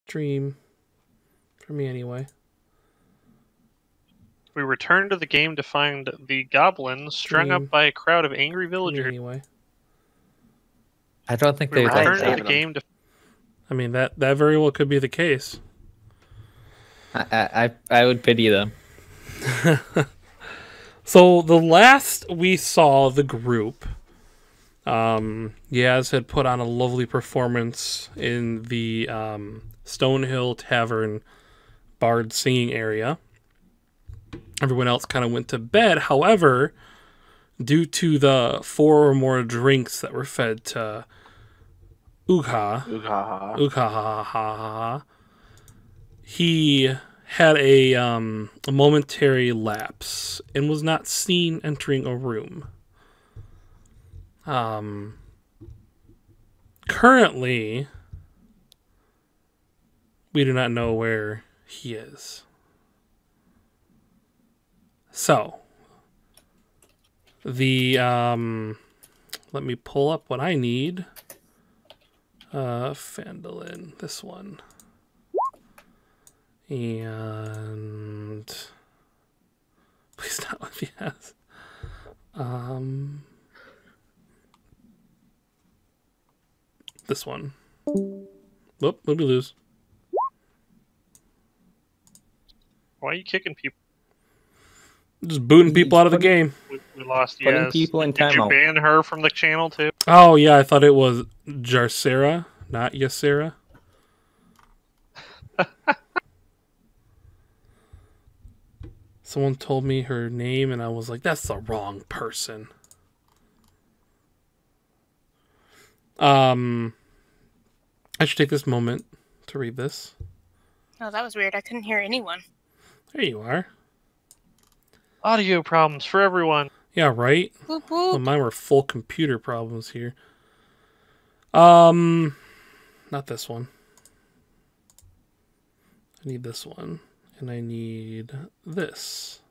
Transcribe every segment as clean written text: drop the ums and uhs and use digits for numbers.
Dream. For me, anyway. We return to the game to find the goblins strung up by a crowd of angry villagers. For me, anyway. I don't think We they like return to that. the game to... I mean, that very well could be the case. I would pity them. So the last we saw the group, Yaz had put on a lovely performance in the Stonehill Tavern bard singing area. Everyone else kind of went to bed. However, due to the 4 or more drinks that were fed to Ugha, he had a momentary lapse and was not seen entering a room. Currently, we do not know where he is. So, the let me pull up what I need. Phandelver, this one. And please not let me ask. This one. Whoop, what did we lose? Why are you kicking people? Just booting people out of the game. We lost Putting Yaz. people in Did you timeout. ban her from the channel too? Oh, yeah, I thought it was Jarcera, not Yasera. Someone told me her name, and I was like, that's the wrong person. I should take this moment to read this. Oh, that was weird. I couldn't hear anyone. There you are. Audio problems for everyone. Yeah, right? Boop, boop. Well, mine were full computer problems here. Not this one. I need this one. And I need this.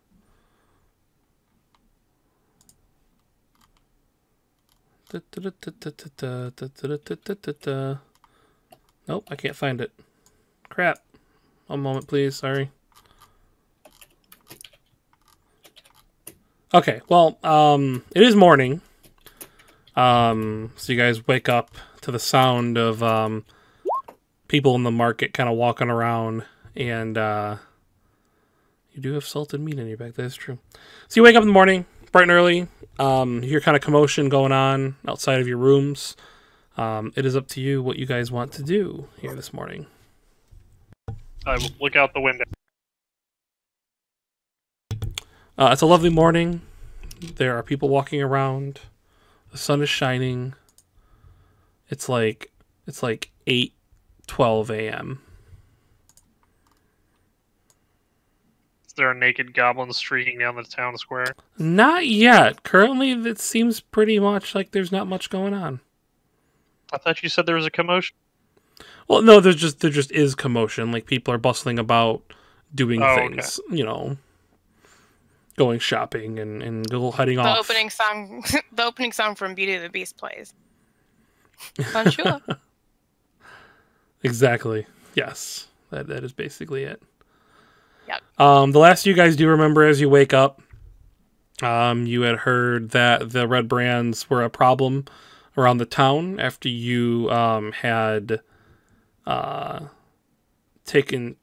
Nope, I can't find it. Crap. One moment, please. Sorry. Okay, well, it is morning. So you guys wake up to the sound of people in the market kind of walking around, and you do have salted meat in your bag. That is true. So you wake up in the morning, bright and early. You hear kind of commotion going on outside of your rooms. It is up to you what you guys want to do here this morning. I will look out the window. It's a lovely morning. There are people walking around. The sun is shining. It's like 8:12 a.m. Is there a naked goblin streaking down the town square? Not yet. Currently, it seems pretty much like there's not much going on. I thought you said there was a commotion. Well, no, there just is commotion. Like, people are bustling about doing things, okay. you know, going shopping and heading The off. opening song, the opening song from Beauty and the Beast plays. Bonjour. Exactly. Yes, that is basically it. Yep. The last you guys do remember as you wake up, you had heard that the red brands were a problem around the town after you had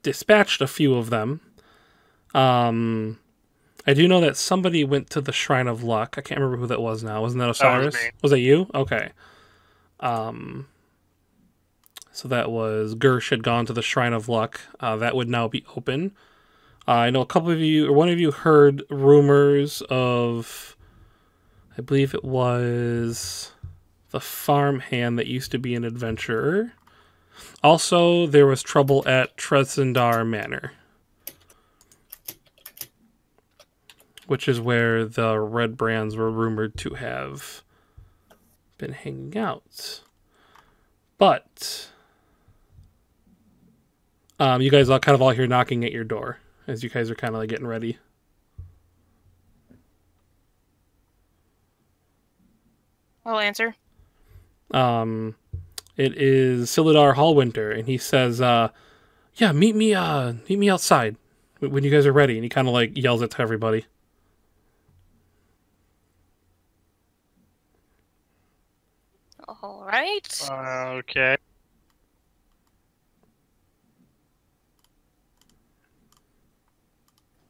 dispatched a few of them. I do know that somebody went to the Shrine of Luck. I can't remember who that was now. Wasn't that Osiris? That was me. Was that you? Okay. So that was Gersh had gone to the Shrine of Luck. That would now be open. I know a couple of you, or one of you, heard rumors of, I believe it was the farmhand that used to be an adventurer. Also, there was trouble at Tresendar Manor, which is where the red brands were rumored to have been hanging out. But you guys all kind of all hear knocking at your door as you guys are kind of like getting ready. I'll answer. It is Silidar Hallwinter, and he says, Yeah, meet me outside when you guys are ready. And he kind of like yells it to everybody. All right. Okay.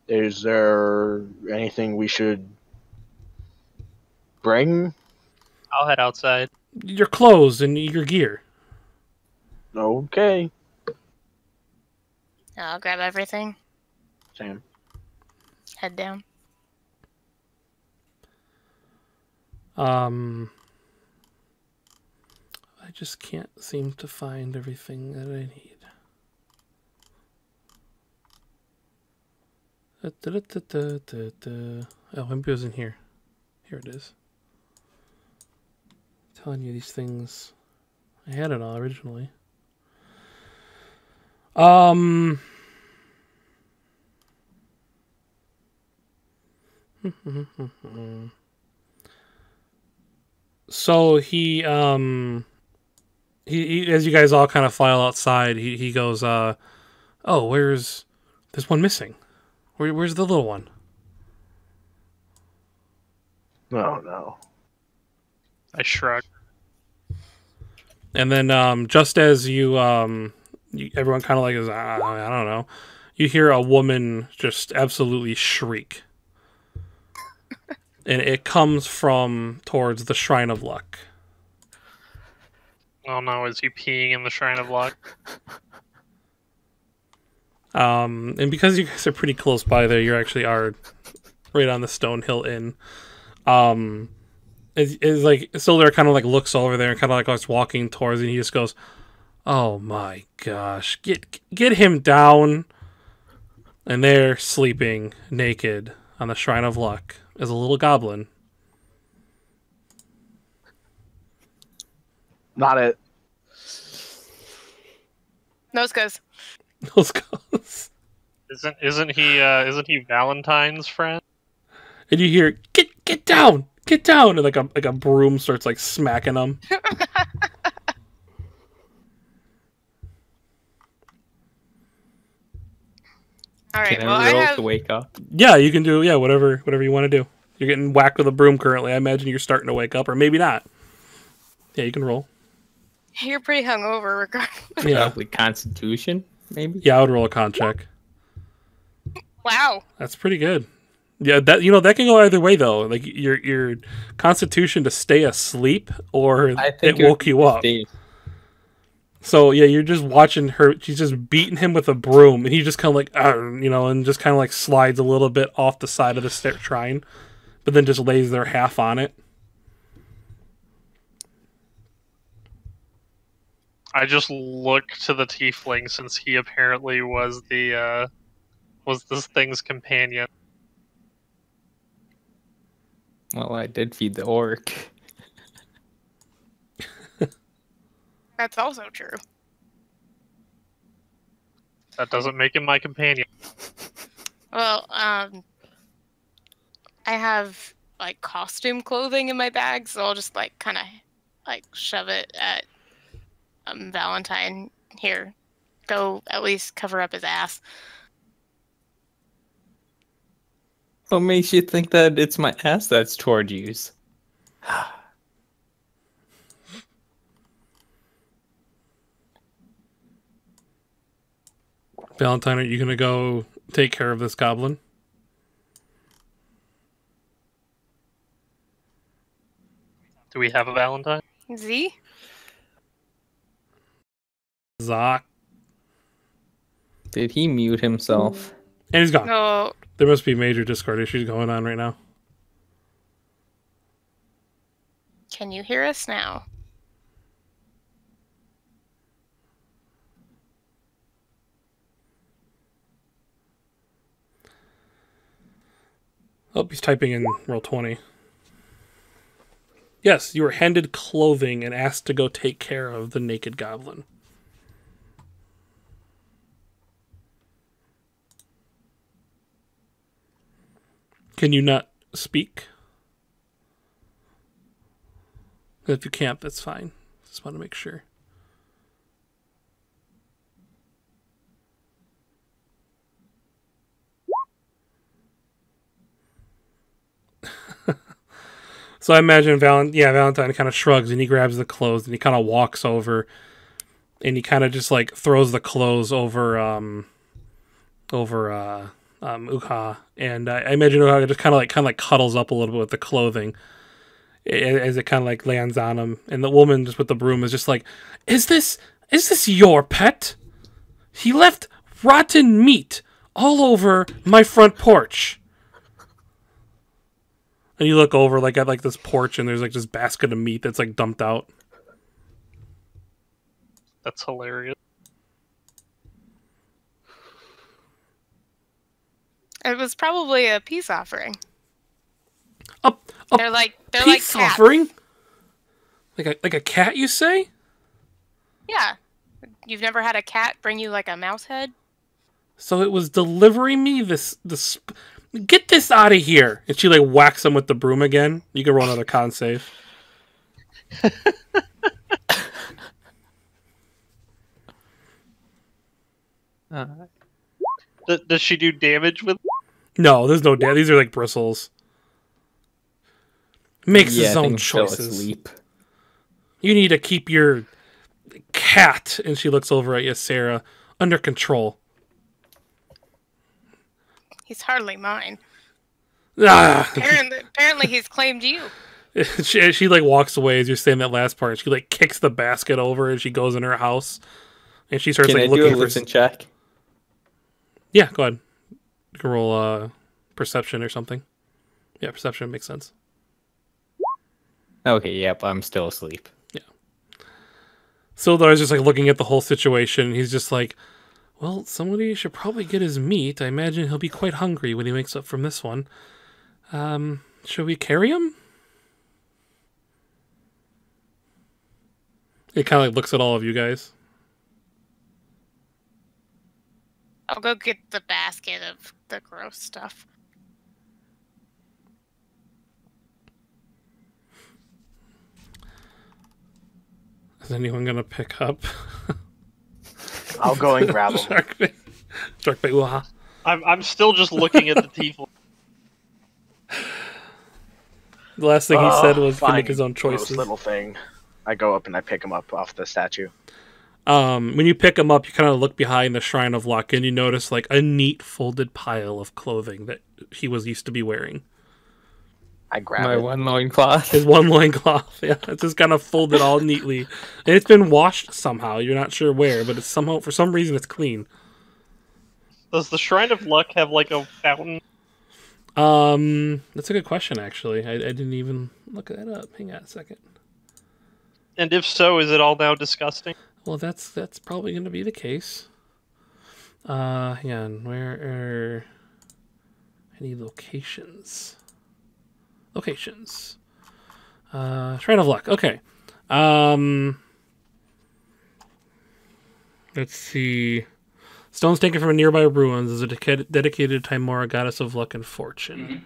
Is there anything we should bring? I'll head outside. Your clothes and your gear. Okay, I'll grab everything. Sam. Head down. I just can't seem to find everything that I need. Oh, maybe it was in here. Here it is. Telling you these things. I had it all originally. So he as you guys all kind of file outside, he goes, oh, there's one missing. Where's the little one? Oh no. I shrug. And then just as everyone kind of like is, I don't know, you hear a woman just absolutely shriek. And it comes from towards the Shrine of Luck. Oh no, is he peeing in the Shrine of Luck? And because you guys are pretty close by there, you actually are right on the Stonehill Inn. Is like Sildar kind of like looks over there and kind of like starts walking towards it, and he just goes, "Oh my gosh, get him down!" And they're sleeping naked on the Shrine of Luck as a little goblin. Not it. Nose goes. Those goes. Isn't he Valentine's friend? And you hear, get down, and like a broom starts like smacking them. All right. Can Well, I I roll have. to wake up? Yeah, you can do whatever you want to do. You're getting whacked with a broom currently. I imagine you're starting to wake up, or maybe not. Yeah, you can roll. You're pretty hungover, regardless. Yeah, Probably Constitution, maybe? yeah, I would roll a con check. Wow. That's pretty good. Yeah, that can go either way though. Like your constitution to stay asleep, or I think it woke you up. Steve. So yeah, you're just watching her. She's just beating him with a broom, and he just kind of like, and just kind of like slides a little bit off the side of the shrine, but then just lays there half on it. I just look to the tiefling since he apparently was this thing's companion. Well, I did feed the orc. That's also true. That doesn't make him my companion. Well, I have like costume clothing in my bag, so I'll just like kind of like shove it at Valentine. Here, go at least cover up his ass. What makes you think that it's my ass that's toward you? Valentine, are you gonna go take care of this goblin? Do we have a Valentine? Z? Zoc. Did he mute himself? And he's gone. No. There must be major Discord issues going on right now. Can you hear us now? Oh, he's typing in Roll20. Yes, you were handed clothing and asked to go take care of the naked goblin. Can you not speak? If you can't, that's fine. Just want to make sure. So I imagine Valentine kind of shrugs and he grabs the clothes and he kind of walks over and he kind of just like throws the clothes over Uha, and I imagine Uha just kind of like cuddles up a little bit with the clothing as it kind of like lands on him, and the woman just with the broom is just like, "Is this your pet? He left rotten meat all over my front porch." And you look over like at like this porch, and there's like this basket of meat that's like dumped out. That's hilarious. It was probably a peace offering. A They're like peace cats. offering? Like a cat, you say? Yeah. You've never had a cat bring you like a mouse head? So it was delivering me this. Get this out of here! And she like whacks him with the broom again. You can roll another con save. Does she do damage with? No, there's no damage. These are like bristles. Makes his I own think I'm still choices. asleep. You need to keep your cat, and she looks over at you, Sarah, under control. He's hardly mine. Ah! Apparently he's claimed you. she like walks away as you're saying that last part. She like kicks the basket over and she goes in her house, and she starts Can like I do looking a for. listen check? Yeah, go ahead. You can roll perception or something. Yeah, perception makes sense. Okay, yep, I'm still asleep. Sildar's just like looking at the whole situation. He's just like, well, somebody should probably get his meat. I imagine he'll be quite hungry when he wakes up from this one. Should we carry him? It kind of like looks at all of you guys. I'll go get the basket of the gross stuff. Is anyone gonna pick up? I'll go and grab him. Sharkbait. Sharkbait, waha. I'm still just looking at the tiefling. The last thing he said was to Fine, make his own gross choices. little thing. I go up and I pick him up off the statue. When you pick him up, you kind of look behind the Shrine of Luck, and you notice like a neat folded pile of clothing that he was used to be wearing. I grab My it. one loincloth. His one loincloth, yeah, it's just kind of folded all neatly, and it's been washed somehow. You're not sure where, but it's somehow, for some reason, it's clean. Does the Shrine of Luck have like a fountain? That's a good question. Actually, I didn't even look that up. Hang on a second. And if so, is it all now disgusting? Well, that's probably going to be the case. Hang on. Where are any locations? Locations. Shrine of Luck. Okay. Let's see. Stones taken from a nearby ruins is a dedicated Timora, goddess of luck and fortune.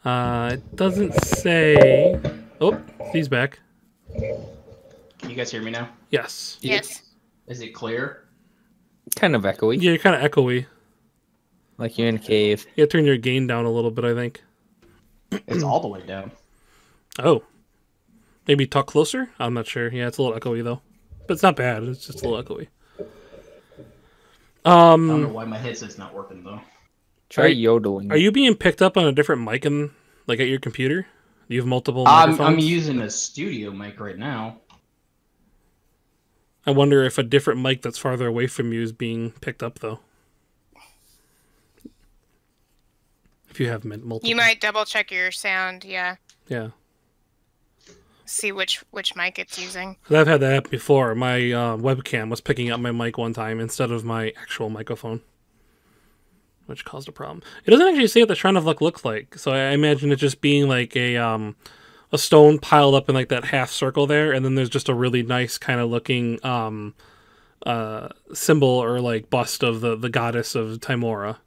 It doesn't say. Oh, he's back. Can you guys hear me now? Yes. Yes. Is it clear? Kind of echoey. Yeah, you're kind of echoey. Like you're in a cave. You gotta turn your gain down a little bit, I think. It's all the way down. Oh. Maybe talk closer? I'm not sure. Yeah, it's a little echoey, though. But it's not bad. It's just a little echoey. I don't know why my headset's not working though. Try yodeling. Are you being picked up on a different mic at your computer? Do you have multiple microphones? I'm using a studio mic right now. I wonder if a different mic that's farther away from you is being picked up, though. If you have multiple. You might double check your sound, yeah. Yeah. See which mic it's using. 'Cause I've had that happen before. My webcam was picking up my mic one time instead of my actual microphone, which caused a problem. It doesn't actually say what the Shrine of Luck looks like, so I imagine it just being like a stone piled up in like that half circle there, and then there's just a really nice kind of looking symbol or like bust of the goddess of Timora,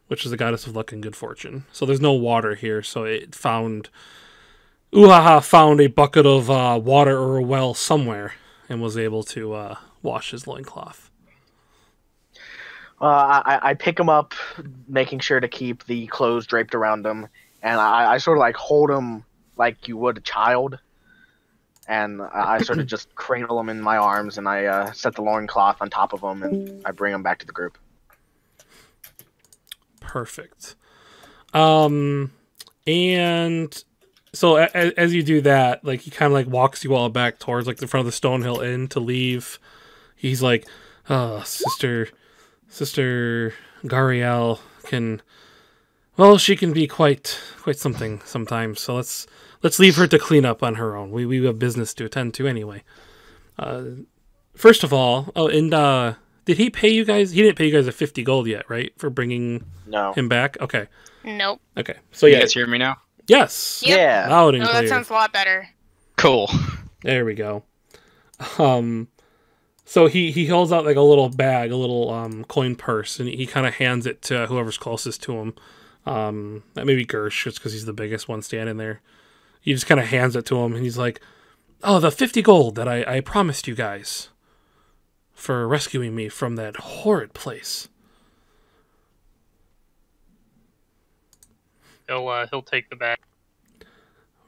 which is the goddess of luck and good fortune. So there's no water here, so it found. Uhaha found a bucket of water or a well somewhere and was able to wash his loincloth. I pick him up, making sure to keep the clothes draped around him, and I sort of like hold him like you would a child, and I sort of just cradle him in my arms, and I set the loincloth on top of him, and I bring him back to the group. Perfect. And so as you do that, like he kind of like walks you all back towards like the front of the Stonehill Inn to leave. He's like, "Oh, Sister Gariel can, well, she can be quite something sometimes. So let's leave her to clean up on her own. We have business to attend to anyway. First of all, did he pay you guys? He didn't pay you guys a 50 gold yet, right? For bringing him back? Okay. Nope. Okay. So You guys hear me now? Yes. Yep. Yeah. Loud and Oh, clear. that sounds a lot better. Cool. There we go. So he holds out like a little bag, a little coin purse, and he kind of hands it to whoever's closest to him. That may be Gersh, just because he's the biggest one standing there. He just kind of hands it to him, and he's like, "Oh, the 50 gold that I promised you guys for rescuing me from that horrid place." He'll take the bag.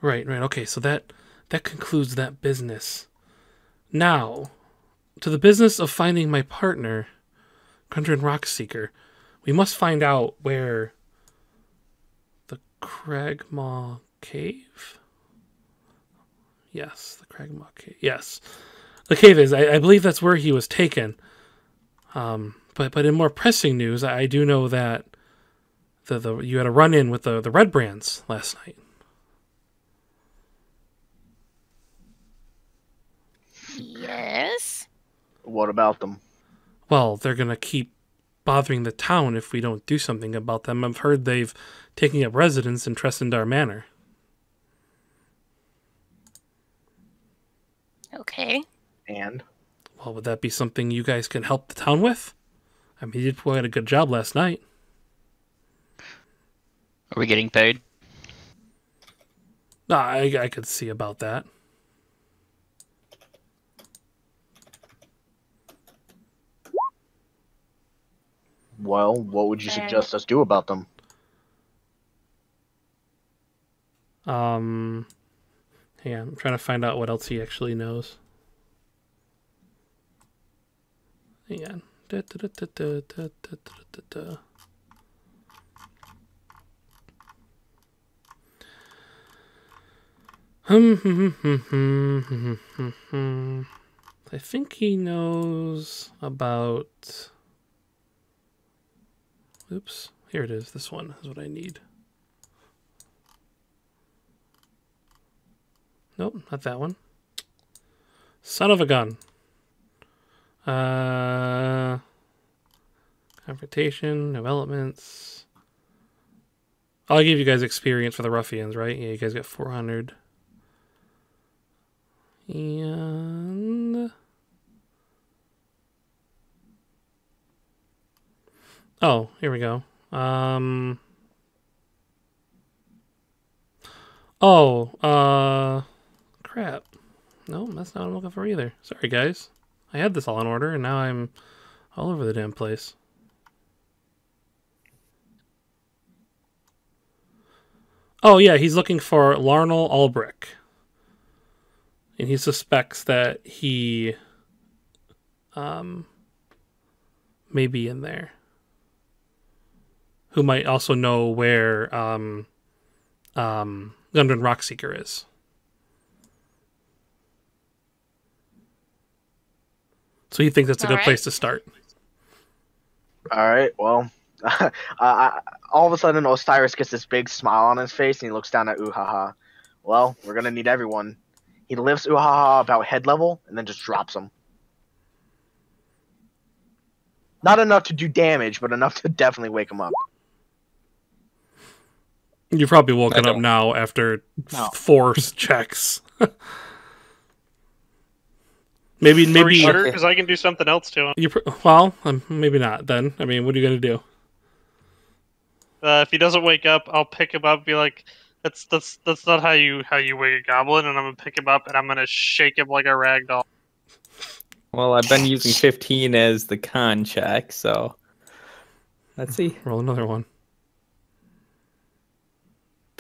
Right. Okay, so that concludes that business. Now, to the business of finding my partner, Gundren Rockseeker. We must find out where the Cragmaw Cave? Yes, the Cragmaw Cave. Yes. The cave is. I believe that's where he was taken. But in more pressing news, I do know that you had a run-in with the Red Brands last night. Yes. What about them? Well, they're going to keep bothering the town if we don't do something about them. I've heard they've taken up residence in Tressendar Manor. Okay. And? Well, would that be something you guys can help the town with? I mean, you did quite a good job last night. Are we getting paid? I could see about that. Well, what would you suggest us do about them? Yeah, I'm trying to find out what else he actually knows. Hang on. I think he knows about... Oops, here it is. This one is what I need. Nope, not that one. Son of a gun. Confrontation, developments. I'll give you guys experience for the ruffians, right? Yeah, you guys got 400. And... Oh, here we go. Crap. No, that's not what I'm looking for either. Sorry, guys. I had this all in order, and now I'm all over the damn place. Oh, yeah, he's looking for Larnell Ulbrich. And he suspects that he may be in there. Who might also know where Gundren Rockseeker is. So he thinks that's a good place to start. All right, well, all of a sudden Osiris gets this big smile on his face, and he looks down at Uhaha. Well, we're going to need everyone. He lifts Uhaha about head level, and then just drops him. Not enough to do damage, but enough to definitely wake him up. You've probably woken up now after 4 checks. maybe sure, because I can do something else to him. Well, maybe not then. I mean, what are you gonna do? If he doesn't wake up, I'll pick him up and be like, that's not how you wake a goblin, and I'm gonna pick him up and I'm gonna shake him like a rag doll. Well, I've been using 15 as the con check, so let's see. Roll another one.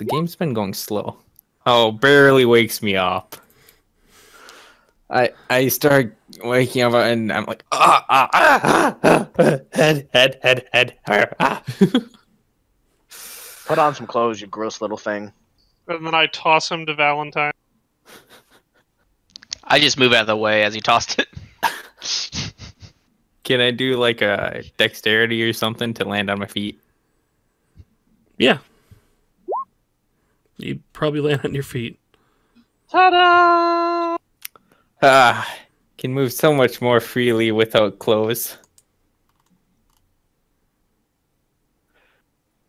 The game's been going slow. Oh, barely wakes me up. I start waking up and I'm like, head. Put on some clothes, you gross little thing. And then I toss him to Valentine. I just move out of the way as he tossed it. Can I do like a dexterity or something to land on my feet? Yeah. You'd probably land on your feet. Ta-da! Can move so much more freely without clothes.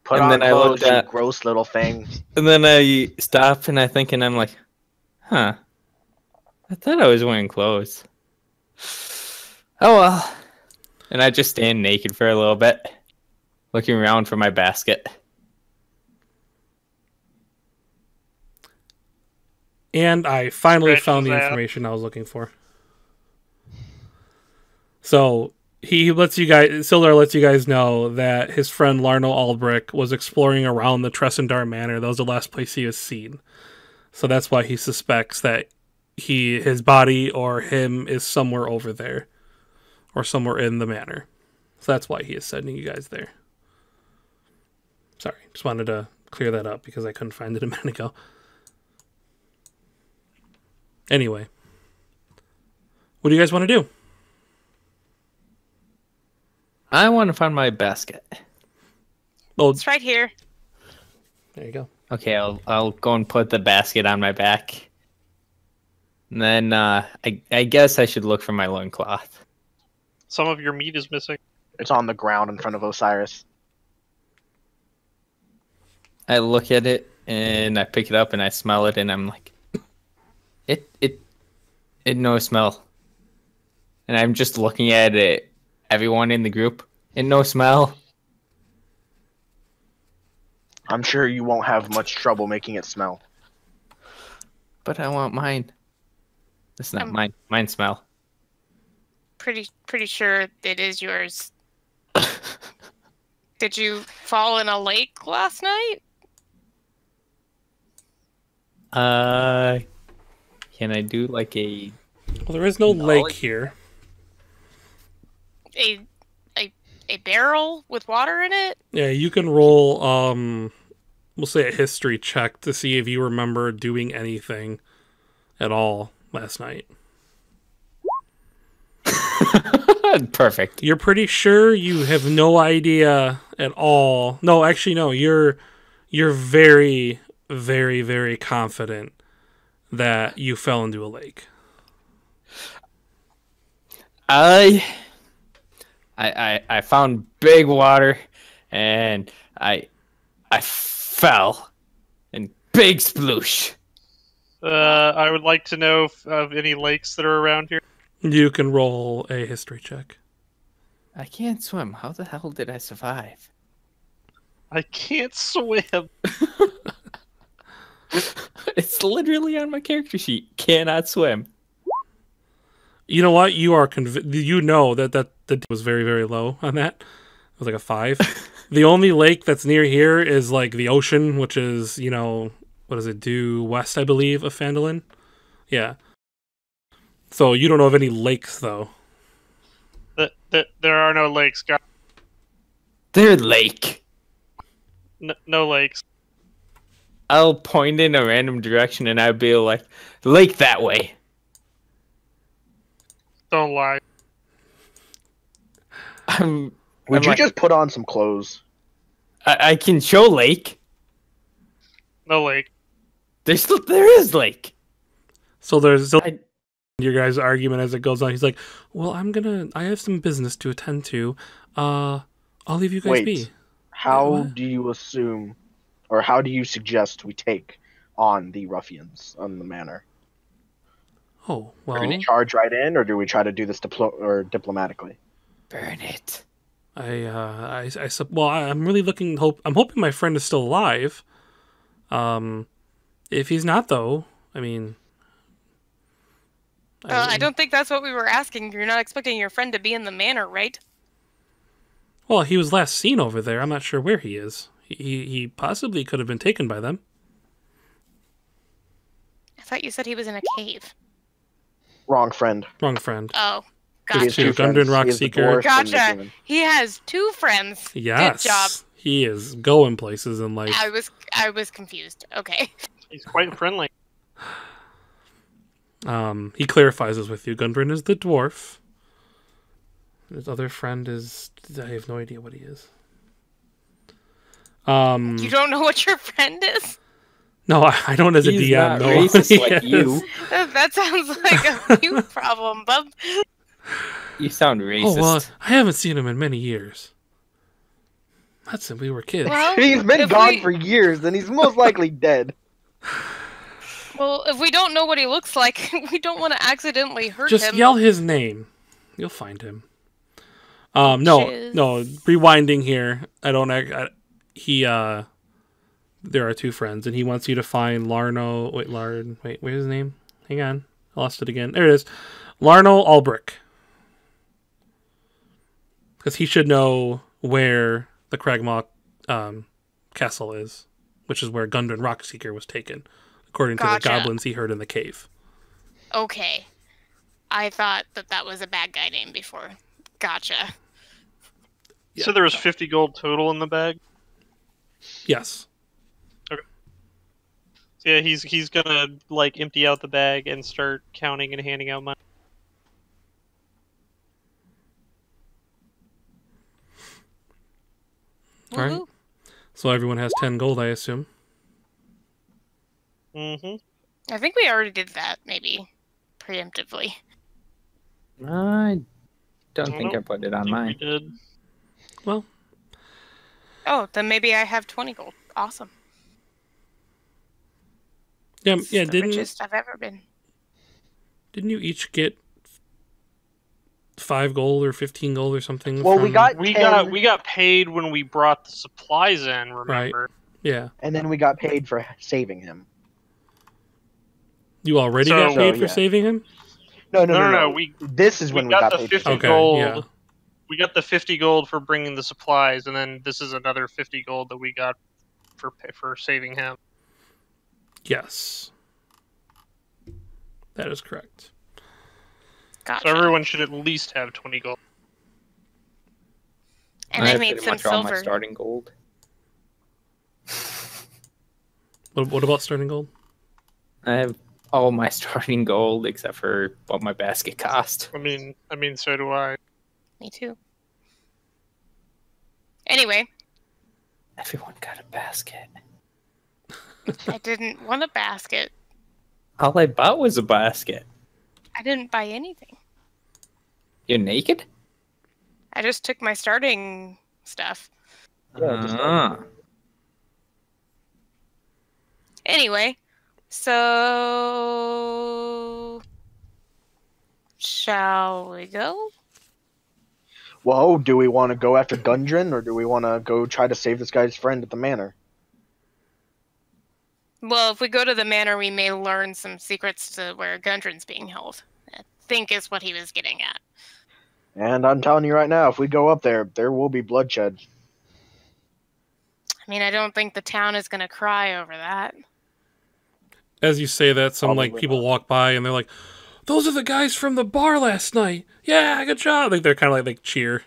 Put And on then I clothes, looked you at- gross little thing. And then I stop and I'm like, huh. I thought I was wearing clothes. Oh well. And I just stand naked for a little bit, looking around for my basket. And I finally Scratch found the his ass. information I was looking for. So he lets you guys, Sildar lets you guys know that his friend Larno Albrecht was exploring around the Tressendar Manor. That was the last place he was seen. So that's why he suspects that his body or him is somewhere over there, or somewhere in the manor. So that's why he is sending you guys there. Sorry, just wanted to clear that up because I couldn't find it a minute ago. Anyway, what do you guys want to do? I want to find my basket. Well, It's right here. there you go. Okay, I'll go and put the basket on my back. And then I guess I should look for my loincloth. Some of your meat is missing. It's on the ground in front of Osiris. I look at it and I pick it up and I smell it and I'm like, it no smell. And I'm just looking at it, everyone in the group, and no smell. I'm sure you won't have much trouble making it smell. But I want mine. It's not mine. Mine smell. Pretty sure it is yours. Did you fall in a lake last night? Can I do like a... Well, there is no No, lake like- here. A barrel with water in it? Yeah, you can roll, we'll say a history check to see if you remember doing anything at all last night. Perfect. You're pretty sure you have no idea at all. No, actually, no. You're very, very, very confident that you fell into a lake. I found big water, and I fell, and big sploosh. I would like to know of any lakes that are around here. You can roll a history check. I can't swim. How the hell did I survive? I can't swim. It's literally on my character sheet. Cannot swim. You know what? You are you know that the D was very, very low on that. It was like a 5. The only lake that's near here is like the ocean, which is, what does it due west, I believe, of Phandelver? Yeah. So you don't know of any lakes, though. There are no lakes, guys. Their lake. No lakes. I'll point in a random direction, and I'll be like, lake that way. Don't lie. I'm Would you like, just put on some clothes? I can show lake. No lake. There is lake. So there's still I- your guys' argument as it goes on. He's like, well, I have some business to attend to. I'll leave you guys Wait. be. How What? do you assume, or how do you suggest we take on the ruffians on the manor? Oh, Do well, we charge right in, or do we try to do this diplomatically? Burn it. well, I'm really I'm hoping my friend is still alive. If he's not, though, I mean, I don't think that's what we were asking. You're not expecting your friend to be in the manor, right? Well, he was last seen over there. I'm not sure where he is. He possibly could have been taken by them. I thought you said he was in a cave. Wrong friend. Wrong friend. Oh, He has gotcha. two. two friends. Gundren He is the Rockseeker. dwarf and the Gotcha. human. He has 2 friends. Yes. Good job. He is going places in life. I was confused. Okay. He's quite friendly. He clarifies this with you. Gundren is the dwarf. His other friend is... I have no idea what he is. You don't know what your friend is? No, I don't as a He's DM not know racist what he like is. you. That sounds like a you problem, bub. You sound racist. Oh, well, I haven't seen him in many years. That's since we were kids. Well, He's been if gone we- for years, and he's most likely dead. Well, if we don't know what he looks like, we don't want to accidentally hurt Just him. yell his name. You'll find him. No, Which no. is- Rewinding here. There are 2 friends, and he wants you to find Larno. Wait, where's his name? Hang on, I lost it again. There it is. Larno Ulbrich. Because he should know where the Cragmaw castle is, which is where Gundren Rockseeker was taken, according to Gotcha. the goblins he heard in the cave. Okay. I thought that was a bad guy name before. Gotcha. Yeah. So there was 50 gold total in the bag. Yes. So yeah, he's gonna like empty out the bag and start counting and handing out money. All right. Woohoo. So everyone has 10 gold, I assume. Mm-hmm. I think we already did that, maybe. Preemptively. I don't think I Nope. put it on We mine. did. Well, Oh, then maybe I have 20 gold. Awesome. yeah, It's yeah. the Didn't richest I've ever been. you each get 5 gold or 15 gold or something? Well, we from- got We 10, got paid when we brought the supplies in. Remember? Yeah. and then we got paid for saving him. You already So- got paid So, for yeah. saving him? No. No. We This is when we got got the paid. 50 For Okay, gold. yeah. We got the 50 gold for bringing the supplies, and then this is another 50 gold that we got for saving him. Yes. That is correct. Gotcha. So everyone should at least have 20 gold. And I have made pretty some much all my silver. starting gold. What about starting gold? I have all my starting gold except for what my basket cost. I mean, so do I. Me too. Anyway, Everyone got a basket. I didn't want a basket. All I bought was a basket. I didn't buy anything. You're naked? I just took my starting stuff. Yeah, just Anyway, so shall we go? Well, do we want to go after Gundren, or do we want to go try to save this guy's friend at the manor? Well, if we go to the manor, we may learn some secrets to where Gundren's being held. I think is what he was getting at. And I'm telling you right now, if we go up there, there will be bloodshed. I mean, I don't think the town is going to cry over that. As you say that, some like Probably people not. walk by and they're like, "Those are the guys from the bar last night. Yeah, good job." Like they're kind of like cheer.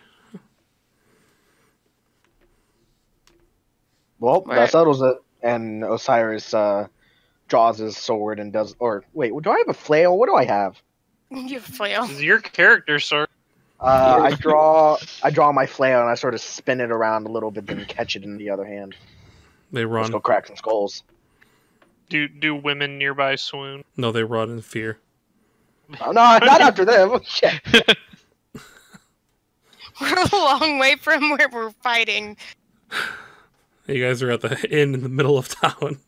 Well, Right. that settles it. And Osiris draws his sword and does. Or wait, do I have a flail? What do I have? You flail. This is your character, sir. I draw my flail and I sort of spin it around a little bit, then catch it in the other hand. They Let's run. go crack some skulls. Do women nearby swoon? No, they run in fear. Oh, no, not after them. Shit. We're a long way from where we're fighting. You guys are at the inn in the middle of town.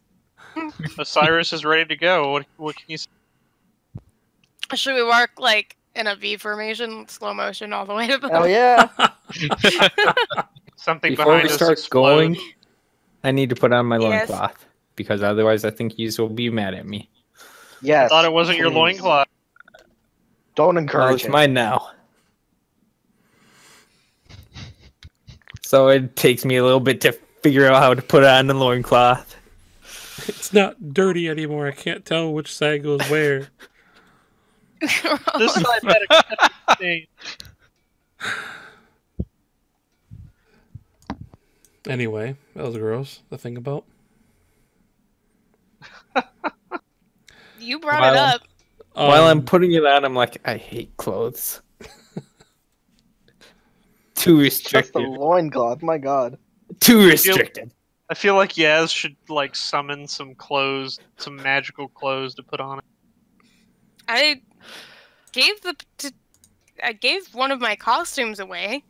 Osiris is ready to go. What can you say? Should we walk like in a V formation, slow motion, all the way to the? Hell yeah. Something Before behind we us start explodes. going, I need to put on my Yes. loincloth. Because otherwise I think you will be mad at me. Yes. I thought it wasn't your please. loincloth. Don't Well, encourage it's it. mine now. So it takes me a little bit to figure out how to put on the loincloth. It's not dirty anymore. I can't tell which side goes where. This side had a stain. Anyway, that was gross to think about. You brought While it I'm- up. While I'm putting it on, I'm like, I hate clothes. Too Just the restricted. loincloth, my god. Too restricted. I feel like Yaz should like summon some clothes, some magical clothes to put on it. I gave one of my costumes away.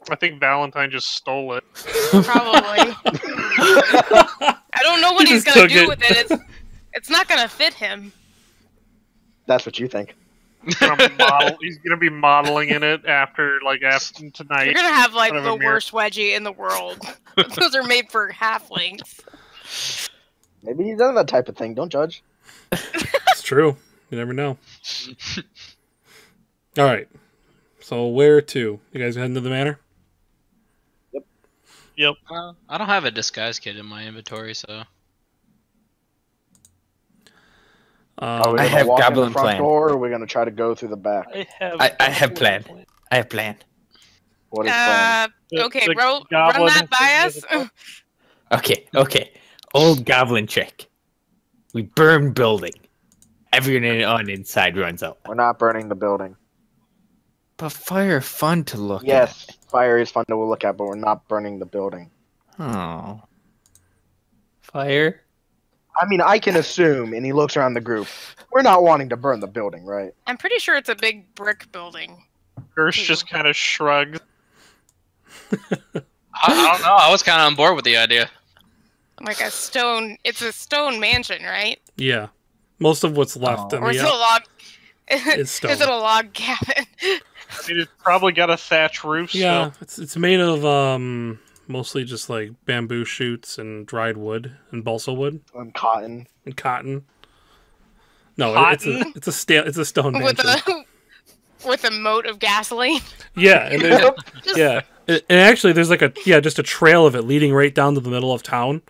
I think Valentine just stole it. Probably. I don't know what He he's just gonna took do it. with it. It's not gonna fit him. That's what you think. He's gonna be modeling in it after You're tonight. gonna have like front of a the mirror. worst wedgie in the world. Those are made for halflings. Maybe he's done that type of thing. Don't judge. It's true. You never know. All right. So where to? You guys heading to the manor? Yep. I don't have a disguise kit in my inventory, so Are we I gonna have walk in the goblin front plan. door, or are we gonna try to go through the back? I have plan. I have plan. What is plan? Okay, The run goblin that by has us. Okay. Old goblin trick. We burn building. Everyone on inside runs out. We're not burning the building. But fire fun to look Yes, fire is fun to look at, but we're not burning the building. at. Oh. Fire? I mean, I can assume, and he looks around the group. We're not wanting to burn the building, right? I'm pretty sure it's a big brick building. Gersh just kind of shrugged. I don't know. I was kind of on board with the idea. Like a stone. It's a stone mansion, right? Yeah. Most of what's left Oh. in Or is the it a log? It's stone. Is it a log cabin? I mean, it's probably got a thatch roof. yeah, Still. it's made of mostly just like bamboo shoots and dried wood and balsa wood And cotton. and cotton. No, Cotton? it's a stone with mansion. with a moat of gasoline. Yeah, and there's, Just- yeah, and actually there's like just a trail of it leading right down to the middle of town.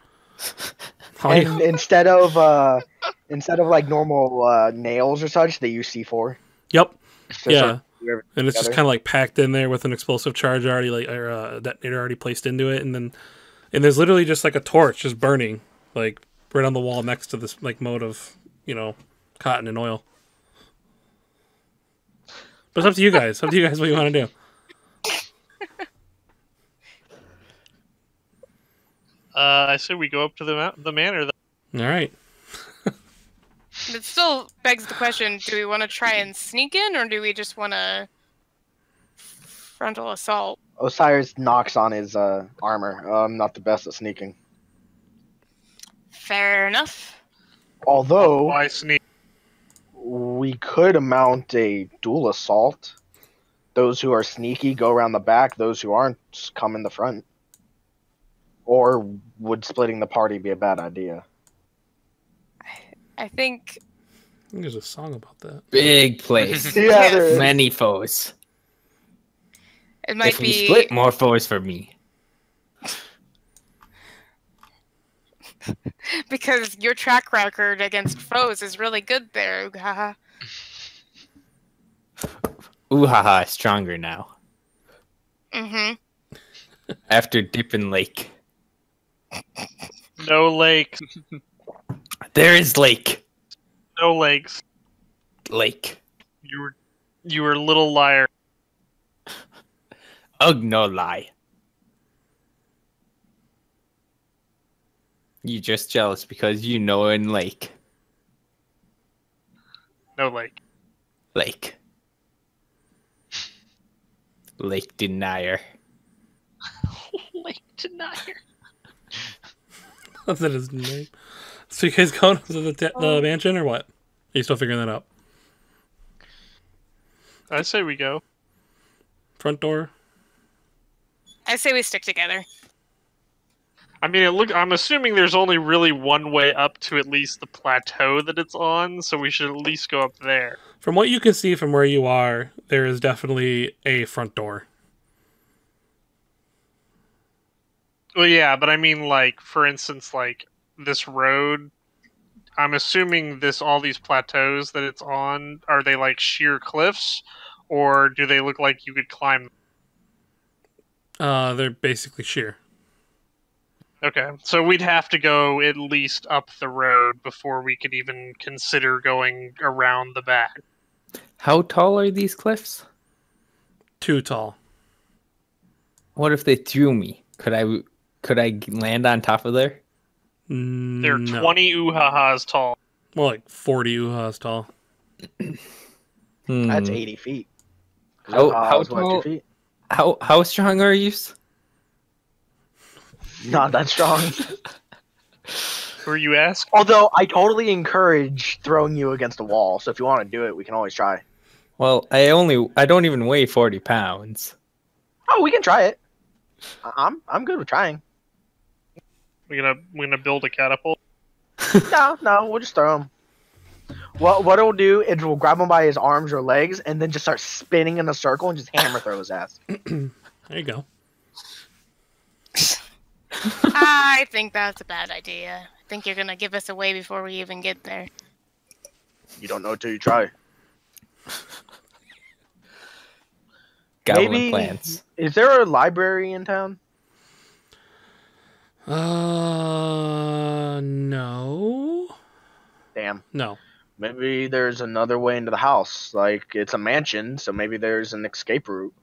How you- And instead of like normal nails or such, they use C4. Yep. to sort Yeah. of do everything And it's just together. kind of like packed in there with an explosive charge already, like or detonator already placed into it, and there's literally just like a torch just burning, like right on the wall next to this like moat of cotton and oil. But it's up to you guys. Up to you guys what you want to do. I say we go up to the manor. All right. It still begs the question: do we want to try and sneak in, or do we just want to frontal assault? Osiris knocks on his armor. I'm not the best at sneaking. Fair enough. Although Why sneak? we could mount a dual assault. Those who are sneaky go around the back. Those who aren't just come in the front. Or would splitting the party be a bad idea? I think I think there's a song about that. Big place. Yeah, there is. Many foes. it might If we be. split, more foes for me. Because your track record against foes is really good there, Ugaha. Ooh haha, stronger now. Mm-hmm. After dipping lake. No lake. There is lake. No lakes. Lake. You were a little liar. Ugh, no lie. You just jealous because you know in lake. No lake. Lake. Lake denier. Lake denier. That's his name. So you guys going to the mansion or what? Are you still figuring that out? I say we go. Front door. I say we stick together. I mean, I'm assuming there's only really one way up to at least the plateau that it's on, so we should at least go up there. From what you can see from where you are, there is definitely a front door. Well, yeah, but I mean, like, for instance, like, this road, I'm assuming all these plateaus that it's on, are they like sheer cliffs, or do they look like you could climb? They're basically sheer. Okay, so we'd have to go at least up the road before we could even consider going around the back. How tall are these cliffs? Too tall. What if they threw me? Could I land on top of there? They're No. 20 uhahas tall. More like 40 uhas tall. That's 80 feet. How is what, 2 tall? feet? How strong are you? Not that strong. Who are you ask? Although I totally encourage throwing you against a wall. So if you want to do it, we can always try. Well, I don't even weigh 40 pounds. Oh, we can try it. I'm good with trying. We're gonna build a catapult. No, we'll just throw him. What it'll do is we'll grab him by his arms or legs and then just start spinning in a circle and just hammer throw his ass. There you go. I think that's a bad idea. I think you're gonna give us away before we even get there. You don't know until you try. Goblin Maybe- plants. Is there a library in town? No. Damn. No. Maybe there's another way into the house. Like, it's a mansion, so maybe there's an escape route.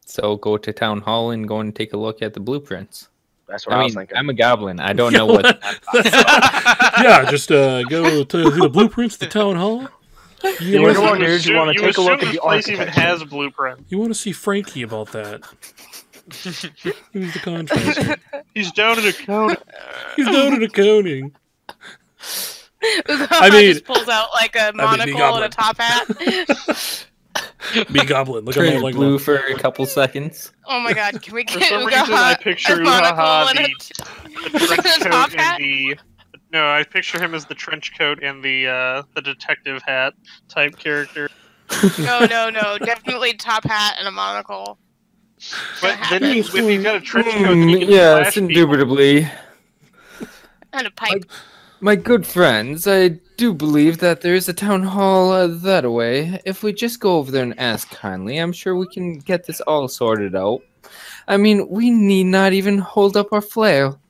So go to town hall and go and take a look at the blueprints. That's what I I was mean, thinking. I'm a goblin. I don't know what. Yeah, just go to the blueprints, the town hall. You You know want what, dude? You want to take a look at this the place even architecture. has blueprint. to see Frankie about that? Who's the contractor? He's down in accounting. He's down in accounting. I mean- just pulls out like a be monocle and a Goblin. top hat. Be Goblin. Look at Turns my like blue for a couple seconds. Oh my god, can we For get some reason, I picture a monocle Uhaha and the trench a top coat hat? and the. No, I picture him as the trench coat and the detective hat type character. No, definitely top hat and a monocle. But Gonna then happen. if he's got a trench coat, then he can Yes, flash people. indubitably. And a pipe. My good friends, I do believe that there is a town hall that way. If we just go over there and ask kindly, I'm sure we can get this all sorted out. I mean, we need not even hold up our flail.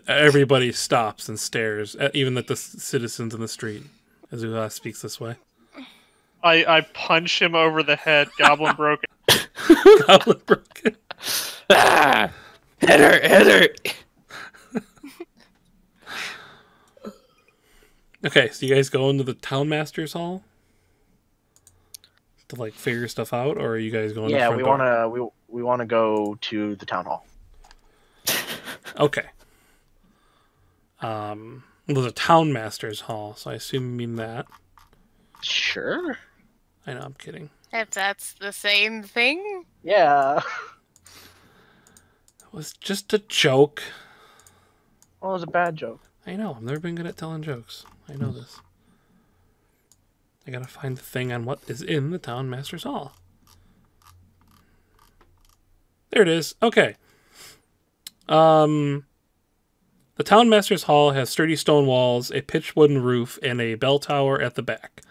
Everybody stops and stares, even at the citizens in the street, as Uha speaks this way. I punch him over the head. Goblin broken. Goblin broken. Ah! Hit her! Okay, so you guys go into the town master's hall to like figure stuff out, or are you guys going? Yeah, to the we front door? wanna go to the town hall. Okay. Well, there's a town master's hall, so I assume you mean that. Sure. I know, I'm kidding. If that's the same thing. Yeah. It was just a joke. Well, it was a bad joke. I know. I've never been good at telling jokes. I know this. I gotta find the thing on what is in the town master's hall. There it is. Okay. The town master's hall has sturdy stone walls, a pitched wooden roof, and a bell tower at the back.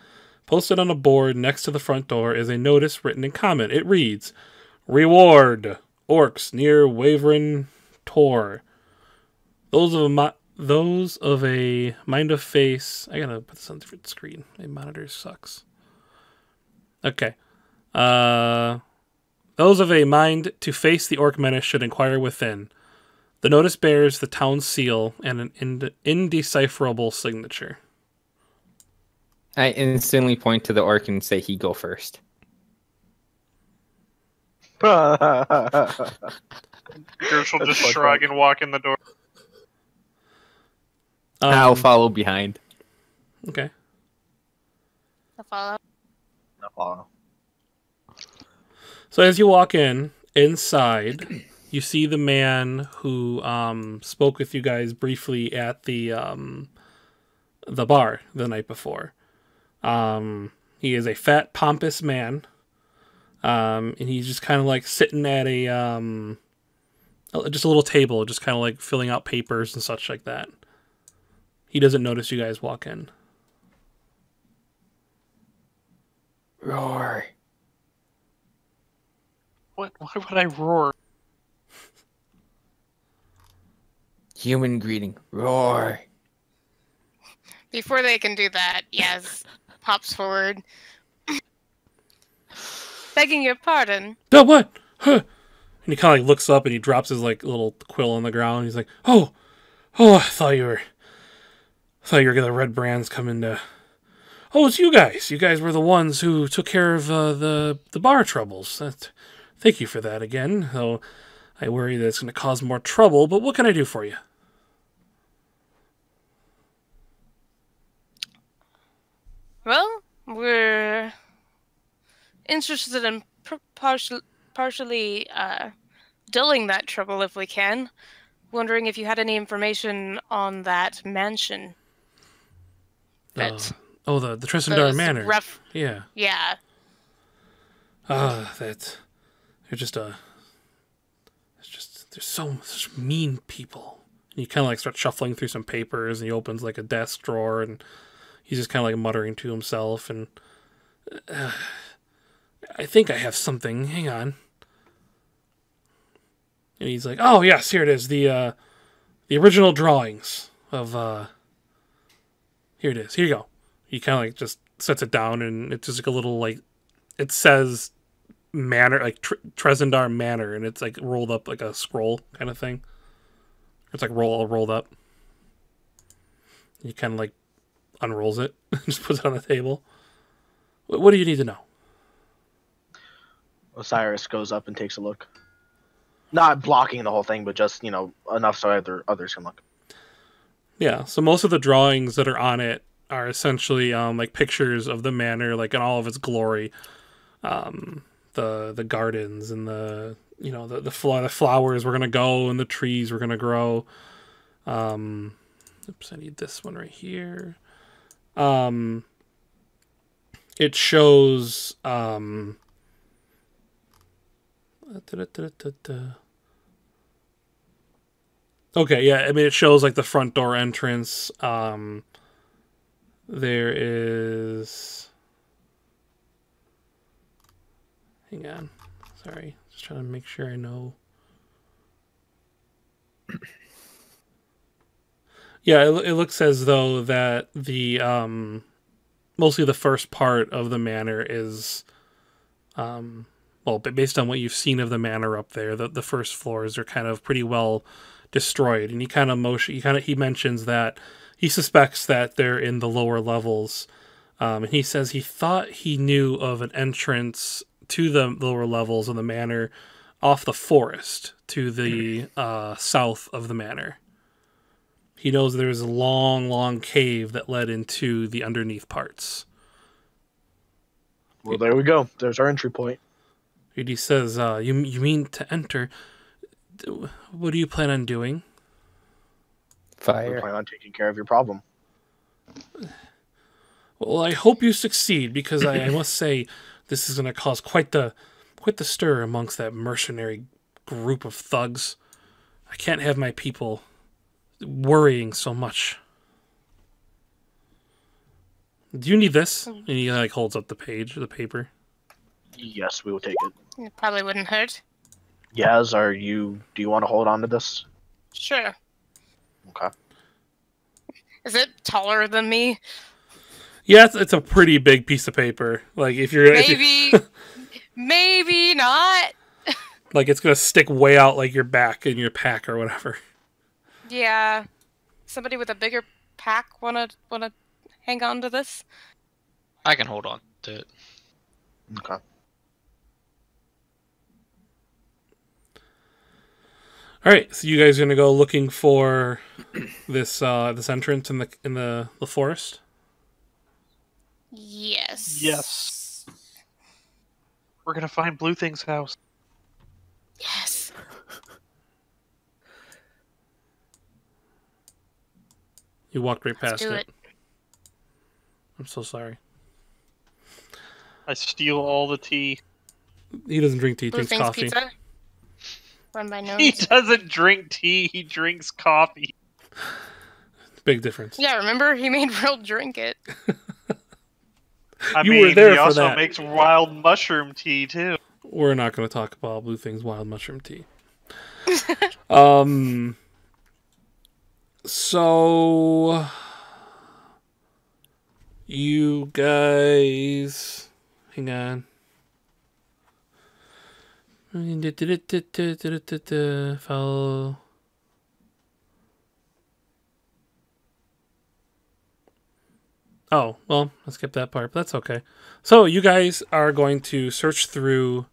Posted on a board next to the front door is a notice written in common. It reads, "Reward, orcs near Wavering Tor. Those of a mind of face." I gotta put this on a different screen. My monitor sucks. Okay. Those of a mind to face the orc menace should inquire within. The notice bears the town seal and an indecipherable signature. I instantly point to the orc and say he go first. Gersh will That's just quite shrug funny. and walk in the door. I'll follow behind. Okay. The follow. No follow. So as you walk inside, you see the man who spoke with you guys briefly at the bar the night before. He is a fat, pompous man, and he's just kind of like sitting at a just a little table, just kind of like filling out papers and such like that. He doesn't notice you guys walk in. Roar. What? Why would I roar? Human greeting. Roar. Before they can do that, Yaz pops forward. Begging your pardon. No, what? Huh. And he kind of like looks up and he drops his like little quill on the ground. He's like, oh, I thought you were the Red Brands coming to. Oh, it's you guys. You guys were the ones who took care of the bar troubles. Thank you for that again. Though I worry that it's going to cause more trouble. But what can I do for you? Well, we're interested in partially dulling that trouble if we can. Wondering if you had any information on that mansion. That the Trisandar Manor. Rough. Yeah. Yeah. That they're just there's such mean people. And you kind of like start shuffling through some papers, and he opens like a desk drawer, and he's just kind of like muttering to himself, and I think I have something. Hang on. And he's like, "Oh yes, here it is. The original drawings of here it is. Here you go." He kind of like just sets it down, and it's just like a little like it says manor, like Tresendar Manor, and it's like rolled up like a scroll kind of thing. It's like rolled up. He kind of like unrolls it, just puts it on the table. What do you need to know? Osiris goes up and takes a look. Not blocking the whole thing, but just, enough so others can look. Yeah, so most of the drawings that are on it are essentially like pictures of the manor, like in all of its glory. The gardens and the flowers were gonna go and the trees were gonna grow. Oops, I need this one right here. It shows Okay, yeah, I mean it shows like the front door entrance. There is hang on. Sorry. Just trying to make sure I know. Yeah, it looks as though that the mostly the first part of the manor is well, based on what you've seen of the manor up there, the first floors are kind of pretty well destroyed, and he mentions that he suspects that they're in the lower levels, and he says he thought he knew of an entrance to the lower levels of the manor off the forest to the south of the manor. He knows there's a long cave that led into the underneath parts. Well, there we go. There's our entry point. He says, you mean to enter? What do you plan on doing? We Fire. plan on taking care of your problem. Well, I hope you succeed, because I must say this is going to cause quite the stir amongst that mercenary group of thugs. I can't have my people worrying so much. Do you need this? And he like holds up the paper. Yes, we will take it. It probably wouldn't hurt. Yaz, do you want to hold on to this? Sure. Okay. Is it taller than me? Yeah, it's a pretty big piece of paper. Like if you're Maybe not. like it's gonna stick way out like your back in your pack or whatever. Yeah. Somebody with a bigger pack wanna hang on to this? I can hold on to it. Okay. All right, so you guys are gonna go looking for this entrance in the forest. Yes. Yes. We're gonna find Blue Thing's house. Yes. You walked right past do it. it. I'm so sorry. I steal all the tea. He doesn't drink tea, he Blue drinks Thing's coffee. Pizza. run by He gnomes. doesn't drink tea, he drinks coffee. Big difference. Yeah, remember? He made Real drink it. I You mean, were there he for also that. makes wild mushroom tea, too. We're not going to talk about Blue Thing's wild mushroom tea. So you guys, hang on. Follow. Oh, well, I skipped that part, but that's okay. So you guys are going to search through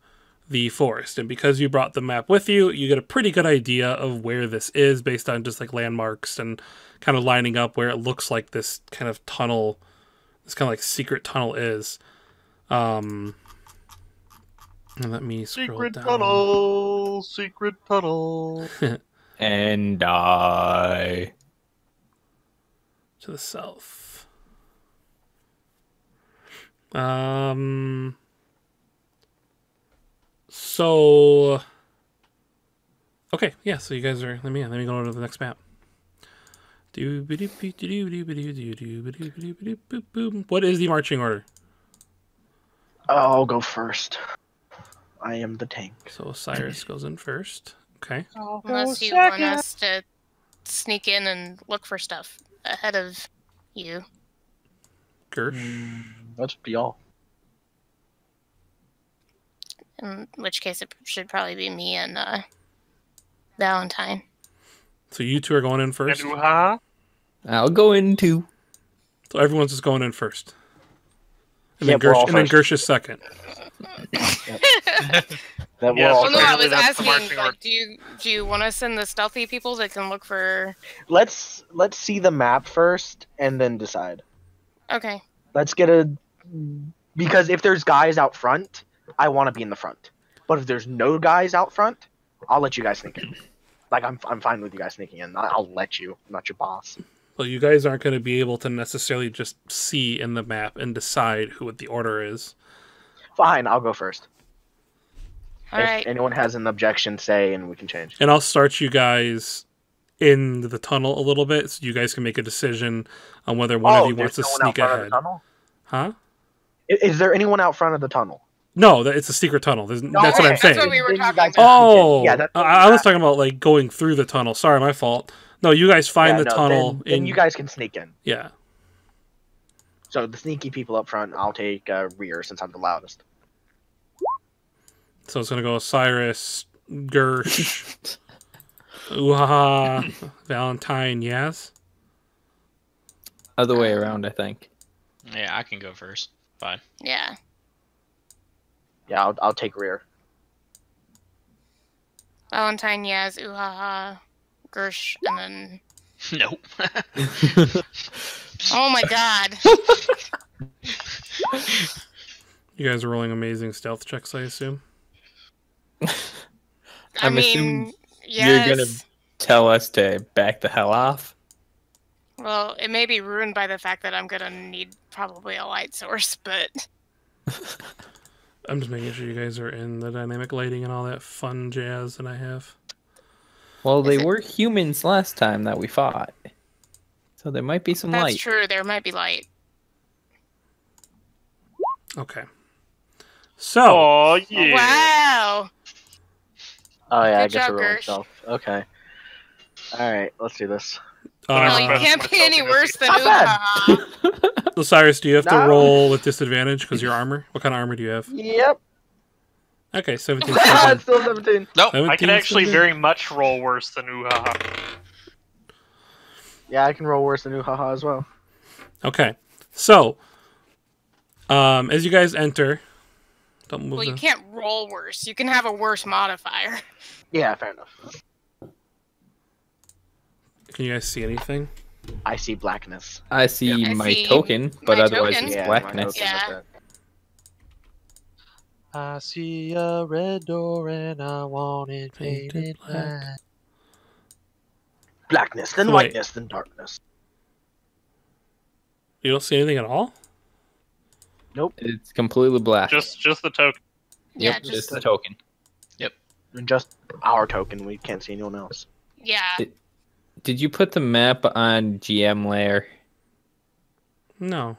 the forest, and because you brought the map with you, you get a pretty good idea of where this is based on just like landmarks and kind of lining up where it looks like this kind of tunnel, this kind of like secret tunnel is. And let me scroll Secret down. tunnel, secret tunnel. And die. To the south. So okay, yeah, so you guys are let me go to the next map. What is the marching order? I'll go first. I am the tank. So Cyrus goes in first. Okay. Unless you want us to sneak in and look for stuff ahead of you. Gersh. That's be all. In which case it should probably be me and Valentine. So you two are going in first. And Uha? I'll go in too. So everyone's just going in first. And Yep, then we're all Gersh is second. That Yes, will Well, no, I Apparently was that's the asking, marching like, order. do you want to send the stealthy people that can look for... let's see the map first and then decide. Okay. Let's get because if there's guys out front, I want to be in the front. But if there's no guys out front, I'll let you guys sneak in. Like I'm fine with you guys sneaking in. I'll let you. I'm not your boss. Well, you guys aren't going to be able to necessarily just see in the map and decide who what the order is. Fine, I'll go first. All if right. anyone has an objection, say, and we can change. And I'll start you guys in the tunnel a little bit, so you guys can make a decision on whether one of you wants to there's no one sneak out front of ahead. the tunnel? Huh? Is there anyone out front of the tunnel? No, it's a secret tunnel. That's what okay, I'm saying. that's what we were Then you talking guys about. Oh, Yeah, that's what I we was got. talking about like going through the tunnel. Sorry, my fault. No, you guys find Yeah, the no, tunnel. Then you guys can sneak in. Yeah. So the sneaky people up front, I'll take rear since I'm the loudest. So it's gonna go Cyrus, Gersh, Uhaha, Valentine, yes. Other way around, I think. Yeah, I can go first. Fine. Yeah. Yeah, I'll take rear. Valentine, Yaz, Uhaha, Gersh, and then... Nope. Oh my god. You guys are rolling amazing stealth checks, I assume. I I'm mean, assuming yes. you're gonna tell us to back the hell off. Well, it may be ruined by the fact that I'm gonna need probably a light source, but... I'm just making sure you guys are in the dynamic lighting and all that fun jazz that I have. Well, they Is it- were humans last time that we fought, so there might be some That's light. true, there might be light. Okay. So, Oh, yeah. Wow! Oh yeah, I Good guess I job, roll Gersh. myself. Okay. All right, let's do this. Well, you uh, can't be any worse than Not bad. Uhaha. so Cyrus, do you have to No. roll with disadvantage because your armor? What kind of armor do you have? Yep. Okay, 17. It's still 17. Nope. I can 17, actually 17. very much roll worse than Uhaha. Yeah, I can roll worse than Uhaha as well. Okay, so as you guys enter, don't move. Well, you the- can't roll worse. You can have a worse modifier. Yeah, fair enough. Can you guys see anything? I see blackness. I see I my see token, but my otherwise token. it's Yeah, blackness. my Yeah. token, I see a red door and I want it Painted black. Blackness, then Wait. whiteness, then darkness. You don't see anything at all? It's completely black. Just the token. Yeah, Yep, just just the token. Just our token. We can't see anyone else. Yeah. Did you put the map on GM layer? No.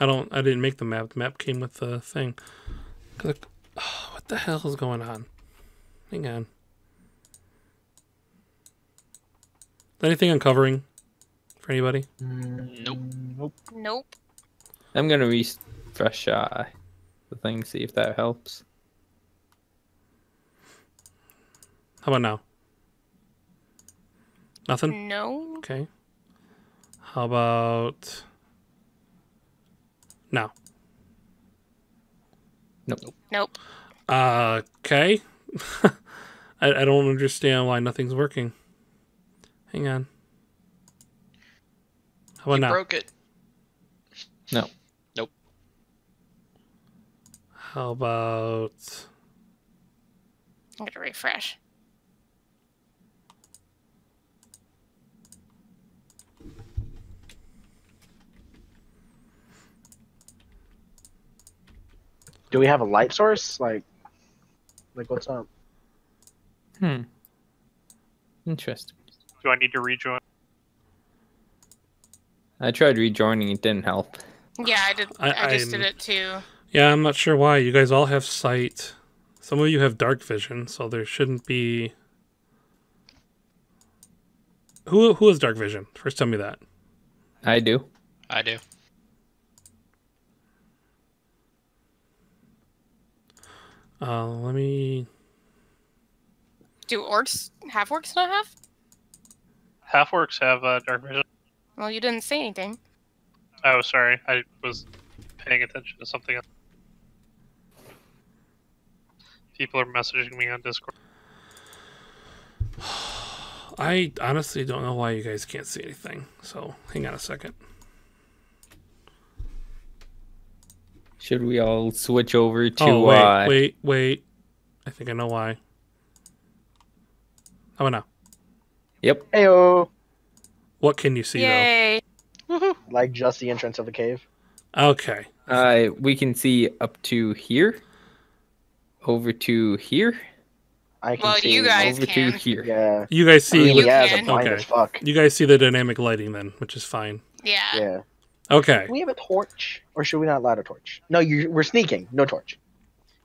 I didn't make the map. The map came with the thing. Oh, what the hell is going on? Hang on. Is anything uncovering for anybody? Nope. Nope. I'm gonna refresh the thing, see if that helps. How about now? Nothing? No. Okay. How about now? Nope. Okay. I don't understand why nothing's working. Hang on. How about You now? broke it. No. Nope. How about I'm gonna refresh. Do we have a light source? Like what's up? Interesting. Do I need to rejoin? I tried rejoining, it didn't help. Yeah, I did. I just did I'm- it too. Yeah, I'm not sure why. You guys all have sight. Some of you have dark vision, so there shouldn't be. Who has dark vision? First, tell me that. I do. I do. Let me. Do half orcs not have? Half orcs have dark vision. Well, you didn't say anything. Oh, sorry. I was paying attention to something else. People are messaging me on Discord. I honestly don't know why you guys can't see anything. So hang on a second. Should we all switch over to Oh wait. I think I know why. How about now? Yep. Heyo! What can you see Yay! Like just the entrance of the cave. though? Okay. We can see up to here. Over to here. I can Well, see. you guys Over can. to here. Yeah. You guys I see. mean, You yeah, can. it's blind Okay. as fuck. You guys see the dynamic lighting then, which is fine. Yeah. Yeah. Okay. Do we have a torch, or should we not light a torch? No, we're sneaking. No torch.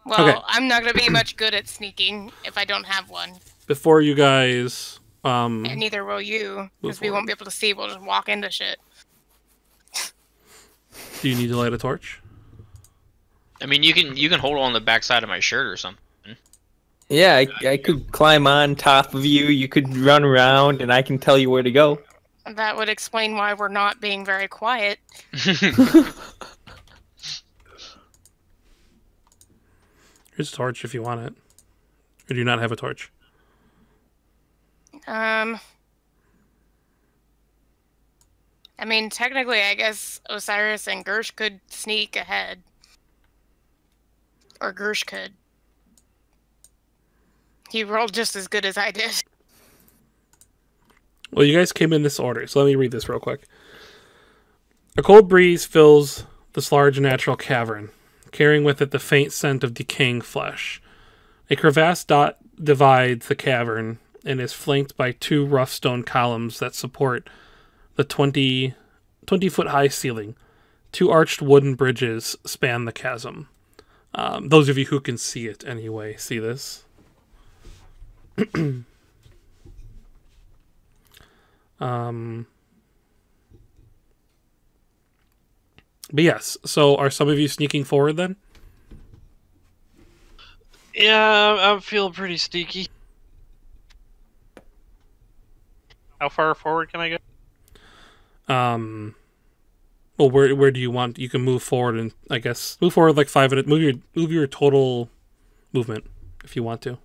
Well, Okay. I'm not gonna be much good at sneaking if I don't have one, Before you guys, and neither will you, because we forward. won't be able to see. We'll just walk into shit. do you need to light a torch? I mean, you can hold on the backside of my shirt or something. Yeah, I could climb on top of you. You could run around, and I can tell you where to go. That would explain why we're not being very quiet. Here's a torch if you want it. Or do you not have a torch? I mean, technically, I guess Osiris and Gersh could sneak ahead. Or Gersh could. He rolled just as good as I did. Well, you guys came in this order, so let me read this real quick. A cold breeze fills this large natural cavern, carrying with it the faint scent of decaying flesh. A crevasse divides the cavern and is flanked by two rough stone columns that support the 20-foot high ceiling. Two arched wooden bridges span the chasm. Those of you who can see it anyway, see this. But yes, so are some of you sneaking forward then? Yeah, I'm feeling pretty sneaky. How far forward can I go? Well, where do you want? You can move forward and I guess move forward like 5 minutes. Move your total movement if you want to.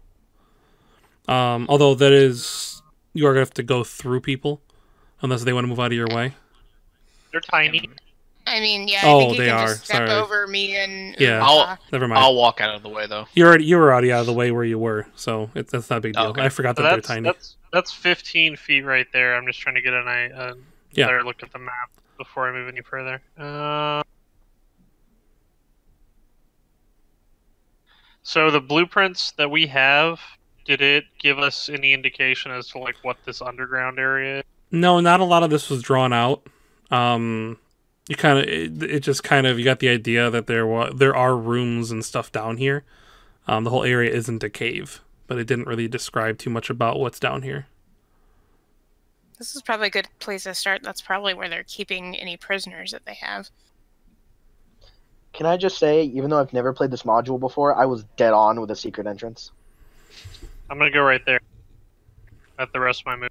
Although that is you are gonna have to go through people unless they want to move out of your way. They're tiny. I mean, yeah, Oh, I think you they can are. just step Sorry. over me and Yeah. Uha. Never mind. I'll walk out of the way though. You were already out of the way where you were, so that's not a big deal. Okay. I forgot So that they're tiny. that's 15 feet right there. I'm just trying to get a Yeah. better look at the map before I move any further. So the blueprints that we have, did it give us any indication as to like what this underground area is? No, not a lot of this was drawn out. You kind of it just kind of you got the idea that there are rooms and stuff down here. The whole area isn't a cave, but it didn't really describe too much about what's down here. This is probably a good place to start. That's probably where they're keeping any prisoners that they have. Can I just say, even though I've never played this module before, I was dead on with a secret entrance. I'm gonna go right there. At the rest of my move.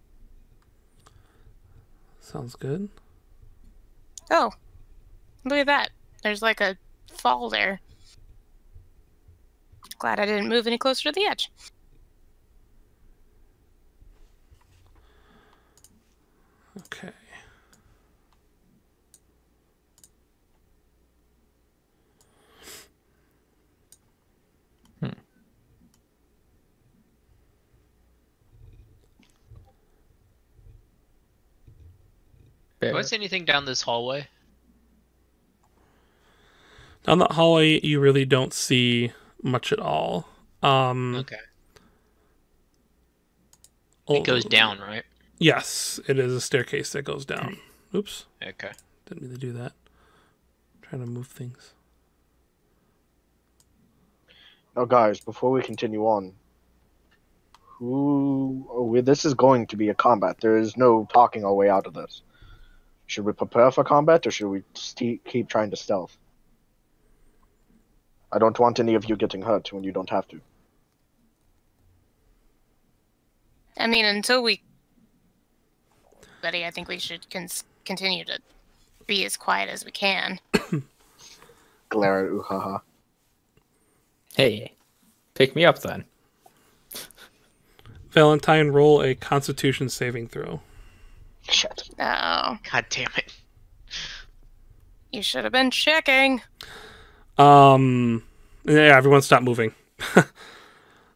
Sounds good. Oh, look at that. There's like a fall there. Glad I didn't move any closer to the edge. Okay. Do I see anything down this hallway? Down that hallway, you really don't see much at all. Okay. It goes down, right? Yes, it is a staircase that goes down. Oops. Okay. Didn't mean to do that. Trying to move things. Now, guys, before we continue on, this is going to be a combat. There is no talking our way out of this. Should we prepare for combat, or should we keep trying to stealth? I don't want any of you getting hurt when you don't have to. I mean, until we... Buddy, I think we should continue to be as quiet as we can. Glare at Uhaha. Hey, pick me up then. Valentine, roll a Constitution saving throw. Shit. Oh, God damn it. you should have been checking. Yeah, everyone stop moving.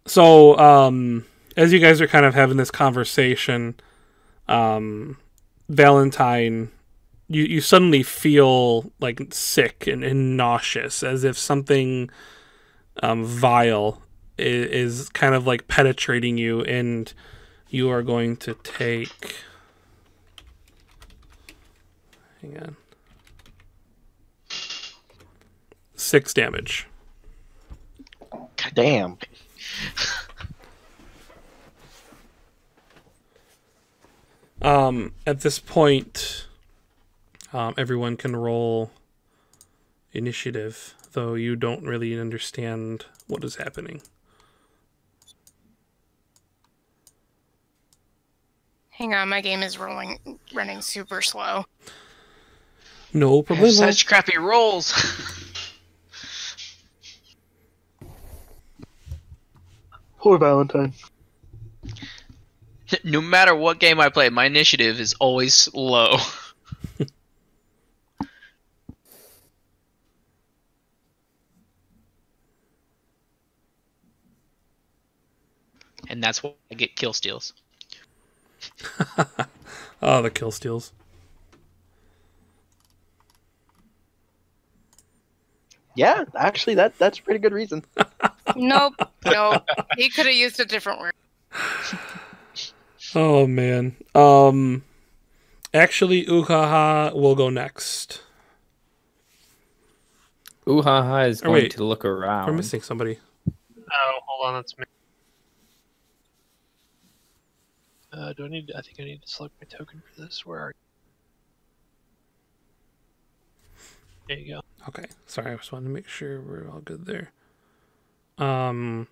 So, as you guys are kind of having this conversation, Valentine, you suddenly feel like sick and nauseous, as if something vile is kind of like penetrating you, and you are going to take... Hang on. 6 damage. Damn. At this point, everyone can roll initiative, though you don't really understand what is happening. Hang on, my game is running super slow. No I have problem. such crappy rolls. Poor Valentine. No matter what game I play, my initiative is always low. And that's why I get kill steals. Oh, the kill steals. Yeah, actually, that's a pretty good reason. Nope. He could have used a different word. Oh, man. Actually, Uhaha will go next. Uhaha is Or going wait, to look around. We're missing somebody. Oh, hold on, that's me. Do I need? I think I need to select my token for this. Where are you? There you go. Okay, sorry, I just wanted to make sure we're all good there. Oh,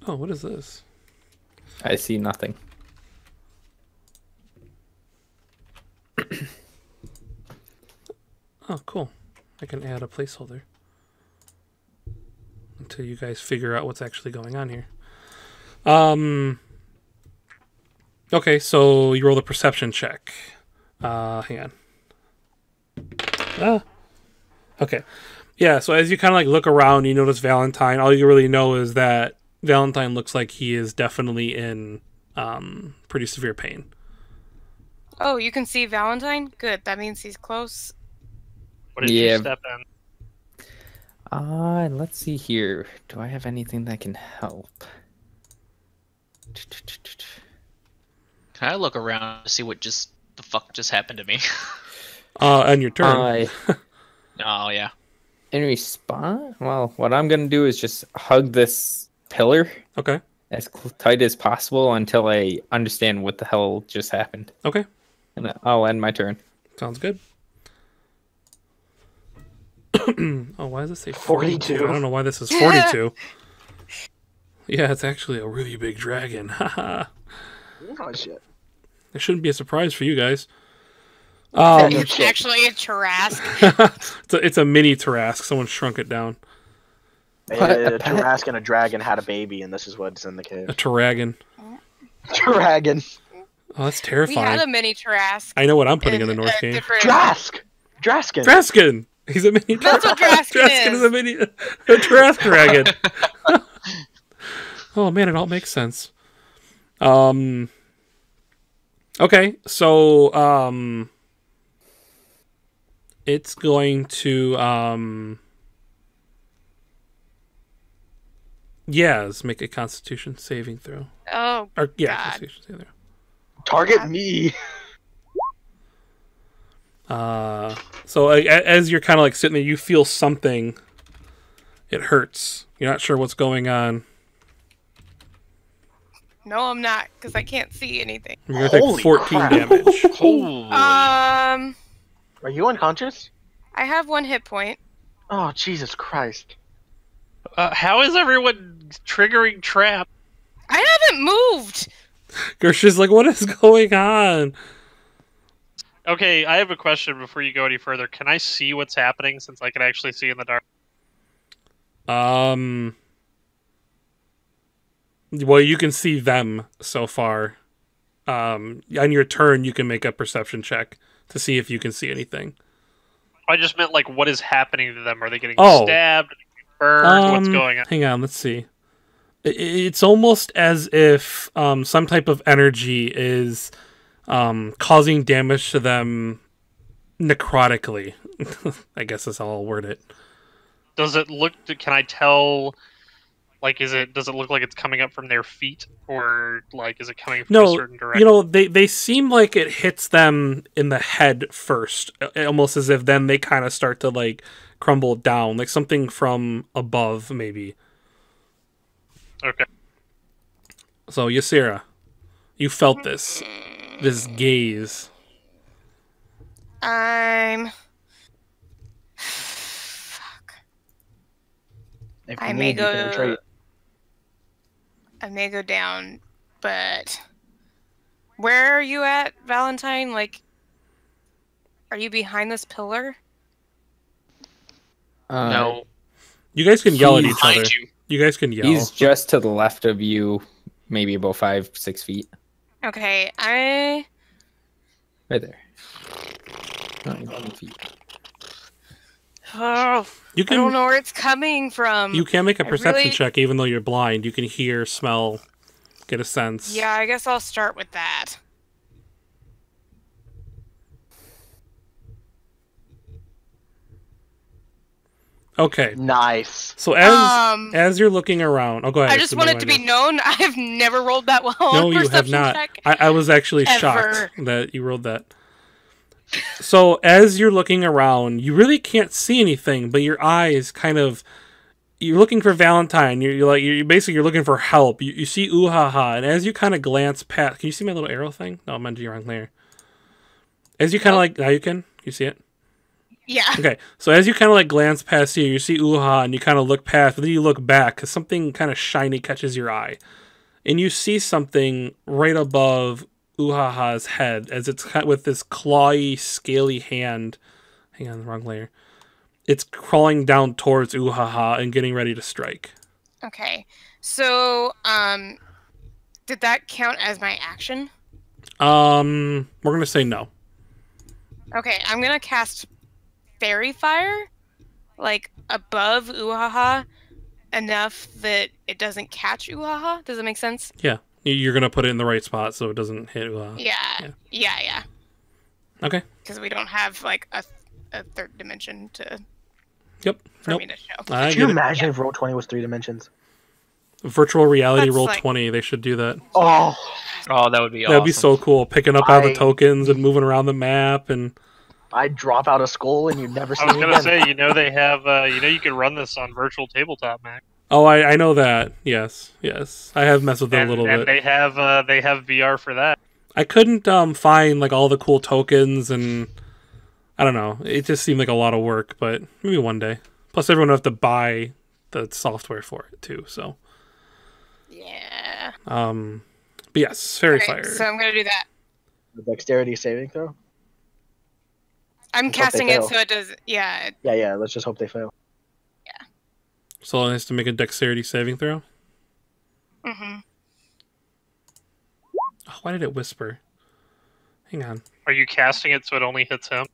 what is this? I see nothing. Oh, cool. I can add a placeholder until you guys figure out what's actually going on here. Okay, so you roll the perception check. Hang on. Okay. Yeah, so as you kind of like look around, you notice Valentine. All you really know is that Valentine looks like he is definitely in pretty severe pain. Oh, you can see Valentine? Good. That means he's close. What did Yeah. you step in? And let's see here. Do I have anything that can help? Can I look around to see what the fuck just happened to me? On your turn. Oh yeah. In response, well, what I'm gonna do is just hug this pillar Okay. as tight as possible until I understand what the hell just happened. Okay. And I'll end my turn. Sounds good. Oh, why does it say 42? 42? I don't know why this is 42. Yeah, it's actually a really big dragon. Haha. Oh shit. It shouldn't be a surprise for you guys. It's actually a Tarrasque. It's a mini Tarrasque. Someone shrunk it down. A Tarrasque and a dragon had a baby, and this is what's in the cave. A Tarragon. Dragon. Oh, that's We terrifying. had a mini Tarrasque. I know what I'm putting in the North game. Drask. Draskin. Draskin! He's a mini That's what Draskin Draskin is. is a mini a Tarrasque dragon. Oh man, it all makes sense. Okay, so it's going to make a Constitution saving throw. Oh, Or yeah, God. Constitution saving throw. Target me. So as you're kind of like sitting there, you feel something. It hurts. You're not sure what's going on. No, I'm not, because I can't see anything. You're gonna Holy take 14 crap. damage. Holy. Are you unconscious? I have 1 hit point. Oh, Jesus Christ. How is everyone triggering trap? I haven't moved. Gersh like, what is going on? Okay, I have a question before you go any further. Can I see what's happening since I can actually see in the dark? Well, you can see them so far. On your turn, you can make a perception check to see if you can see anything. I just meant, like, what is happening to them? Are they getting Oh. stabbed? Burned? What's going on? Hang on, let's see. It's almost as if some type of energy is causing damage to them necrotically. I guess that's how I'll word it. Does it look... Can I tell... Like, does it look like it's coming up from their feet? Or, like, is it coming from a certain direction? They seem like it hits them in the head first. Almost as if then they kind of start to, like, crumble down. Like something from above, maybe. Okay. So, Ysera, you felt this gaze. I'm... If I you may need, you can go... retreat. I may go down, but... Where are you at, Valentine? Like, are you behind this pillar? No. You guys can yell at each Behind other. you. You guys can yell. He's just to the left of you, maybe about 5-6 feet. Okay, Right there. Not 11 feet. Oh, You I don't can know where it's coming from. you can make a I perception really- check even though you're blind. You can hear, smell, get a sense. Yeah, I guess I'll start with that. Okay. Nice. So Um, as you're looking around, go ahead. I just want it to be known I have never rolled that well No, on you have perception not. check. I was actually Ever. shocked that you rolled that. So as you're looking around, you really can't see anything, but your eyes kind of. You're looking for Valentine. You're basically looking for help. You see Uhaha, and as you kind of glance past, can you see my little arrow thing? No, I'm on the wrong layer. As you kind of now you can. You see it? Yeah. Okay, so as you kind of like glance past you see Uha, and you kind of look past, but then you look back because something kind of shiny catches your eye, and you see something right above Uhaha's head as it's with this clawy, scaly hand. Hang on, the wrong layer. It's crawling down towards Uhaha and getting ready to strike. Okay. So, did that count as my action? We're gonna say no. Okay, I'm gonna cast Fairy Fire, like above Uhaha, enough that it doesn't catch Uhaha. Does that make sense? Yeah, you're gonna put it in the right spot so it doesn't hit Uhaha. Yeah. Okay. Because we don't have like a third dimension to Yep. for Nope. me to show. I Could you get it. imagine if Roll20 was 3 dimensions? Virtual reality That's roll like- 20. They should do that. Oh, Oh, that would be That'd awesome. be so cool. Picking up all the I- tokens and moving around the map and I'd drop out of skull and you'd never see I was me gonna again. say, they have, you can run this on virtual tabletop, Mac. oh, I know that. Yes. I have messed with it a And, little and bit. they have VR for that. I couldn't find like all the cool tokens and I don't know. It just seemed like a lot of work, but maybe one day. Plus, everyone would have to buy the software for it too. So, Yeah. but yes, fairy Okay, fire. so I'm gonna do that. The dexterity saving throw? I'm Let's hope they casting it fail. so it does. Yeah. Yeah, let's just hope they fail. So it has to make a dexterity saving throw. Mm-hmm. Oh, why did it whisper? Hang on. Are you casting it so it only hits him?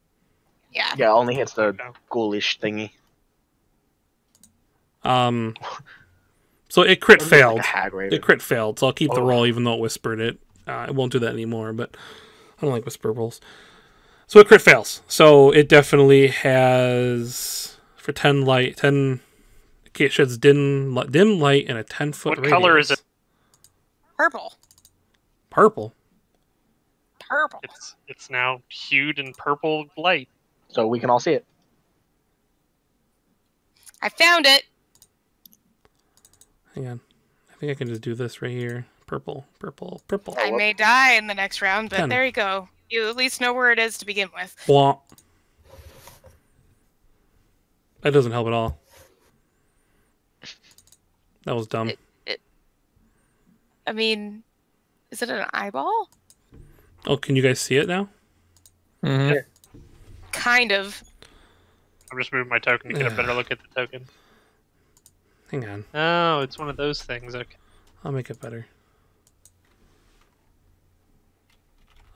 Yeah. Yeah, only hits the Okay. ghoulish thingy. So it crit It looks failed. Like a hag raven. It crit failed, so I'll keep the Oh. roll even though it whispered it. I won't do that anymore, but I don't like whisper rolls. So it crit fails. So it definitely has for 10 light, 10. It sheds dim light in a 10-foot What radius. color is it? Purple. Purple. Purple. It's now hued in purple light. So we can all see it. I found it. Hang on. I think I can just do this right here. Purple. I may die in the next round, but 10. there you go. You at least know where it is to begin with. Womp. That doesn't help at all. That was dumb. I mean, is it an eyeball? Oh, can you guys see it now? Mm-hmm. Kind of. I'm just moving my token to get a better look at the token. Hang on. Oh, it's one of those things. Okay. I'll make it better.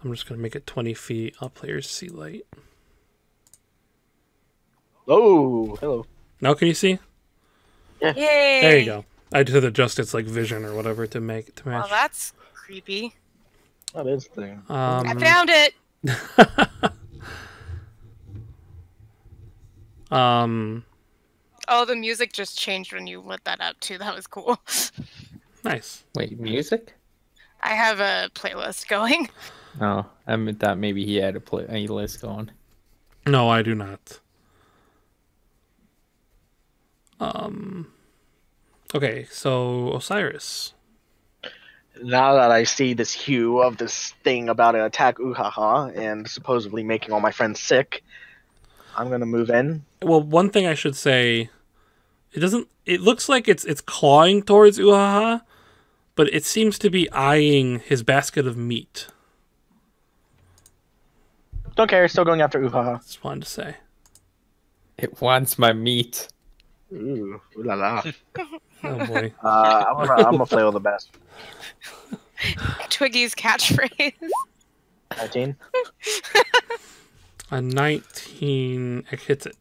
I'm just going to make it 20 feet. All players see light. Oh, hello. Now can you see? Yay! There you go. I did adjust its like vision or whatever to make it to match. Well, that's creepy. That is the thing. I found it. Oh, the music just changed when you lit that up too. That was cool. Nice. Wait, music? I have a playlist going. Oh, I thought maybe he had a list going. No, I do not. Okay, so Osiris. Now that I see this hue of this thing about an attack Uhaha and supposedly making all my friends sick, I'm gonna move in. Well, one thing I should say, it looks like it's clawing towards Uhaha, but it seems to be eyeing his basket of meat. Don't care, still going after Uhaha. Just wanted to say. It wants my meat. Ooh, ooh la la. Oh boy. I'm gonna flail the best. Twiggy's catchphrase. 19. A 19, it hits it.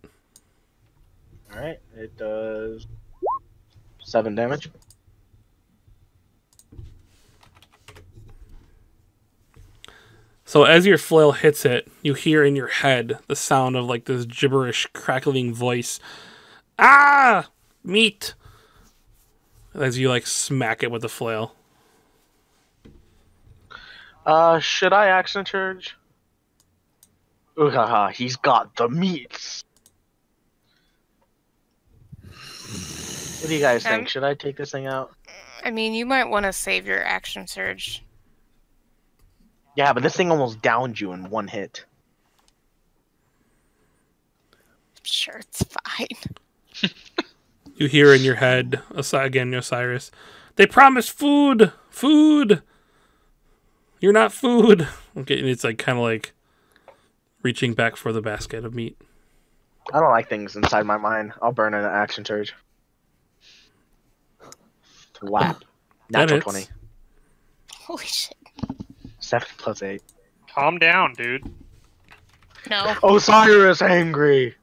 Alright, it does 7 damage. So as your flail hits it, you hear in your head the sound of like this gibberish crackling voice. Ah! Meat! As you like smack it with the flail. Should I action charge? Uhaha, he's got the meats. What do you guys think? Should I take this thing out? I mean, you might want to save your action surge. Yeah, but this thing almost downed you in one hit. I'm sure it's fine. You hear in your head, again, Osiris, they promised food! Food! You're not food! Okay, and it's like kind of like reaching back for the basket of meat. I don't like things inside my mind. I'll burn an action surge. Whap. That Natural hits. 20. Holy shit. 7 plus 8. Calm down, dude. No. Osiris angry!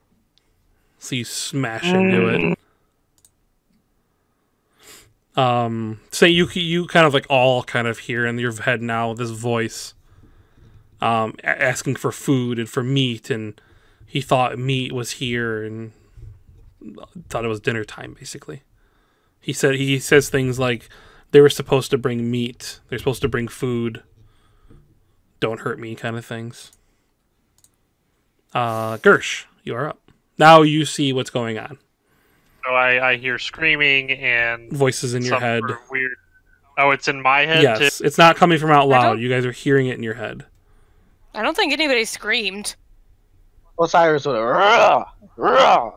So you smash into it. So you kind of like all kind of hear in your head now this voice asking for food and for meat, and he thought meat was here, and thought it was dinner time, basically. He says things like they were supposed to bring meat, they're supposed to bring food, don't hurt me kind of things. Gersh, you are up. Now you see what's going on. So I hear screaming and Voices in your some head. sort of weird. Oh, it's in my head Yes, too. it's not coming from out I loud. don't- You guys are hearing it in your head. I don't think anybody screamed. Osiris would rah, rah.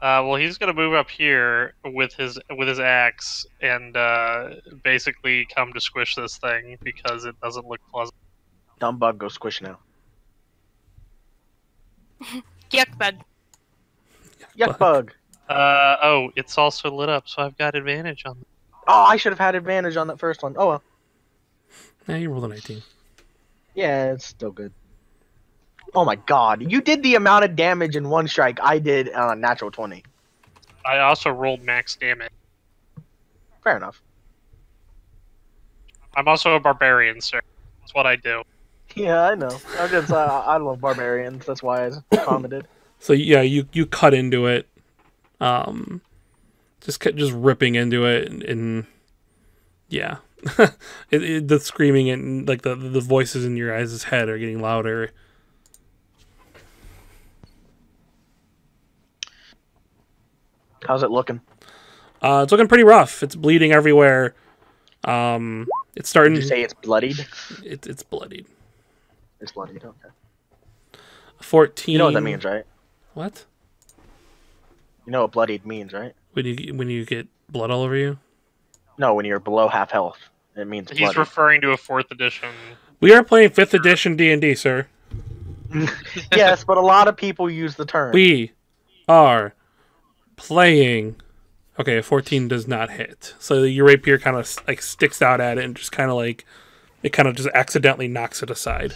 Well, he's gonna move up here with his axe and basically come to squish this thing because it doesn't look pleasant. Dumb bug, go squish now. Yuck, bud. Yuck bug. Oh, it's also lit up, so I've got advantage on. Oh, I should have had advantage on that first one. Oh well. Yeah, you rolled a 19. Yeah, it's still good. Oh my god, you did the amount of damage in one strike I did on natural 20. I also rolled max damage. Fair enough. I'm also a barbarian, sir. That's what I do. Yeah, I know. I love barbarians. That's why I commented. So yeah, you cut into it, just ripping into it, and yeah, the screaming and like the voices in your guys' head are getting louder. How's it looking? It's looking pretty rough. It's bleeding everywhere. It's starting. Did you say it's bloodied? It's bloodied. It's bloodied. Okay. 14. You know what that means, right? What? You know what bloodied means, right? When you get blood all over you? No, when you're below half health, it means He's bloodied. referring to a 4th edition. We are playing 5th edition D&D, sir. Yes, but a lot of people use the term. We are playing. Okay, a 14 does not hit. So your rapier kind of like sticks out at it and just kind of like it kind of just accidentally knocks it aside.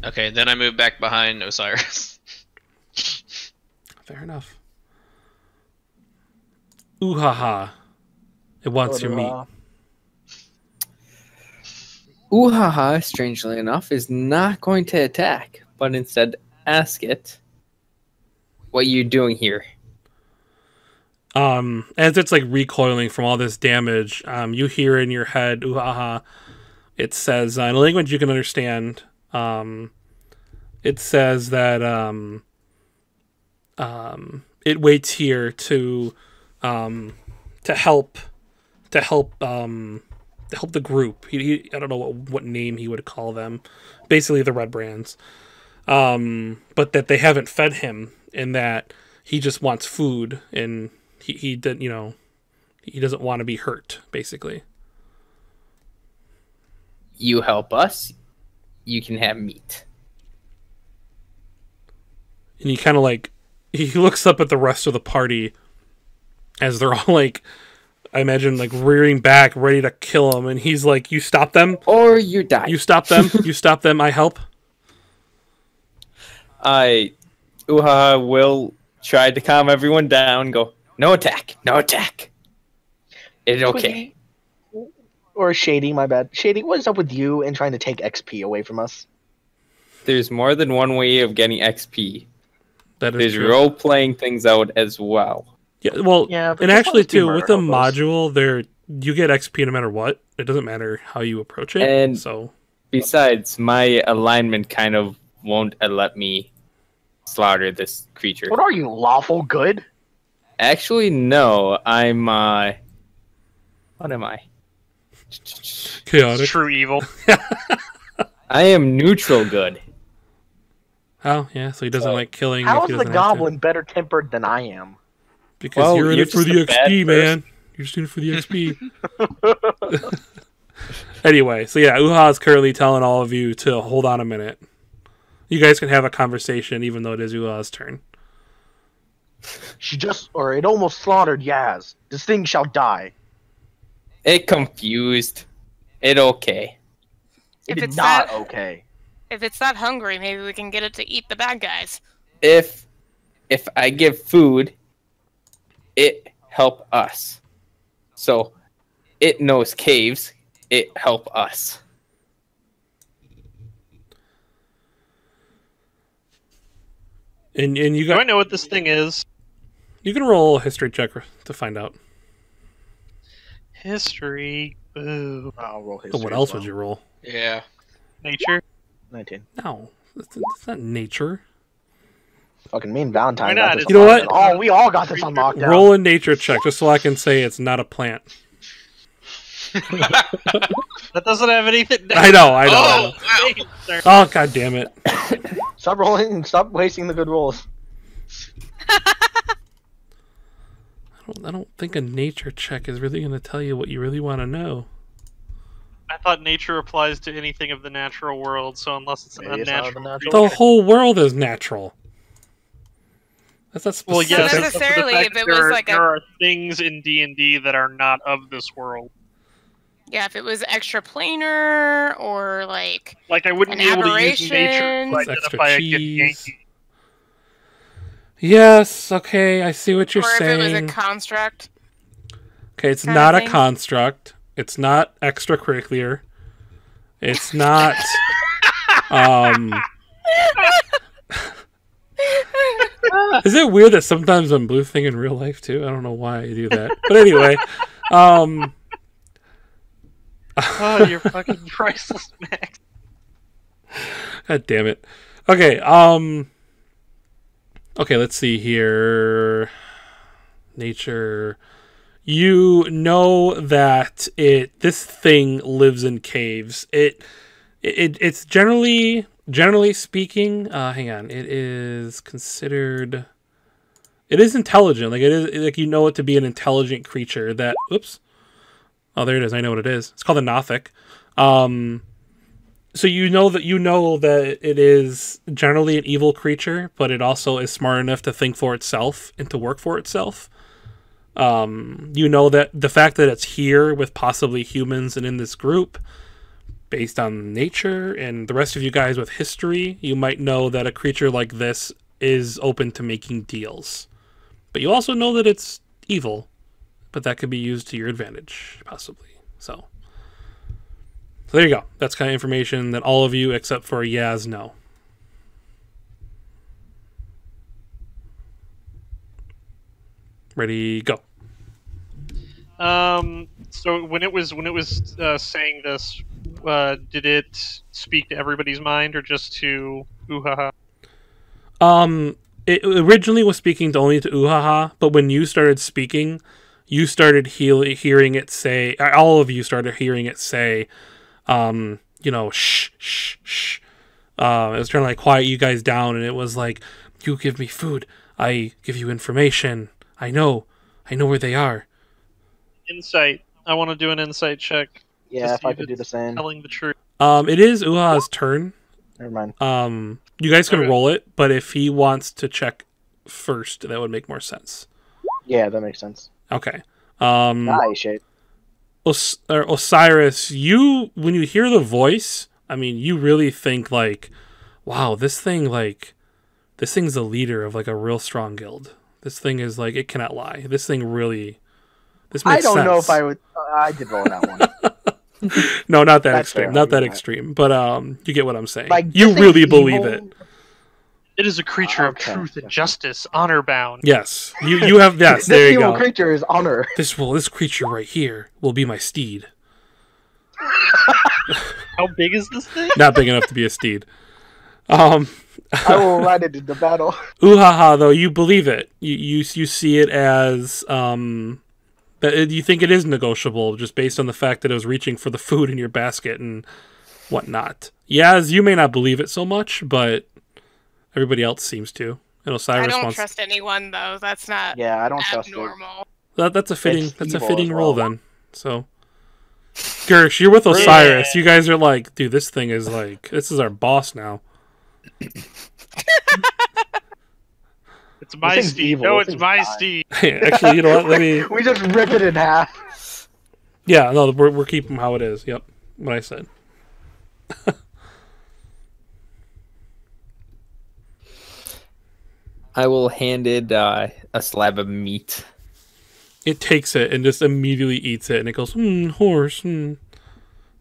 Okay, then I move back behind Osiris. Fair enough. Ooh ha ha! It wants your meat. Oohaha, strangely enough, is not going to attack, but instead ask it, what are you doing here? As it's like recoiling from all this damage, you hear in your head, ooh ha ha. It says, in a language you can understand, it says that it waits here to help the group. He I don't know what name he would call them. Basically the Red Brands. But that they haven't fed him and that he just wants food and he did, he doesn't want to be hurt, basically. You help us, you can have meat. And he kind of like he looks up at the rest of the party as they're all like, I imagine like rearing back, ready to kill him, and he's like, "You stop them, Or you die. you stop them, you stop them. I help." Uhaha will try to calm everyone down, go, no attack, no attack. It's okay. Or Shady, my bad. Shady, what is up with you and trying to take XP away from us? There's more than one way of getting XP. That is There's true. role-playing things out as well. Yeah, well, Yeah, but and this actually one's be too, with the murder module, you get XP no matter what. It doesn't matter how you approach it. And- so Besides, my alignment kind of won't let me slaughter this creature. What are you, lawful good? Actually, no. I'm, what am I? chaotic. True evil. I am neutral good. Oh yeah, so he doesn't like killing. How if is he the doesn't have to. goblin better tempered than I am? Because Well, you're in you're it for just the a bad XP, man. You're just in it for the XP. Anyway, so yeah, Uha is currently telling all of you to hold on a minute. You guys can have a conversation, even though it is Uha's turn. It almost slaughtered Yaz. This thing shall die. It confused. It okay. It If is it's not that- okay. If it's that hungry, maybe we can get it to eat the bad guys. If I give food, it help us. So it knows caves. It help us. And you Do I got know what this thing is? you can roll a history check to find out. History. Ooh. I'll roll So history. what as else well. would you roll? Yeah. Nature. 19. No, that's not nature. Fucking me and Valentine Why got not? this It's You know unlocked. what? Oh, we all got this on lockdown. Roll a nature check just so I can say it's not a plant. That doesn't have anything. I know. Oh, wow. Oh, god damn it. Stop rolling. Stop wasting the good rolls. I don't think a nature check is really going to tell you what you really want to know. I thought nature applies to anything of the natural world, so unless it's an Maybe it's not of the unnatural natural The whole world is natural. That's not Well, specific. yes, Not except for the necessarily fact if that it was there are- like a- there are things in D&D that are not of this world. Yeah, if it was extraplanar or like Like I wouldn't An be able to use nature aberration. to It's extra identify a cheese. Githyanki. Yes, okay, I see what you're or if it was a saying. construct. Okay, it's kind not of a thing. construct. It's not extracurricular. It's not. um. Is it weird that sometimes I'm blue thing in real life too? I don't know why I do that, but anyway. Oh, you're fucking priceless, Max. God damn it. Okay, okay, let's see here. Nature. You know that this thing lives in caves. It's generally speaking, hang on. It is intelligent. Like it is like you know it to be an intelligent creature that oops. Oh, there it is. I know what it is. It's called a Nothic. So you know that it is generally an evil creature, but it also is smart enough to think for itself and to work for itself. You know that the fact that it's here with possibly humans and in this group, based on nature and the rest of you guys with history, you might know that a creature like this is open to making deals. But you also know that it's evil, but that could be used to your advantage, possibly. So there you go. That's kind of information that all of you, except for Yaz, know. Ready, go. So when it was saying this, did it speak to everybody's mind or just to Uhaha? It originally was speaking only to Uhaha, but when you started speaking, you started hearing it say. All of you started hearing it say, shh, shh, shh. It was trying to like quiet you guys down, and it was like, you give me food, I give you information. I know where they are. Insight. I want to do an insight check. Yeah, to if see I could do the same. Telling the truth. It is Uha's turn. Never mind. You guys can Okay. roll it, but if he wants to check first, that would make more sense. Yeah, that makes sense. Okay. Nice shape. Osiris, when you hear the voice, I mean, you really think like, wow, this thing's the leader of like a real strong guild. This thing is like, it cannot lie. This makes I don't sense. know if I would. I did roll that one. No, not that That's extreme. fair, Not I'll that give you that. extreme. But you get what I'm saying. Like, You this thing's really believe evil. it. It is a creature of Okay. truth and justice, honor bound. Yes. You have yes, This there you evil go. creature is honor. This creature right here will be my steed. How big is this thing? Not big enough to be a steed. I will ride it into battle. Uhaha, though, you believe it. You see it as that you think it is negotiable just based on the fact that it was reaching for the food in your basket and whatnot. Yaz, you may not believe it so much, but everybody else seems to. And Osiris I don't wants trust anyone though. That's not Yeah, I don't trust it. abnormal. that's a fitting It's that's a evil fitting as role well. then. So Gersh, you're with Osiris. You guys are like, dude, this thing is like this is our boss now. It's my thing's steed. evil. No, This it's thing's my fine. steed. Actually, you know what? Let me. We just rip it in half. Yeah, no, we're keeping how it is. Yep, what I said. I will hand it a slab of meat. It takes it and just immediately eats it, and it goes, horse,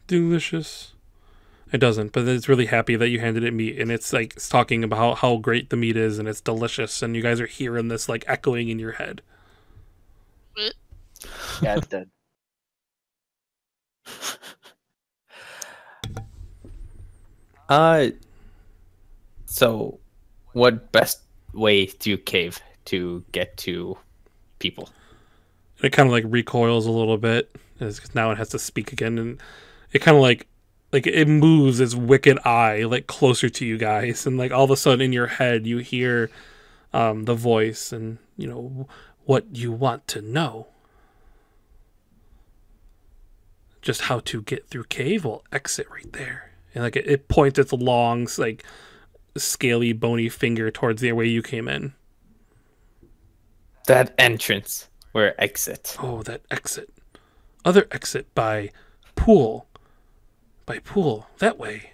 delicious. It doesn't, but it's really happy that you handed it meat, and it's like it's talking about how great the meat is and it's delicious, and you guys are hearing this like echoing in your head. Yeah, it's dead. So what best way to cave to get to people? It kind of like recoils a little bit because now it has to speak again, and it kind of like it moves its wicked eye like closer to you guys, and like all of a sudden in your head you hear the voice, and you know what you want to know. Just how to get through cave? Well, exit right there. And like it points its long, like scaly, bony finger towards the way you came in. That entrance where exit. Oh, that exit. Other exit by pool. By pool. That way.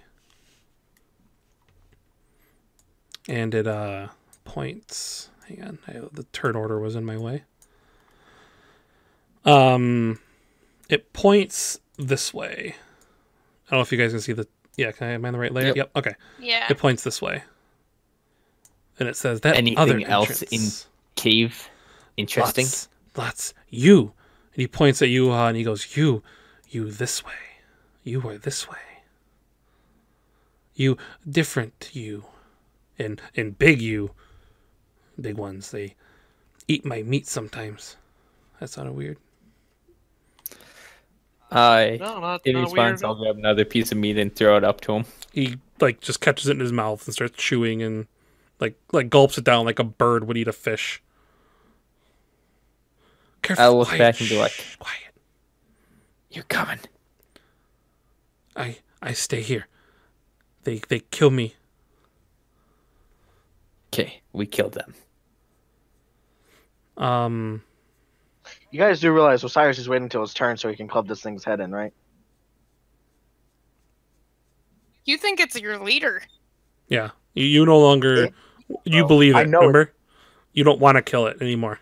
And it points. Hang on. The turn order was in my way. It points this way. I don't know if you guys can see the... Yeah, am I on the right layer? Yep. Okay. Yeah. It points this way. And it says that Anything other else entrance. in cave interesting? Lots. You. And he points at you and he goes, you this way. You are this way. You, different you. And big you. Big ones. They eat my meat sometimes. That sounded weird. In not response, weird. I'll grab another piece of meat and throw it up to him. He like just catches it in his mouth and starts chewing and like gulps it down like a bird would eat a fish. Careful, I'll look quiet, back and be like, shh, quiet. "You're coming." I stay here. They kill me. Okay, we killed them. You guys do realize Osiris is waiting until his turn so he can club this thing's head in, right? You think it's your leader? Yeah, you no longer you believe it. I know remember, you don't want to kill it anymore.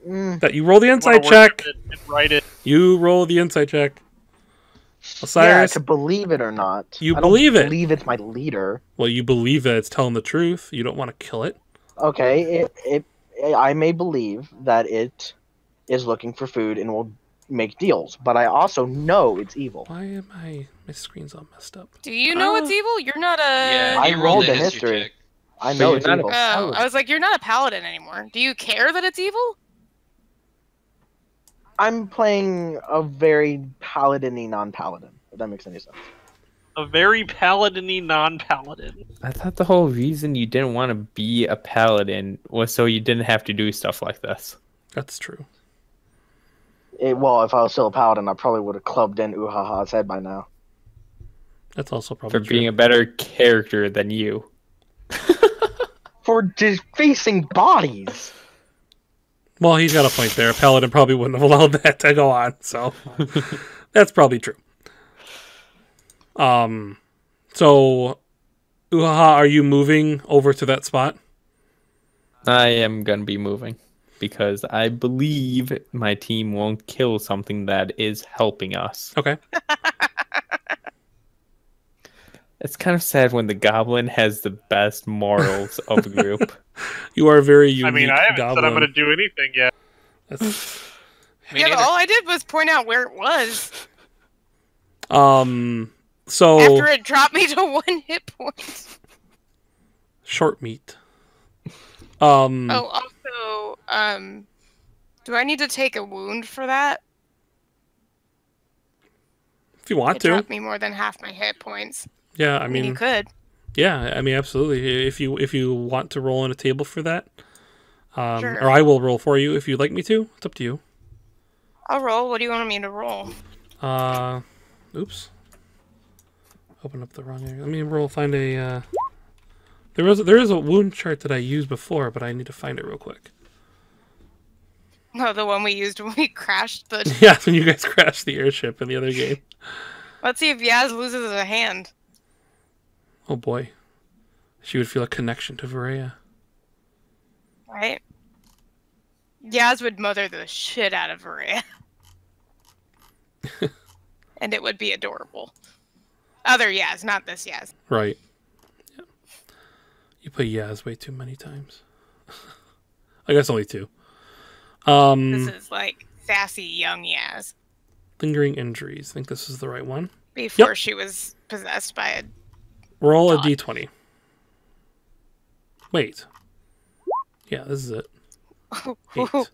Mm, That you roll the insight check. Write it. You roll the insight check. yeah, Osiris, to believe it or not. You I believe don't it. believe it's my leader. well, you believe that it's telling the truth. You don't want to kill it. Okay, I may believe that it is looking for food and will make deals, but I also know it's evil. Why am my screen's all messed up? Do you know it's evil? You're not a. Yeah, I he rolled rolled a the history. check. I But know you're it's not a evil. Oh, I was like, you're not a paladin anymore. Do you care that it's evil? I'm playing a very paladin-y non-paladin, if that makes any sense. A very paladin-y non-paladin. I thought the whole reason you didn't want to be a paladin was so you didn't have to do stuff like this. That's true. Well, if I was still a paladin, I probably would have clubbed in Uhaha's head by now. That's also For probably being true. a better character than you. For defacing bodies! Well, he's got a point there. A paladin probably wouldn't have allowed that to go on, so that's probably true. So Uhaha, are you moving over to that spot? I am going to be moving because I believe my team won't kill something that is helping us. Okay. It's kind of sad when the goblin has the best morals of the group. You are very unique. I mean, I haven't goblin. said I'm going to do anything yet. That's- Me Yeah, but neither. all I did was point out where it was So after it dropped me to 1 hit point. short meat. Oh, also, do I need to take a wound for that? If you want It to, dropped me more than half my hit points. yeah. I mean, you mean, could. yeah. I mean, absolutely. If you want to roll on a table for that, Sure. or I will roll for you if you'd like me to. It's up to you. I'll roll. What do you want me to roll? Oops. Open up the wrong area. Let me roll. Find a. There is a wound chart that I used before, but I need to find it real quick. No, the one we used when we crashed the. Yeah, when you guys crashed the airship in the other game. Let's see if Yaz loses a hand. Oh boy, she would feel a connection to Varea. Right? Yaz would mother the shit out of Maria. and it would be adorable. Other Yaz, not this Yaz. Right. Yeah. You put Yaz way too many times. I guess only 2. This is like sassy young Yaz. Lingering injuries. I think this is the right one. Before she was possessed by a Roll dog. a d20. Wait. Yeah, this is it. 8.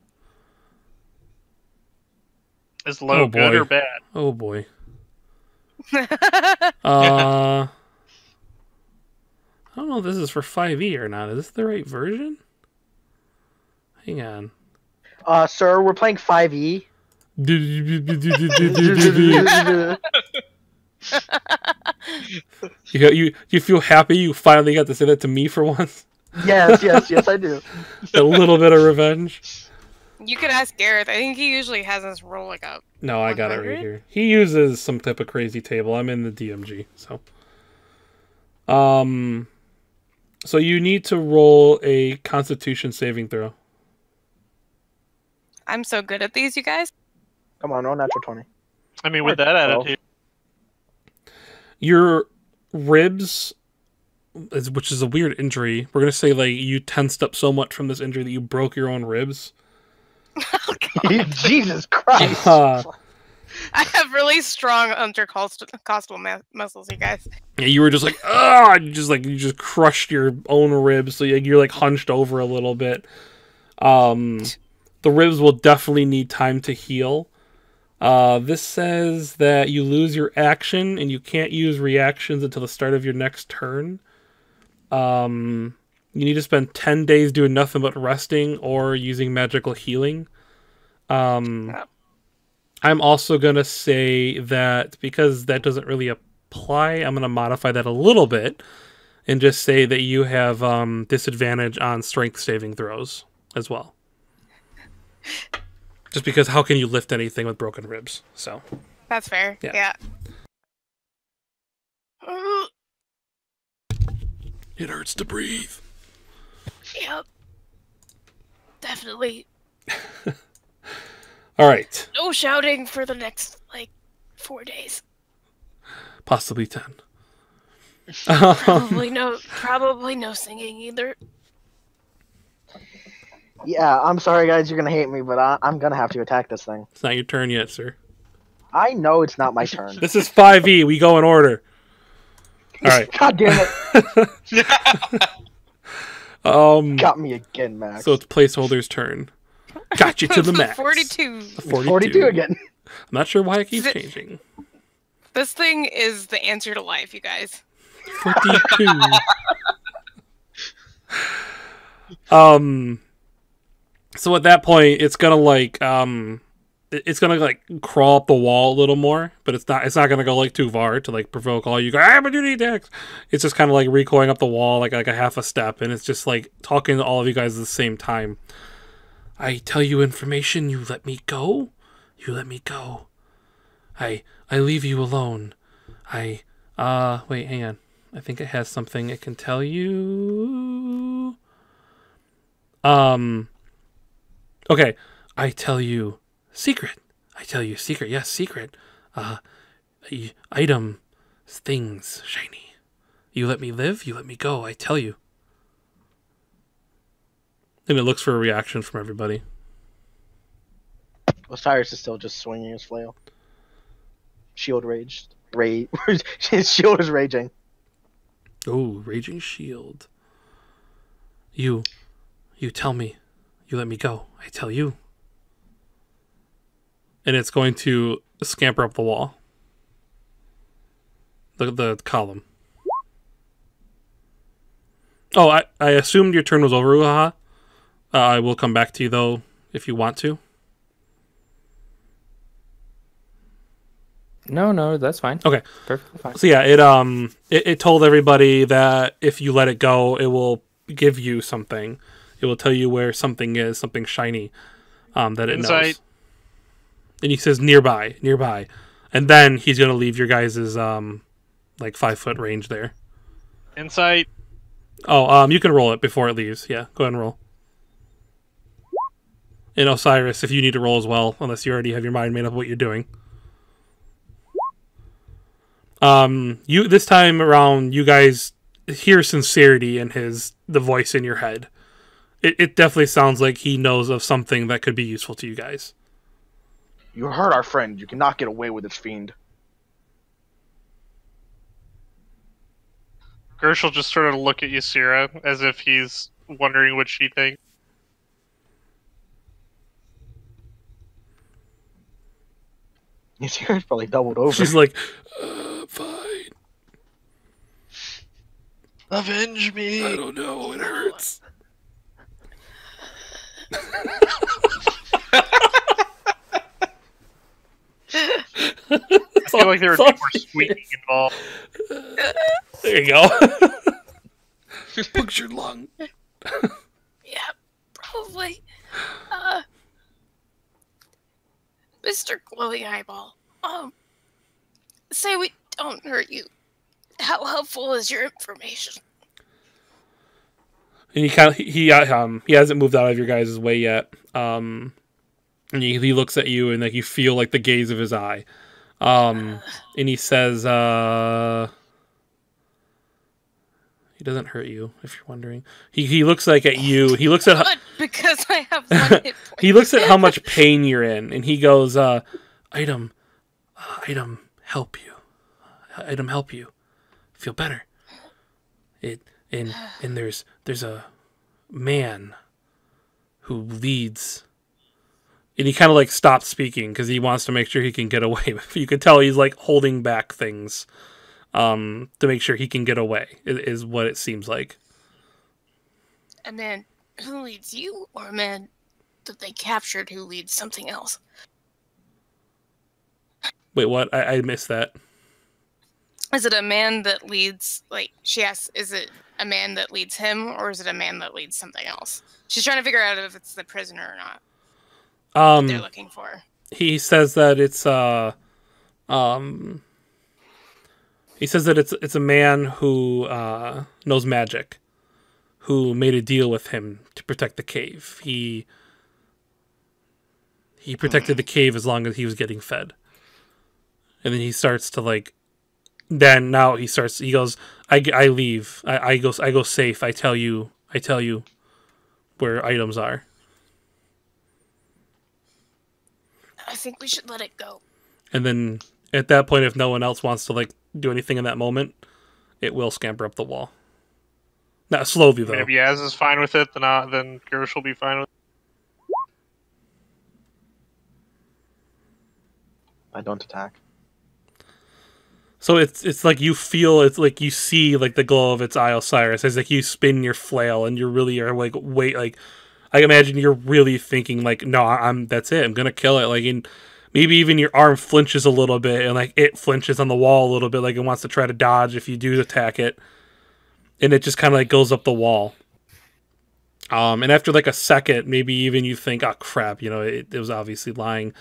Is low good boy. or bad? Oh boy. I don't know if this is for 5e or not. Is this the right version? Hang on. Sir, we're playing 5e. You feel happy you finally got to say that to me for once? Yes, I do. A little bit of revenge. You could ask Gareth. I think he usually has us roll like a. No, I got it right 100? here. He uses some type of crazy table. I'm in the DMG, so. So you need to roll a Constitution saving throw. I'm so good at these, you guys. Come on, roll natural 20. I mean, with that attitude, Your ribs, which is a weird injury. We're gonna say like you tensed up so much from this injury that you broke your own ribs. Jesus Christ. I have really strong intercostal muscles, you guys. Yeah, you were just like, ah, you just crushed your own ribs, so you're like hunched over a little bit. The ribs will definitely need time to heal. This says that you lose your action and you can't use reactions until the start of your next turn. You need to spend 10 days doing nothing but resting or using magical healing. I'm also going to say that because that doesn't really apply, I'm going to modify that a little bit and just say that you have disadvantage on strength saving throws as well. Just because how can you lift anything with broken ribs? So That's fair. Yeah. Yeah. it hurts to breathe. Yep. Definitely. All right. No shouting for the next, 4 days. Possibly 10. Probably no singing either. Yeah, I'm sorry, guys. You're gonna hate me, but I'm gonna have to attack this thing. It's not your turn yet, sir. I know it's not my turn. This is 5e. We go in order. All right. God damn it! Got me again, Max. So it's placeholder's turn. Got you to the max. 42. 42 again. I'm not sure why it keeps changing. This thing is the answer to life, you guys. 42. So at that point, it's gonna it's gonna crawl up the wall a little more, but it's not gonna go too far to provoke all you guys. I'm gonna do the attacks. It's just kind of recoiling up the wall like a half a step, and it's just talking to all of you guys at the same time. I tell you information, you let me go. You let me go. I leave you alone. Wait, hang on. I think it has something it can tell you. Okay. I tell you secret. Yes, secret. Item, things, shiny. You let me live, you let me go, I tell you. And it looks for a reaction from everybody. Osiris is still just swinging his flail. Shield raged. His shield is raging. Oh, raging shield. You tell me. You let me go. I tell you. And it's going to scamper up the wall. The column. Oh, I assumed your turn was over, Uhaha. I will come back to you, though, if you want to. No, that's fine. Okay. Perfectly fine. So yeah, it told everybody that if you let it go, it will give you something. It will tell you where something is, something shiny, that it knows. And he says nearby, and then he's gonna leave your guys' 5 foot range there. Insight. Oh, you can roll it before it leaves. Yeah, go ahead and roll. And Osiris, if you need to roll as well, unless you already have your mind made up what you're doing. You this time around, you guys hear sincerity in the voice in your head. It definitely sounds like he knows of something that could be useful to you guys. You hurt our friend. You cannot get away with this fiend. Gersh will just sort of look at Ysira as if he's wondering what she thinks. Ysira's probably doubled over. She's like, fine. Avenge I me! don't know. It hurts. I feel like there would be more squeaking involved. There you go. Punctured lung. Yeah, probably. Mr. Glowing Eyeball, say we don't hurt you. How helpful is your information? And he hasn't moved out of your guys' way yet. And he looks at you and like you feel like the gaze of his eye. And he says, he doesn't hurt you, if you're wondering. He looks like at you. He looks at Good, because I have 1 hit point. he looks at how much pain you're in, and he goes, item help you. Item help you. Feel better. And there's a man who leads. And he kind of like stops speaking because he wants to make sure he can get away. You could tell he's like holding back things to make sure he can get away, is what it seems like. A man who leads you, or a man that they captured who leads something else? Wait, what? I missed that. Is it a man that leads, like, she asks, is it a man that leads him, or is it a man that leads something else? She's trying to figure out if it's the prisoner or not that they're looking for. He says that it's it's a man who knows magic, who made a deal with him to protect the cave. He protected the cave as long as he was getting fed. And then he starts to like he goes, I leave. I go safe. I tell you where items are. I think we should let it go. And then at that point, if no one else wants to like do anything in that moment, it will scamper up the wall. Not slowly though. I mean, if Yaz is fine with it, then Gersh will be fine with it. I don't attack. So it's like you feel, it's like you see like the glow of its eye, Osiris, as like you spin your flail and you really are like, wait, like I imagine you're really thinking like, no, that's it, I'm gonna kill it. Like, and maybe even your arm flinches a little bit and like it flinches on the wall a little bit, like it wants to try to dodge if you do attack it, and it just kind of like goes up the wall. And after like a second, maybe even you think, oh crap, it was obviously lying.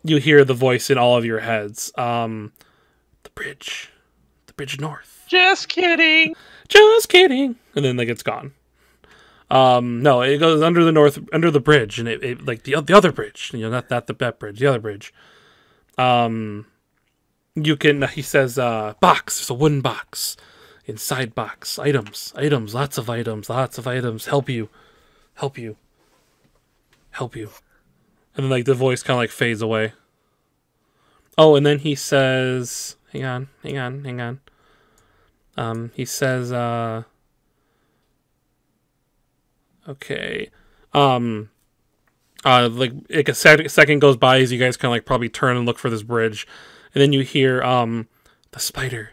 You hear the voice in all of your heads. The bridge north. Just kidding. And then like it's gone. No, it goes under the bridge, and it like the other bridge. Not that bridge, the other bridge. He says, box. There's a wooden box. Inside box, items, lots of items. Help you. And then like the voice kind of like fades away. Oh, and then he says, hang on. He says, okay. Like a second goes by as you guys kind of like probably turn and look for this bridge, and then you hear the spider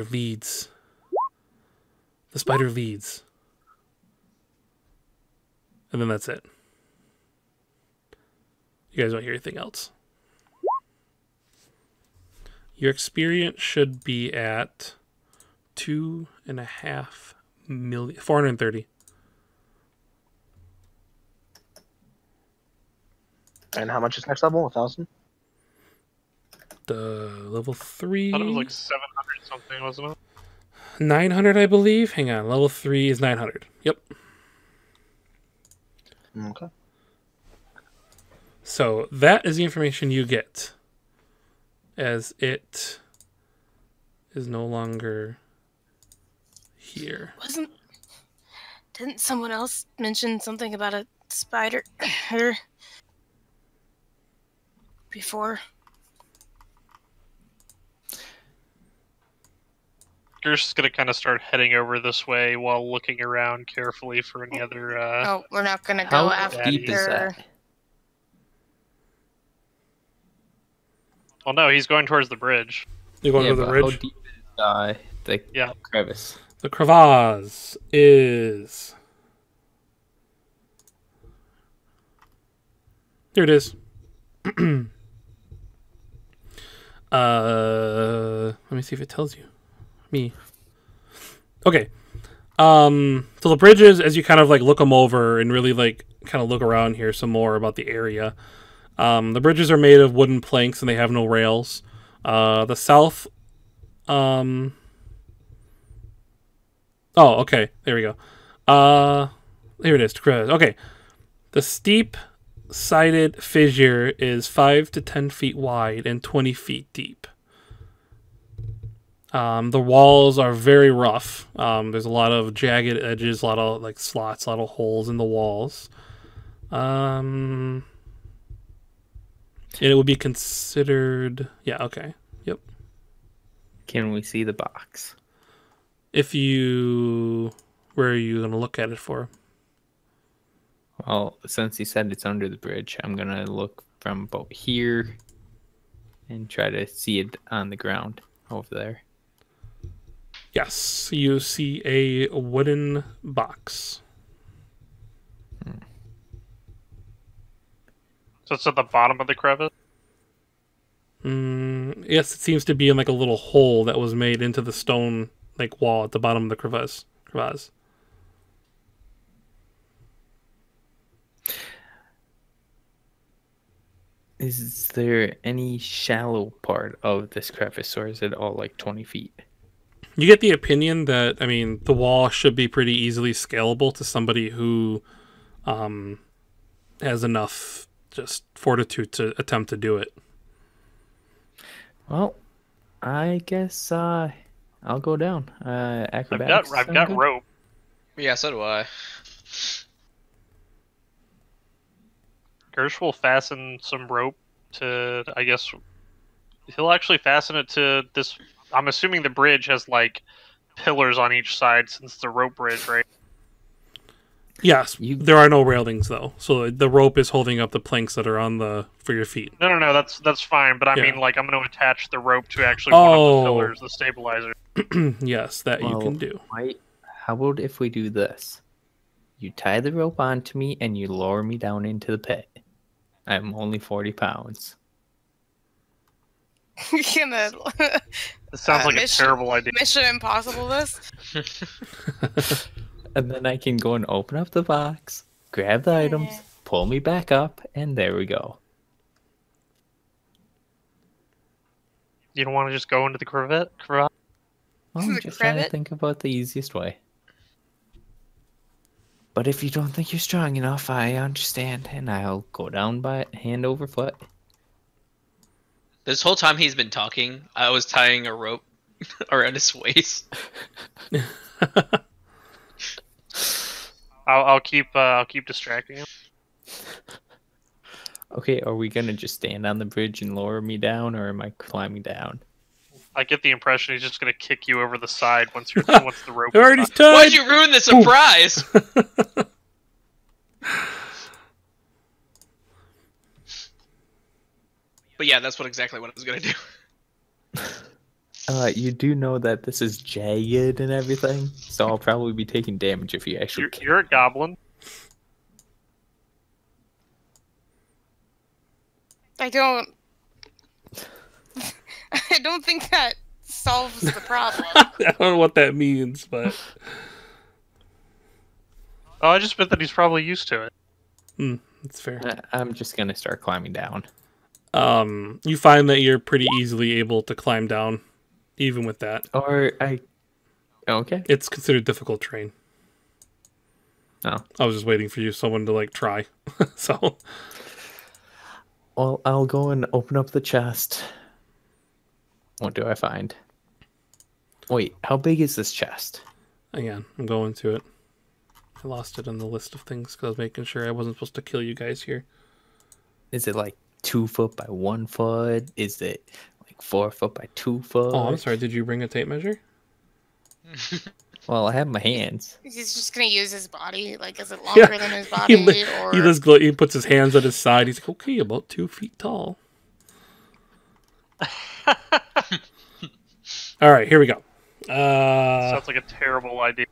leads. And then that's it. You guys don't hear anything else. Your experience should be at 2.5 million, 430. And how much is next level? 1,000? The level 3. I thought it was like 700 something, wasn't it? 900, I believe. Hang on. Level 3 is 900. Yep. Okay. So that is the information you get as it is no longer here. Didn't someone else mention something about a spider here before? Gersh is gonna kind of start heading over this way while looking around carefully for any other. Oh, we're not gonna How go after. deep is that? Well, no, he's going towards the bridge. You're going to the but ridge? how deep is the Yeah. crevice? The crevasse is... Here it is. Let me see if it tells you. Me. Okay. So the bridges, as you kind of like look them over and really like kind of look around here some more about the area. The bridges are made of wooden planks and they have no rails. The south, oh, okay. There we go. Here it is. Okay. The steep-sided fissure is 5 to 10 feet wide and 20 feet deep. The walls are very rough. There's a lot of jagged edges, a lot of like slots, a lot of holes in the walls. And it would be considered... Yeah, okay. Yep. Can we see the box? If you... Where are you going to look at it for? Well, since you said it's under the bridge, I'm going to look from about here and try to see it on the ground over there. Yes, you see a wooden box. So it's at the bottom of the crevice. Yes, it seems to be in like a little hole that was made into the stone like wall at the bottom of the crevasse. Is there any shallow part of this crevice, or is it all like 20 feet? You get the opinion that, I mean, the wall should be pretty easily scalable to somebody who has enough just fortitude to attempt to do it. Well, I guess I'll go down. Acrobatics. I've got rope. Yeah, so do I. Gersh will fasten some rope to, I guess, he'll actually fasten it to this. I'm assuming the bridge has like pillars on each side since it's a rope bridge, right? Yes, there are no railings though, so the rope is holding up the planks that are on for your feet. No, that's fine. But I Yeah. mean, like, I'm going to attach the rope to actually one of the pillars, the stabilizer. Yes, that you can do. How about if we do this? You tie the rope onto me and you lower me down into the pit. I'm only 40 pounds. Gonna It sounds like a terrible idea. Mission Impossible this. And then I can go and open up the box, grab the items, pull me back up, and there we go. You don't want to just go into the crevasse? Well, I'm The just trying to crevice? think about the easiest way. But if you don't think you're strong enough, I understand, and I'll go down by hand over foot. This whole time he's been talking, I was tying a rope around his waist. I'll keep distracting him. Okay, are we gonna just stand on the bridge and lower me down, or am I climbing down? I get the impression he's just gonna kick you over the side once the rope. They're already is tied. Why'd you ruin the surprise? But yeah, that's exactly what I was gonna do. You do know that this is jagged and everything, so I'll probably be taking damage if you actually kick. You're a goblin. I don't think that solves the problem. I don't know what that means, but Oh, I just meant that he's probably used to it. that's fair. I'm just gonna start climbing down. You find that you're pretty easily able to climb down, even with that. Okay. It's considered difficult terrain. Oh. I was just waiting for someone to like try. So, Well, I'll go and open up the chest, What do I find? Wait, how big is this chest? Hang on, I'm going to it. I lost it in the list of things because I was making sure I wasn't supposed to kill you guys here. Is it like 2 foot by 1 foot? Is it like 4 foot by 2 foot? Oh, I'm sorry. Did you bring a tape measure? Well, I have my hands. He's just gonna use his body. Like, is it longer than his body? Or He puts his hands at his side. He's like, okay, about 2 feet tall. All right, here we go. Sounds like a terrible idea.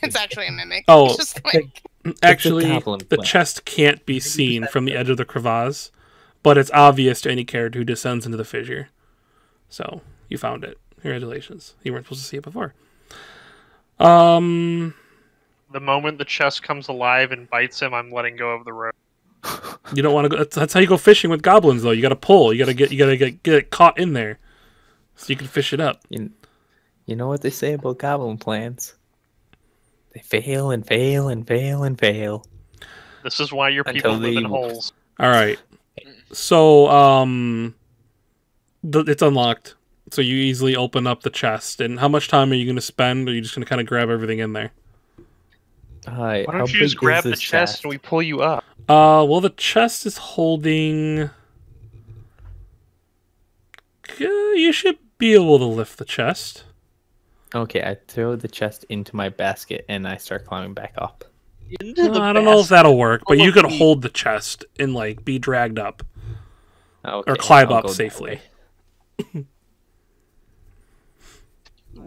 it's actually a mimic. Oh, It's just like, actually, goblin the plant. chest can't be seen from the edge of the crevasse, but it's obvious to any character who descends into the fissure. So, you found it. Congratulations. You weren't supposed to see it before. The moment the chest comes alive and bites him, I'm letting go of the rope. You don't want to go. That's how you go fishing with goblins, though. You got to pull. You got to get it caught in there, so you can fish it up. You know what they say about goblin plans? They fail and fail and fail and fail. This is why your people Until live in they- holes. All right. So, it's unlocked. So you easily open up the chest. And how much time are you going to spend? Or are you just going to kind of grab everything in there? Why don't you just grab the chest and we pull you up? Well, the chest is holding. You should be able to lift the chest. Okay, I throw the chest into my basket and I start climbing back up. I don't know if that'll work, but you could hold the chest and like be dragged up Okay, or climb I'll up go that safely. way.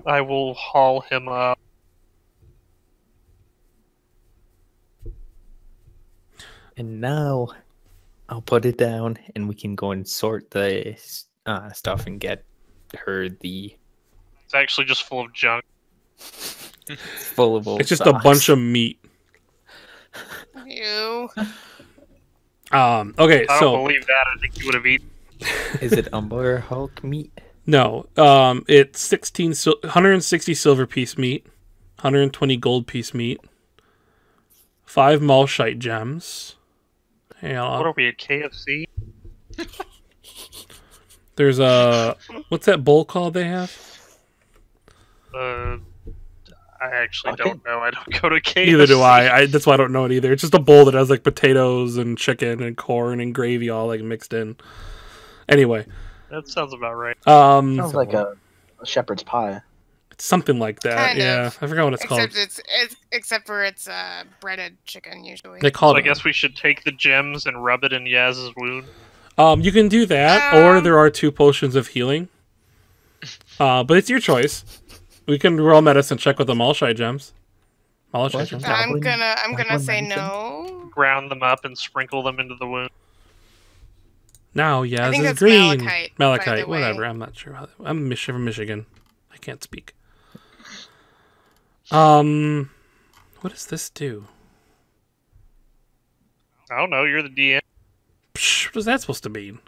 I will haul him up. And now I'll put it down and we can go and sort the stuff and get her the It's actually just full of junk. full of old It's just socks. a bunch of meat. ew. Okay, I don't so believe that. I think you would have eaten. Is it Umber Hulk meat? no, it's 160 silver piece meat, 120 gold piece meat, 5 Malshite gems. Hang on, What are we at KFC? there's what's that bowl called they have? I actually don't know. I don't go to KFC. Neither do I. That's why I don't know it either. It's just a bowl that has like potatoes and chicken and corn and gravy all like mixed in. Anyway, That sounds about right. Sounds like a shepherd's pie. it's something like that. Kind yeah, of. I forgot what it's called. Except for it's breaded chicken usually. They call So I it. guess we should take the gems and rub it in Yaz's wound. You can do that, or Um, there are 2 potions of healing. But it's your choice. We can roll medicine check with the Malshite gems. Malshite What? gems. Yeah. I'm gonna Goblin say medicine? no. Ground them up and sprinkle them into the wound. Now, I yeah, think this is that's green. malachite, by the way. Whatever. I'm not sure. I'm from Michigan. I can't speak. What does this do? I don't know. You're the DM. Psh, what is that supposed to mean?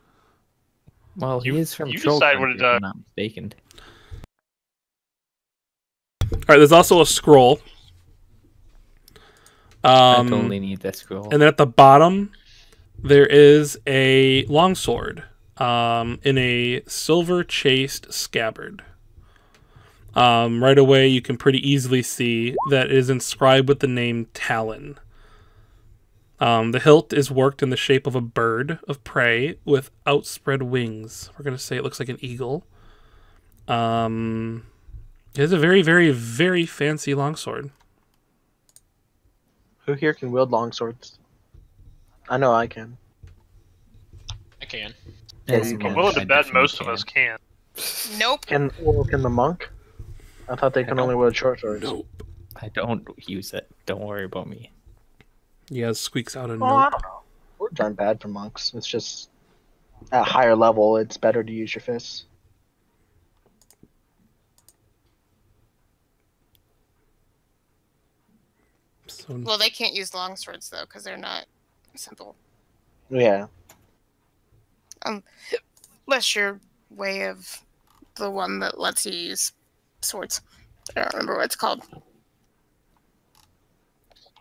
Well, he is from you Troll decide what it Country, if does. I'm not mistaken. All right, there's also a scroll. I totally need that scroll. And then at the bottom, there is a longsword in a silver chased scabbard. Right away, you can pretty easily see that it is inscribed with the name Talon. The hilt is worked in the shape of a bird of prey with outspread wings. We're going to say it looks like an eagle. It is a very, very, very fancy longsword. Who here can wield longswords? I know I can. I can. Yes, you man, I'm willing to I bet definitely most of can. us can. Nope. Can the monk? I thought they can only wield short swords. Nope. I don't use it. Don't worry about me. Yeah, squeaks out a Oh, I nope. don't know. Words aren't bad for monks. It's just at a higher level, it's better to use your fists. So, Well, they can't use long swords though because they're not simple. Yeah. Unless your way of the one that lets you use swords. I don't remember what it's called.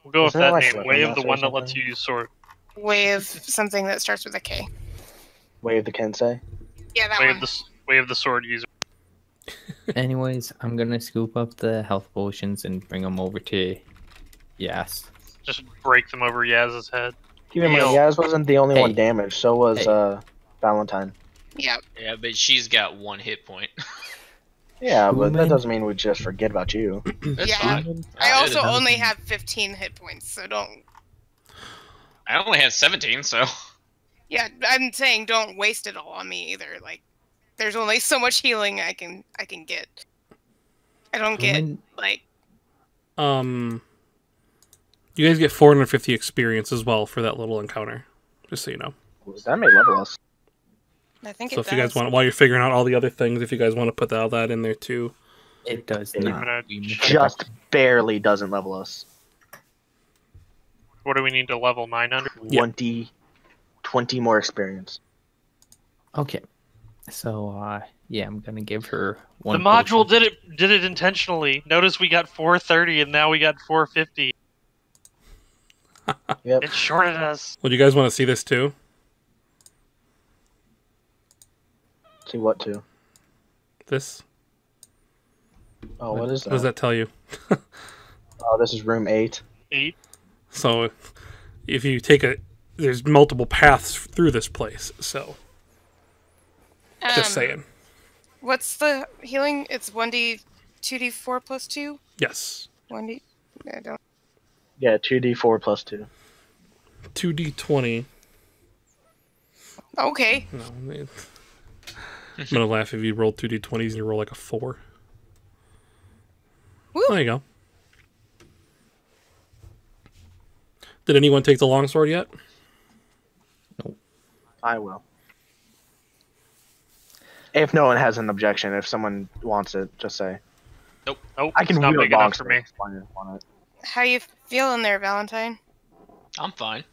We'll go with Isn't that that like name. Weapon Way of the Master or one that lets something? you use sword. Way of something that starts with a K. Way of the Kensei. Yeah, that Way one. of the sword user. Anyways, I'm gonna scoop up the health potions and bring them over to Yas. Just break them over Yaz's head. Keep in mind, Heal. Yaz wasn't the only one Hey. damaged. So was Hey. Valentine. Yep. Yeah, but she's got 1 hit point. Yeah, but that Human. doesn't mean we just forget about you. That's Yeah. fine. I I'll also do it. only have 15 hit points, so don't. I only have 17, so. Yeah, I'm saying don't waste it all on me either. Like, there's only so much healing I can get. I don't get Human. like. You guys get 450 experience as well for that little encounter. Just so you know. That may level us. I think So it if you guys does. want, while you're figuring out all the other things, if you guys want to put all that in there too. It does I'm not. gonna We check. missed Just barely doesn't level us. What do we need to level 900? Yeah. 20 more experience. Okay. So, yeah, I'm gonna give her The one. module potion. did it intentionally. Notice we got 430 and now we got 450. Yep. It shorted us. Well, do you guys want to see this too? See what to? This? Oh, what is What does that? that tell you? Oh, this is room 8. 8. So, if you take there's multiple paths through this place. So, just saying. What's the healing? It's 1d, 2d4 plus 2. Yes. 1d. I don't. Yeah, 2d4 plus 2. 2d20. Okay. No, man. I'm gonna laugh if you roll 2d20s and you roll like a 4. Woo. There you go. Did anyone take the longsword yet? I will. If no one has an objection, if someone wants it, just say. Nope. I can it's not wield big enough for me. longswords. Why not? Want it? How you feeling there, Valentine? I'm fine.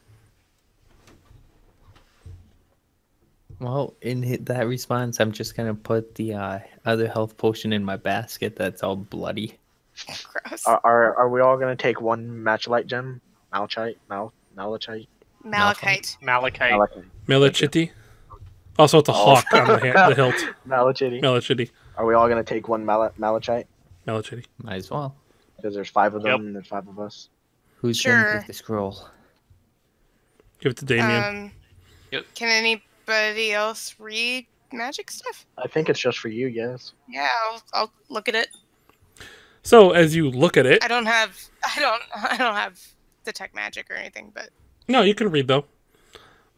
Well, in that response, I'm just gonna put the other health potion in my basket. That's all bloody. Gross. Are we all gonna take one matchlite gem? Malachite? Malachite? Malachite. Malachite. Malachite. Melachite? Also, it's a hawk on the hilt. Malachite. Melachite. Are we all gonna take one malachite? Melachite. Might as well. Because there's 5 of them Yep. and there's 5 of us. Who's Sure. gonna take the scroll? Give it to Damien. Can anybody else read magic stuff? I think it's just for you, yes. Yeah, I'll look at it. So, as you look at it... I don't have detect magic or anything, but No, you can read, though.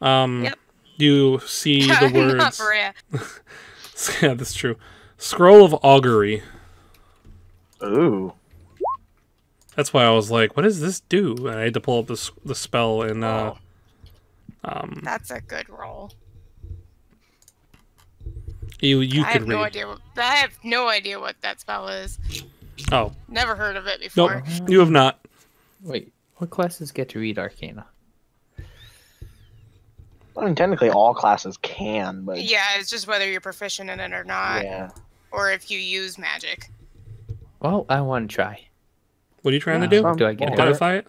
Yep. You see the words... Not Maria. Yeah, that's true. Scroll of Augury. Ooh. That's why I was like, what does this do? And I had to pull up the spell and That's a good roll. you I can have read. no idea. I have no idea what that spell is. Oh, Never heard of it nope. before. You have not. Wait, what classes get to read Arcana? I mean, technically all classes can, but Yeah, it's just whether you're proficient in it or not, yeah. or if you use magic. Well, I want to try. What are you trying to Uh, do? do I get it? Identify it?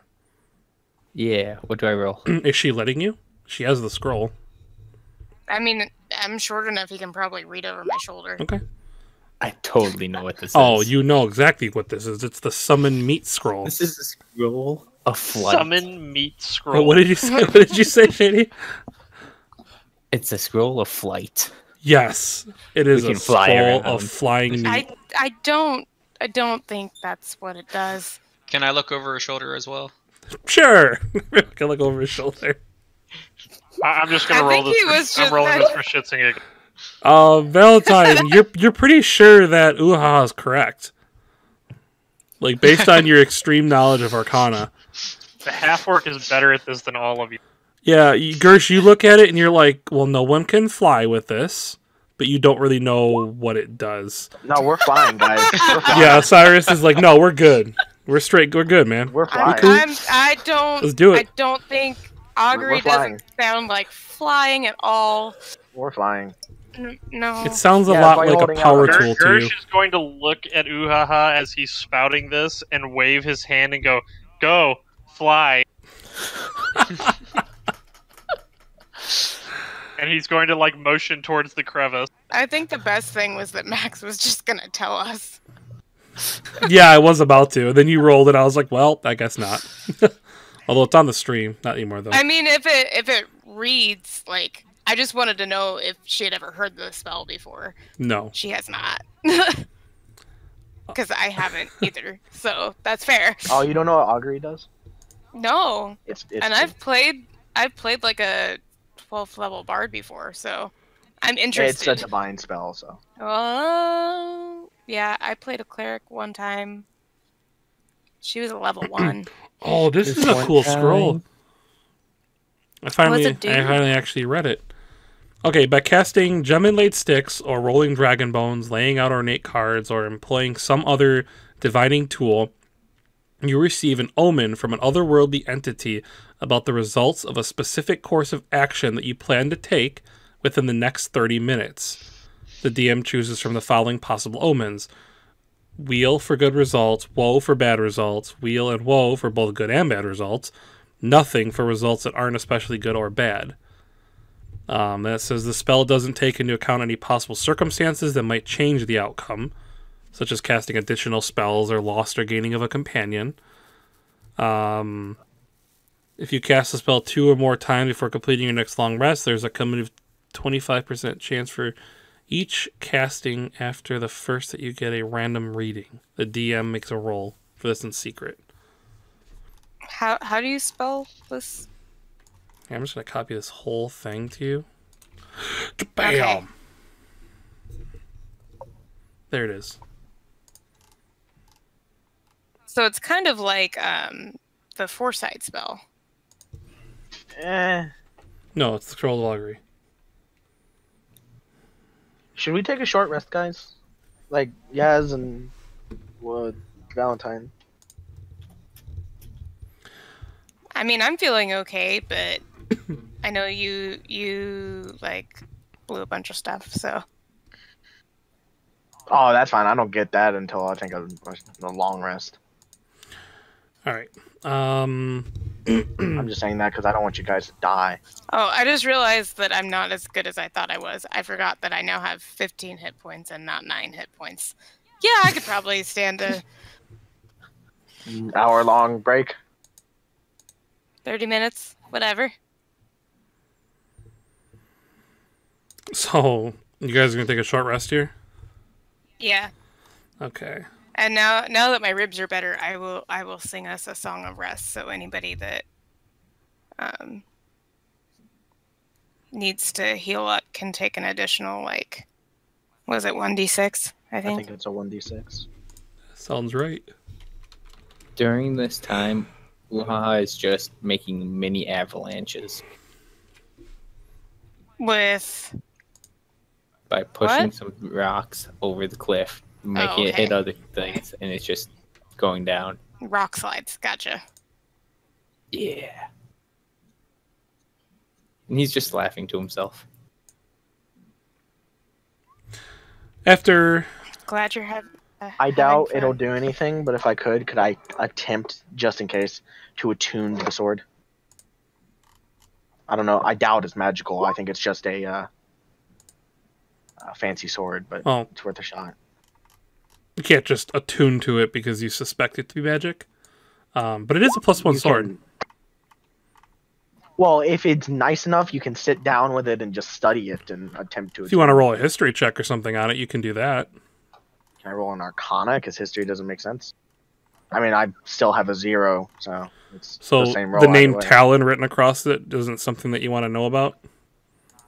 Yeah, what do I roll? Is she letting you? She has the scroll. I mean, I'm short enough; he can probably read over my shoulder. Okay. I totally know what this Oh, is. you know exactly what this is. It's the summon meat scroll. This is a scroll of flight. Summon meat scroll. What did you say? What did you say, Shady? It's a scroll of flight. Yes, it is We a can fly scroll around. of flying meat. I don't think that's what it does. Can I look over her shoulder as well? Sure. Can look over his shoulder. I'm just gonna I roll think he this. was I'm just rolling this for shits and giggles. Valentine, you're pretty sure that Uha is correct. Like based on your extreme knowledge of Arcana. The half orc is better at this than all of you. Yeah, Gersh, you look at it and you're like, well, no one can fly with this, but you don't really know what it does. No, we're fine, guys. We're fine. Yeah, Cyrus is like, no, we're good. We're straight. We're good, man. We're fine. I don't. Let's do it. I don't think augury flying. doesn't sound like flying at all. We're flying. No. It sounds a Yeah, lot by like a holding out. power tool to Gersh you. is going to look at Uhaha as he's spouting this and wave his hand and go, fly. And he's going to like motion towards the crevice. I think the best thing was that Max was just gonna tell us. Yeah, I was about to. And then you rolled it. I was like, well, I guess not. Although it's on the stream, not anymore though. I mean, if it reads like, I just wanted to know if she had ever heard the spell before. No. She has not. Because I haven't either, so that's fair. Oh, you don't know what augury does? No, It's and I've played like a 12th level bard before, so I'm interested. It's a divine spell, so. Oh, yeah, I played a cleric one time. She was a level 1. Oh, this is a cool scroll. I finally actually read it. Okay, by casting gem-inlaid sticks, or rolling dragon bones, laying out ornate cards, or employing some other divining tool, you receive an omen from an otherworldly entity about the results of a specific course of action that you plan to take within the next 30 minutes. The DM chooses from the following possible omens: Weal for good results, woe for bad results, weal and woe for both good and bad results, nothing for results that aren't especially good or bad. That says the spell doesn't take into account any possible circumstances that might change the outcome, such as casting additional spells or loss or gaining of a companion. If you cast the spell 2 or more times before completing your next long rest, there's a cumulative 25% chance for each casting after the first that you get a random reading. The DM makes a roll for this in secret. How do you spell this? Yeah, I'm just going to copy this whole thing to you. Bam! Okay. There it is. So it's kind of like the foresight spell. No, it's the Scroll of Augury. Should we take a short rest, guys? Like Yaz and Valentine. I mean, I'm feeling okay, but I know you like blew a bunch of stuff, so. Oh, that's fine. I don't get that until I think of the long rest. All right. I'm just saying that because I don't want you guys to die. Oh, I just realized that I'm not as good as I thought I was. I forgot that I now have 15 hit points and not 9 hit points. Yeah, I could probably stand a Hour-long break. 30 minutes, whatever. So, you guys are going to take a short rest here? Yeah. Okay. And now that my ribs are better, I will sing us a song of rest. So anybody that needs to heal up can take an additional, like, was it 1d6? I think it's a 1d6. Sounds right. During this time, Uhaha is just making mini avalanches with by pushing What? some rocks over the cliff, making it okay. hit other things, and it's just going down. rock slides. Gotcha. Yeah. And he's just laughing to himself. After... Glad you're having. I doubt it'll do anything, but if I could I attempt, just in case, to attune the sword? I don't know. I doubt it's magical. I think it's just a fancy sword, but it's worth a shot. You can't just attune to it because you suspect it to be magic. But it is a +1 sword. Well, if it's nice enough, you can sit down with it and just study it and attempt to. If you want to roll a history check or something on it, you can do that. Can I roll an Arcana? Because history doesn't make sense. I mean, I still have a 0, so it's So the same roll. the name either way. Talon written across it isn't something that you want to know about?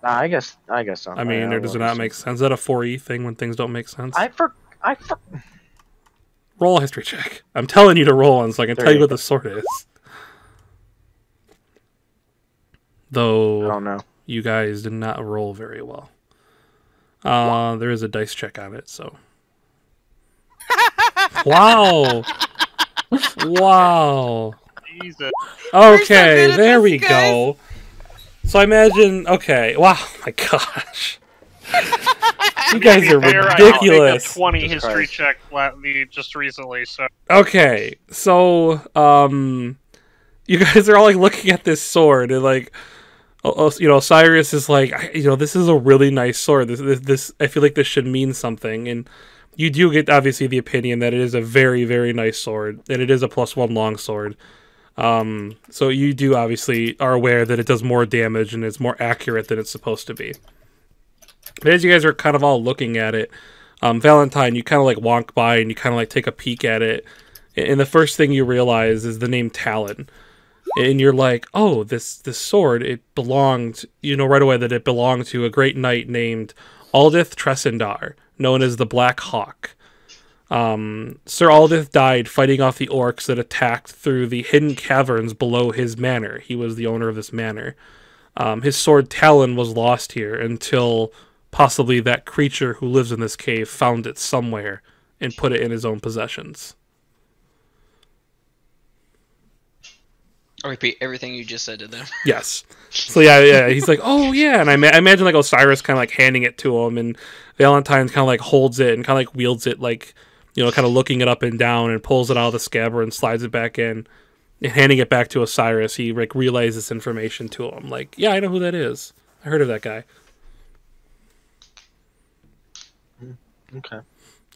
I guess so. I mean, does it not make sense? Is that a 4E thing when things don't make sense? Roll a history check. I'm telling you to roll one so I can tell you what the sword is. Though, I don't know. You guys did not roll very well. There is a dice check on it, so. Wow! Wow! Jesus. Okay, there we go. So I imagine. Okay, wow, my gosh. You guys are ridiculous. I 20 history check just recently, so. Okay, so you guys are all like looking at this sword and like, Cyrus is like, this is a really nice sword. This I feel like this should mean something, and you do get obviously the opinion that it is a very, very nice sword, and it is a +1 long sword. So you do obviously are aware that it does more damage and it's more accurate than it's supposed to be. But as you guys are kind of all looking at it, Valentine, you kind of like walk by and you kind of like take a peek at it, and the first thing you realize is the name Talon. And you're like, oh, this sword, it belonged, right away that it belonged to a great knight named Aldith Tresendar, known as the Black Hawk. Sir Aldith died fighting off the orcs that attacked through the hidden caverns below his manor. He was the owner of this manor. His sword Talon was lost here until possibly that creature who lives in this cave found it somewhere and put it in his own possessions. I'll repeat everything you just said to them. Yes. So yeah. He's like, oh yeah, and I imagine like Osiris kind of like handing it to him, and Valentine kind of like holds it and kind of like wields it, like kind of looking it up and down, and pulls it out of the scabbard and slides it back in, and handing it back to Osiris. He like relays this information to him, like, yeah, I know who that is. I heard of that guy. Okay.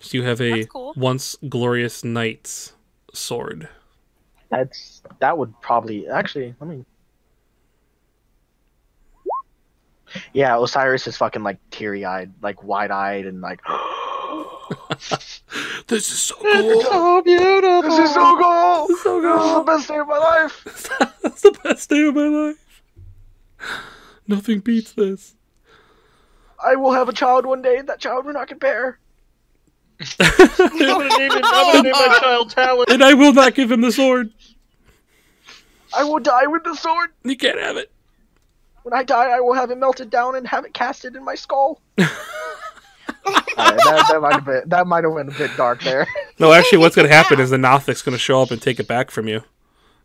So you have a cool. once glorious knight's sword. That would probably actually. Let me. Yeah, Osiris is fucking like teary-eyed, like wide-eyed, and like. This is so cool. So beautiful. This is so cool. This is so cool. This is the best day of my life. That's the best day of my life. Nothing beats this. I will have a child one day. That child will not compare. I'm gonna name my child Talon. And I will not give him the sword. I will die with the sword. You can't have it. When I die, I will have it melted down and have it casted in my skull. That might have been a bit dark there. No, actually, what's going to happen is the Nothic's going to show up and take it back from you.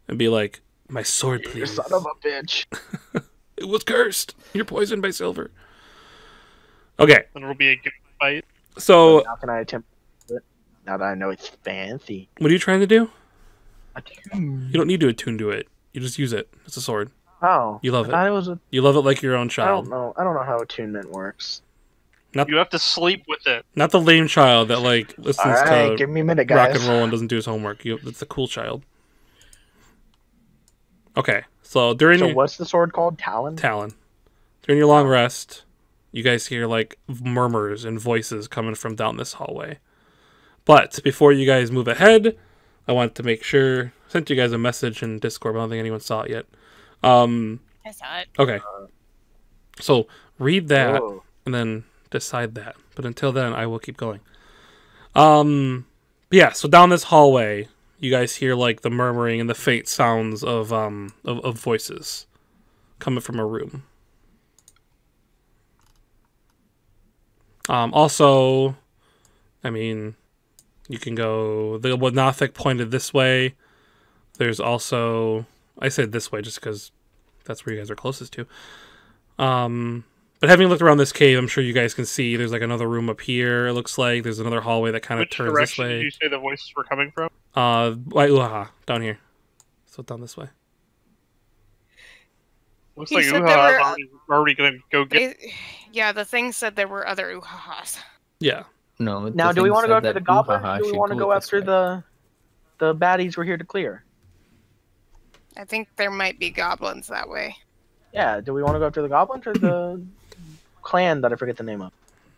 And be like, my sword, please. You son of a bitch. It was cursed. You're poisoned by silver. Okay. And it'll be a good fight. So, now can I attempt it? Now that I know it's fancy. What are you trying to do? Attune. You don't need to attune to it. You just use it. It's a sword. Oh. You love it. I was You love it like your own I child. don't know how attunement works. You have to sleep with it. Not the lame child that like listens Alright, to give me a minute, rock guys. and roll and doesn't do his homework. It's the cool child. Okay, so during So what's the sword called? Talon? Talon. During your long rest, you guys hear like murmurs and voices coming from down this hallway. But before you guys move ahead, I want to make sure I sent you guys a message in Discord, but I don't think anyone saw it yet. I saw it. Okay. So read that Whoa. and then decide that. But until then, I will keep going. Yeah, so down this hallway, you guys hear like the murmuring and the faint sounds of voices coming from a room. Also, I mean, you can go. The Nothic pointed this way. There's also, I said this way just because that's where you guys are closest to. But having looked around this cave, I'm sure you guys can see there's like another room up here. It looks like there's another hallway that kind of Which turns this direction way. did you say the voices were coming from? Down here. So down this way. Looks He like said Uha's there already gonna go get. Yeah, the thing said there were other uhahas. Yeah. No. Now, do we want to go after the goblin? Or do we want to go after the? the baddies we're here to clear? I think there might be goblins that way. Yeah, do we want to go after the goblins or the clan that I forget the name of?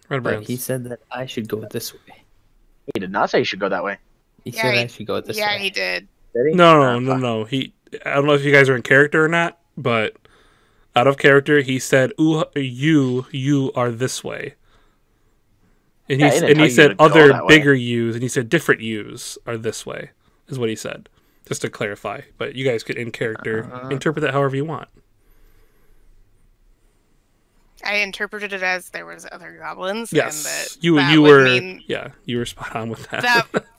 Red But brands. he said that I should go this way. He did not say you should go that way. He Yeah, said he- I should go this Yeah, way. he did. Did he? No. I don't know if you guys are in character or not, but out of character, he said, you are this way. And Yeah, he, he didn't and tell he you said to go other that way. bigger U's, and he said different U's are this way, is what he said. Just to clarify. But you guys could, in character, interpret that however you want. I interpreted it as there was other goblins. Yes. And that You would were mean you were spot on with that.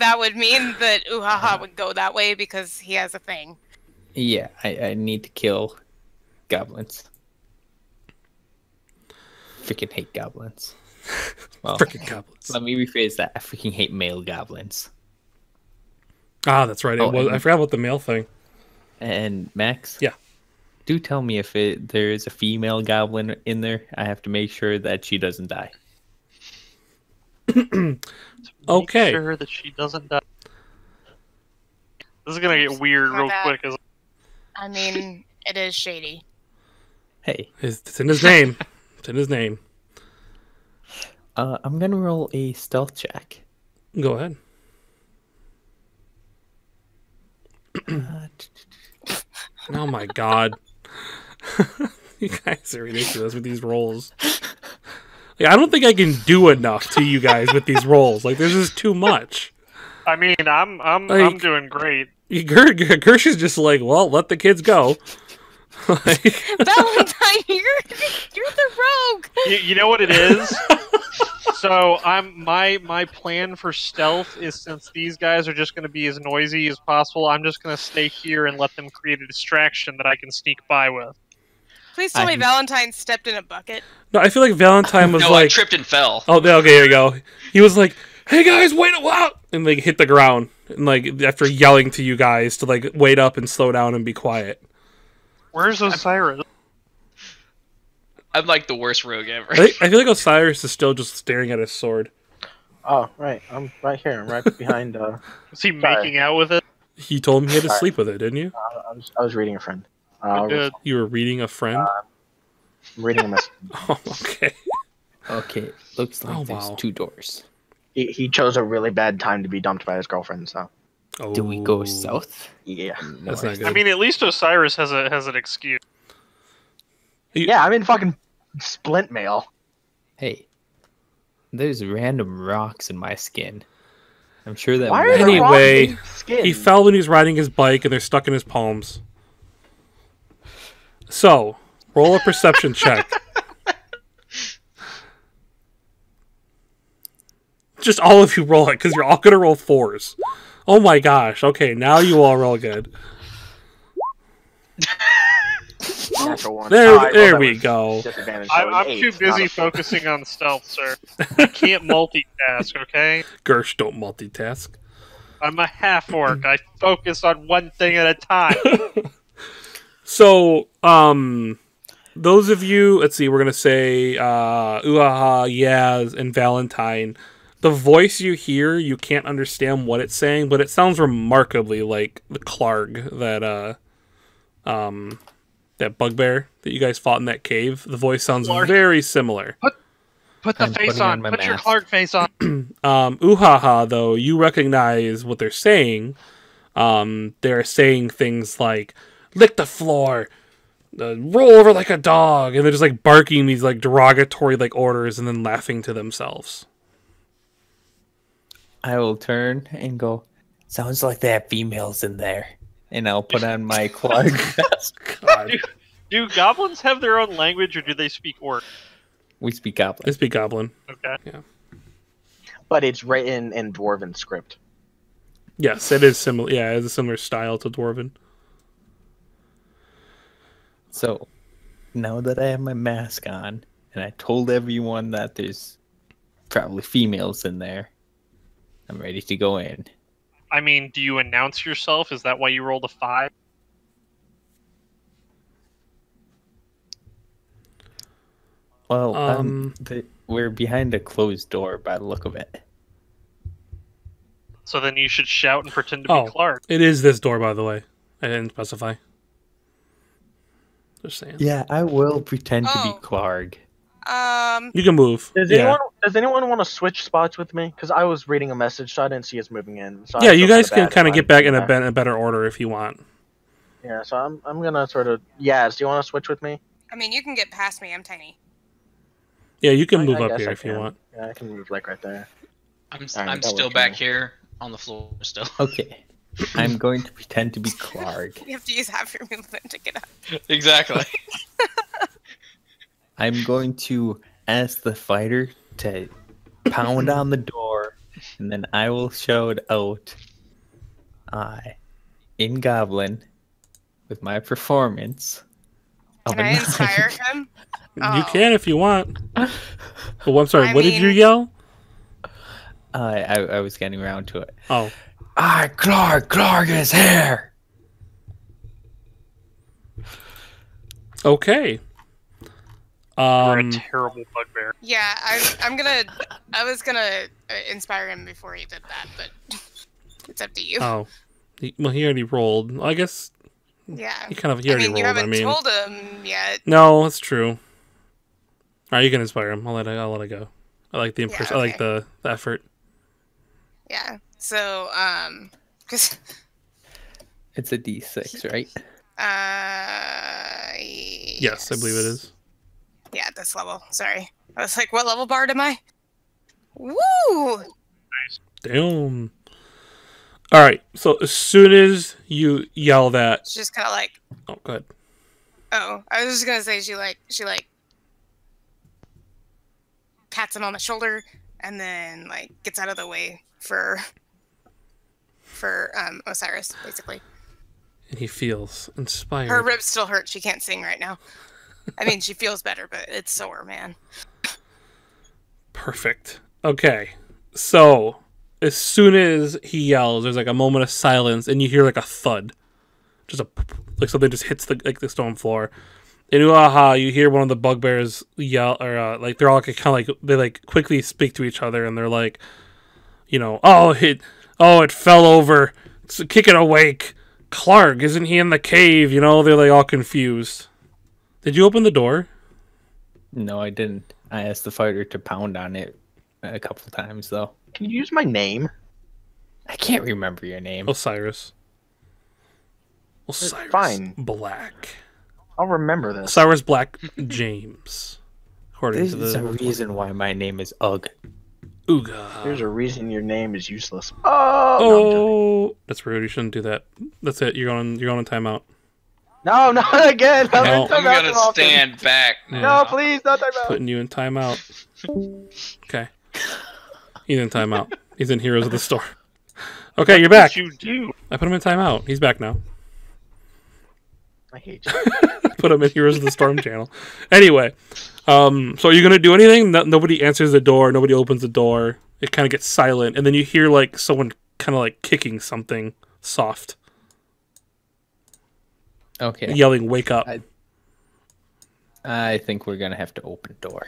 that would mean that Uhaha would go that way because he has a thing. Yeah, I need to kill goblins. Freaking hate goblins. Well, Freaking goblins. let me rephrase that. I freaking hate male goblins. Ah, that's right. Oh, It was, and- I forgot about the mail thing. And Max? Yeah. do tell me if there is a female goblin in there. I have to make sure that she doesn't die. Okay. Make sure that she doesn't die. This is gonna get weird My real bad. quick. Isn't I mean, it is shady. Hey, It's in his name. It's in his name. I'm gonna roll a stealth check. Go ahead. Oh my god. You guys are ridiculous with these rolls. Like, I don't think I can do enough to you guys with these rolls. Like, this is too much. I mean, I'm Like- doing great. Gersh is just like, well, let the kids go. Like, Valentine, you're the rogue. You know what it is? So my plan for stealth is, since these guys are just going to be as noisy as possible, I'm just going to stay here and let them create a distraction that I can sneak by with. Please tell me I'm- Valentine stepped in a bucket. no, I feel like Valentine was No, I like, tripped and fell. oh, okay, here you go. He was like, hey guys, wait a while, and like hit the ground, and like after yelling to you guys to like wait up and slow down and be quiet. Where's Osiris? I'm like the worst rogue ever. I feel like Osiris is still just staring at his sword. Oh, right. I'm right here. I'm right behind. Is he making out with it? He told me he had to Sorry. sleep with it, didn't you? I was reading a friend. Good. You were reading a friend. I'm reading a message. Oh, okay. Okay, looks like Oh, there's wow. 2 doors. He chose a really bad time to be dumped by his girlfriend. So Oh, Do we go south? yeah, That's not good. I mean, at least Osiris has an excuse. yeah. I'm in fucking splint mail. Hey, there's random rocks in my skin. I'm sure that. Why are there Anyway, rocks in skin? He fell when he was riding his bike, and they're stuck in his palms. So, roll a perception check. Just all of you roll it, because you're all going to roll 4s. Oh my gosh. Okay, now you all roll good. Natural one. There, Oh, I rolled there that we with go. disadvantage, so I'm an too 8, not busy a 4. focusing on stealth, sir. I can't multitask, okay? Gersh, don't multitask. I'm a half-orc. I focus on one thing at a time. So, those of you, let's see, we're going to say, Uaha, Yaz, and Valentine. The voice you hear, you can't understand what it's saying, but it sounds remarkably like the Clarg that bugbear that you guys fought in that cave. The voice sounds Clarg. very similar. Put the I'm face putting on. on my Put your mask. Clark face on. Uhaha, though, you recognize what they're saying. They're saying things like, lick the floor, roll over like a dog, and they're just like barking these like derogatory like orders and then laughing to themselves. I will turn and go. Sounds like they have females in there, and I'll put on my Clark mask. God. Do goblins have their own language, or do they speak orc? We speak goblin. It's Big Goblin. Okay. But it's written in dwarven script. Yes, it is similar. Yeah, it has a similar style to Dwarven. So, now that I have my mask on, and I told everyone that there's probably females in there, I'm ready to go in. I mean, do you announce yourself? Is that why you rolled a 5? Well, Um, we're behind a closed door by the look of it. So then you should shout and pretend to Oh. be Clark. It is this door, by the way. I didn't specify. Just saying. Yeah, I will pretend to be Oh. Clark. You can move. Does anyone want to switch spots with me? Because I was reading a message, so I didn't see us moving in. So I Yeah, feel you guys kinda can bad kind of if get I'm back in doing that. a better order if you want. Yeah, so I'm gonna sort of. Yaz, do you want to switch with me? I mean, you can get past me. I'm tiny. Yeah, you can I move up guess here I if you can. want. Yeah, I can move like right there. I'm Alright, I'm that still works back for here on the floor still. Okay. I'm going to pretend to be Clark. You have to use half your movement to get up. Exactly. I'm going to ask the fighter to pound on the door, and then I will shout out in Goblin with my performance. of Can a I inspire nine. him? You Oh. can if you want. Oh, I'm sorry. I What did you mean- yell? I was getting around to it. Oh, Clark is here! Okay. You're a terrible bugbear. Yeah, I was gonna inspire him before he did that, but it's up to you. Oh. He already rolled. I guess Yeah. he already You rolled. haven't told him yet. No, that's true. All right, you can inspire him. I'll let it go. I like the Yeah, I like the effort. Yeah. So, because It's a D6, right? Yes, I believe it is. Yeah, this level. Sorry, I was like, what level bard am I? Woo! Damn. All right. So as soon as you yell that, It's just kind of like, oh, go ahead. oh, I was just gonna say she pats him on the shoulder and then like gets out of the way for Osiris, basically. And he feels inspired. Her ribs still hurt. She can't sing right now. I mean, she feels better, but it's sore, man. Perfect. Okay. So as soon as he yells, there's like a moment of silence, and you hear like a thud, just like something just hits the stone floor. In Uaha, you hear one of the bugbears yell, or like they're all kind of like they like quickly speak to each other, and they're like, oh it fell over, kick it awake. Clark, isn't he in the cave? They're like all confused. Did you open the door? No, I didn't. I asked the fighter to pound on it a couple times, though. Can you use my name? I can't remember your name. Osiris. Fine. Black. I'll remember this. Osiris Black James. According to There's the a reason why my name is Ugg. Ooga. There's a reason your name is useless. Oh, that's rude. You shouldn't do that. That's it. You're going in timeout. No, not again. No. I'm gonna stand back. No, please, not timeout. Putting you in timeout. Okay. He's in timeout. He's in Heroes of the Storm. Okay, you're back. What did you do? I put him in timeout. He's back now. I hate you. Put him in Heroes of the Storm channel. Anyway, so are you gonna do anything? Nobody answers the door. Nobody opens the door. It kind of gets silent, and then you hear like someone kind of like kicking something soft, Okay. yelling, "Wake up!" I think we're gonna have to open door.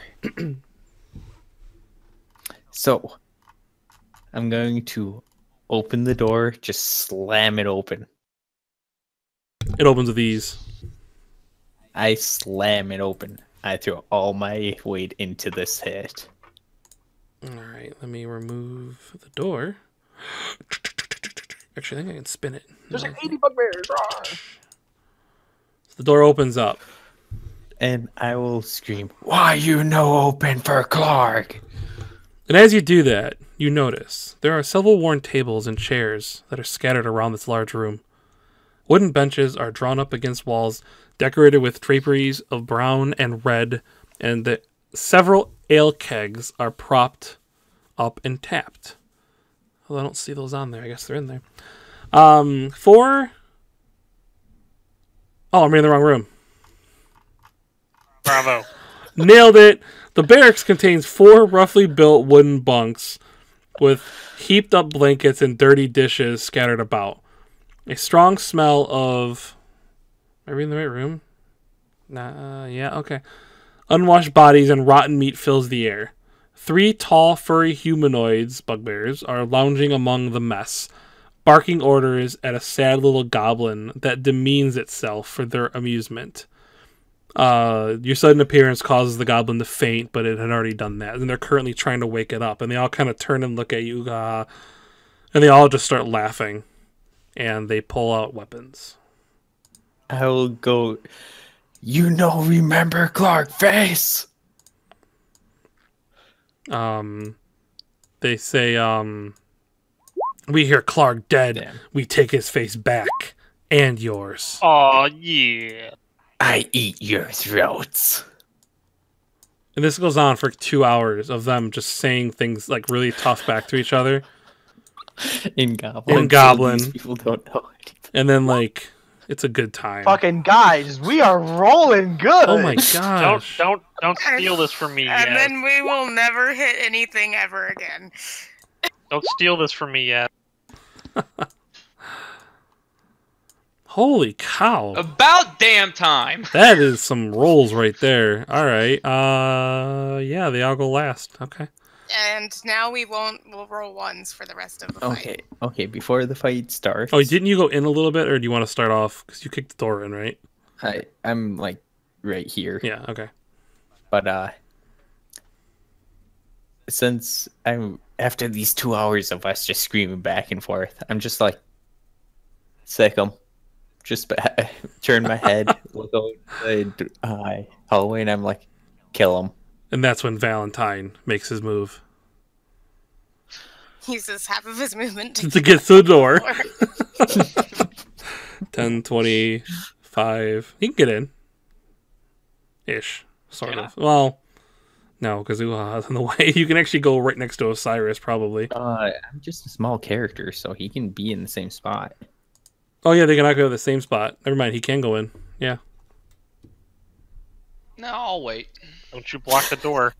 So, I'm going to open the door, just slam it open. It opens with ease. I slam it open. I throw all my weight into this hit. All right, let me remove the door. Actually, I think I can spin it. There's like 80 bugbears. The door opens up. And I will scream, "Why you no open for Clark?" And as you do that, you notice there are several worn tables and chairs that are scattered around this large room. Wooden benches are drawn up against walls, decorated with draperies of brown and red, and several ale kegs are propped up and tapped. Well, I don't see those on there. I guess they're in there. Oh, I'm in the wrong room. Bravo. Nailed it. The barracks contains 4 roughly built wooden bunks with heaped up blankets and dirty dishes scattered about. A strong smell of... Are we in the right room? Nah, yeah, okay. Unwashed bodies and rotten meat fills the air. 3 tall, furry humanoids, bugbears, are lounging among the mess, barking orders at a sad little goblin that demeans itself for their amusement. Your sudden appearance causes the goblin to faint, but it had already done that, and they're currently trying to wake it up, and they all kind of turn and look at you, and they all just start laughing, and they pull out weapons. I will go, remember Clark face? They say, we hear Clark dead. Damn. We take his face back. And yours. Oh yeah. I eat your throats. And this goes on for 2 hours of them just saying things like really tough back to each other. In Goblin. In Goblin. These people don't know anything. And then, like, it's a good time. Fucking guys, we are rolling good. Oh my gosh. Don't steal this from me And yet. then we will never hit anything ever again. Don't steal this from me yet. Holy cow. About damn time. That is some rolls right there. All right. Yeah, they all go last. Okay. And now we'll roll ones for the rest of the fight. Okay. Before the fight starts. Oh, didn't you go in a little bit, or do you want to start off? Because you kicked the door in, right? I'm like right here. Yeah, okay. But since I'm after these 2 hours of us just screaming back and forth, I'm just like sick 'em. Just turn my head, look out the hallway, and I'm like, kill him. And that's when Valentine makes his move. Uses half of his movement To get to the door. 10, 20, 5. He can get in. Ish. Sort of. Well, no, because Uha's in the way. You can actually go right next to Osiris, probably. I'm just a small character, so he can be in the same spot. Oh, yeah, they cannot go to the same spot. Never mind, he can go in. Yeah. No, I'll wait. Don't you block the door.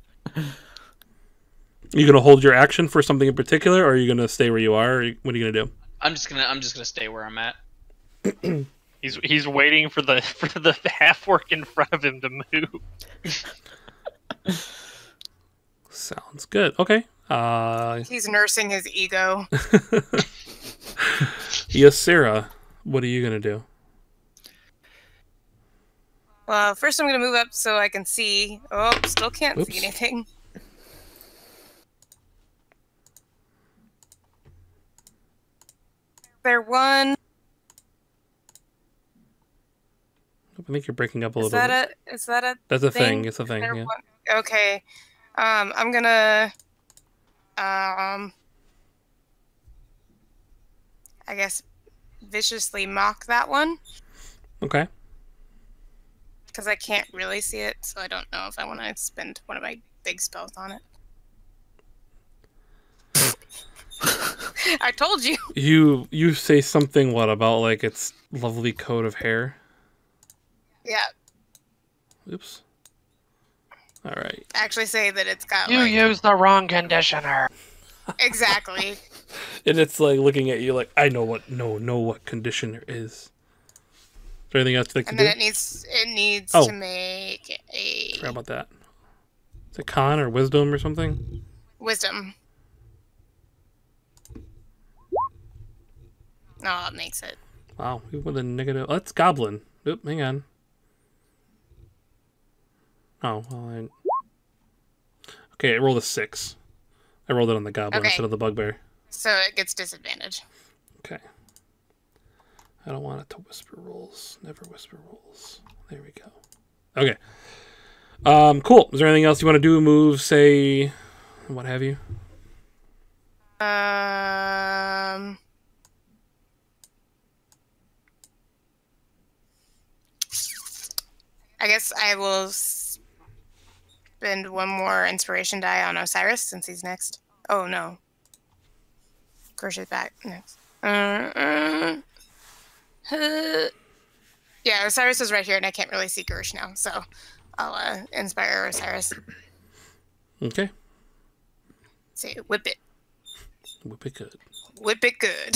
You gonna hold your action for something in particular, or are you gonna stay where you are? Or what are you gonna do? I'm just gonna stay where I'm at. He's waiting for the half orc in front of him to move. Sounds good. Okay. He's nursing his ego. Yes, Sarah. What are you gonna do? Well, first I'm going to move up so I can see. Oh, still can't Oops. see anything. There one. I think you're breaking up a Is little bit. Is that a That's a thing? thing. It's a thing. There Yeah. one? Okay. I'm gonna I guess viciously mock that one Okay. because I can't really see it, so I don't know if I want to spend one of my big spells on it. I told you. You say something what about like its lovely coat of hair? Yeah. Oops. All right. Actually say that it's got You like used the wrong conditioner. exactly. And it's like looking at you like I know what conditioner is. Is there anything else they can And do? then it needs Oh. to make a Forgot about that. Is it con or wisdom or something? wisdom. No, it makes it. Wow, we went a negative. Oh, that's goblin. Oop, hang on. Oh, well, okay, it rolled a 6. I rolled it on the goblin Okay. instead of the bugbear. So it gets disadvantage. Okay. I don't want it to whisper rolls. Never whisper rolls. There we go. Okay. Cool. Is there anything else you want to do? Move, say, what have you? I guess I will spend one more inspiration die on Osiris since he's next. Oh no. Gersh is back next. Yeah, Osiris is right here and I can't really see Gersh now, so I'll inspire Osiris. Okay. Say, whip it. Whip it good. Whip it good.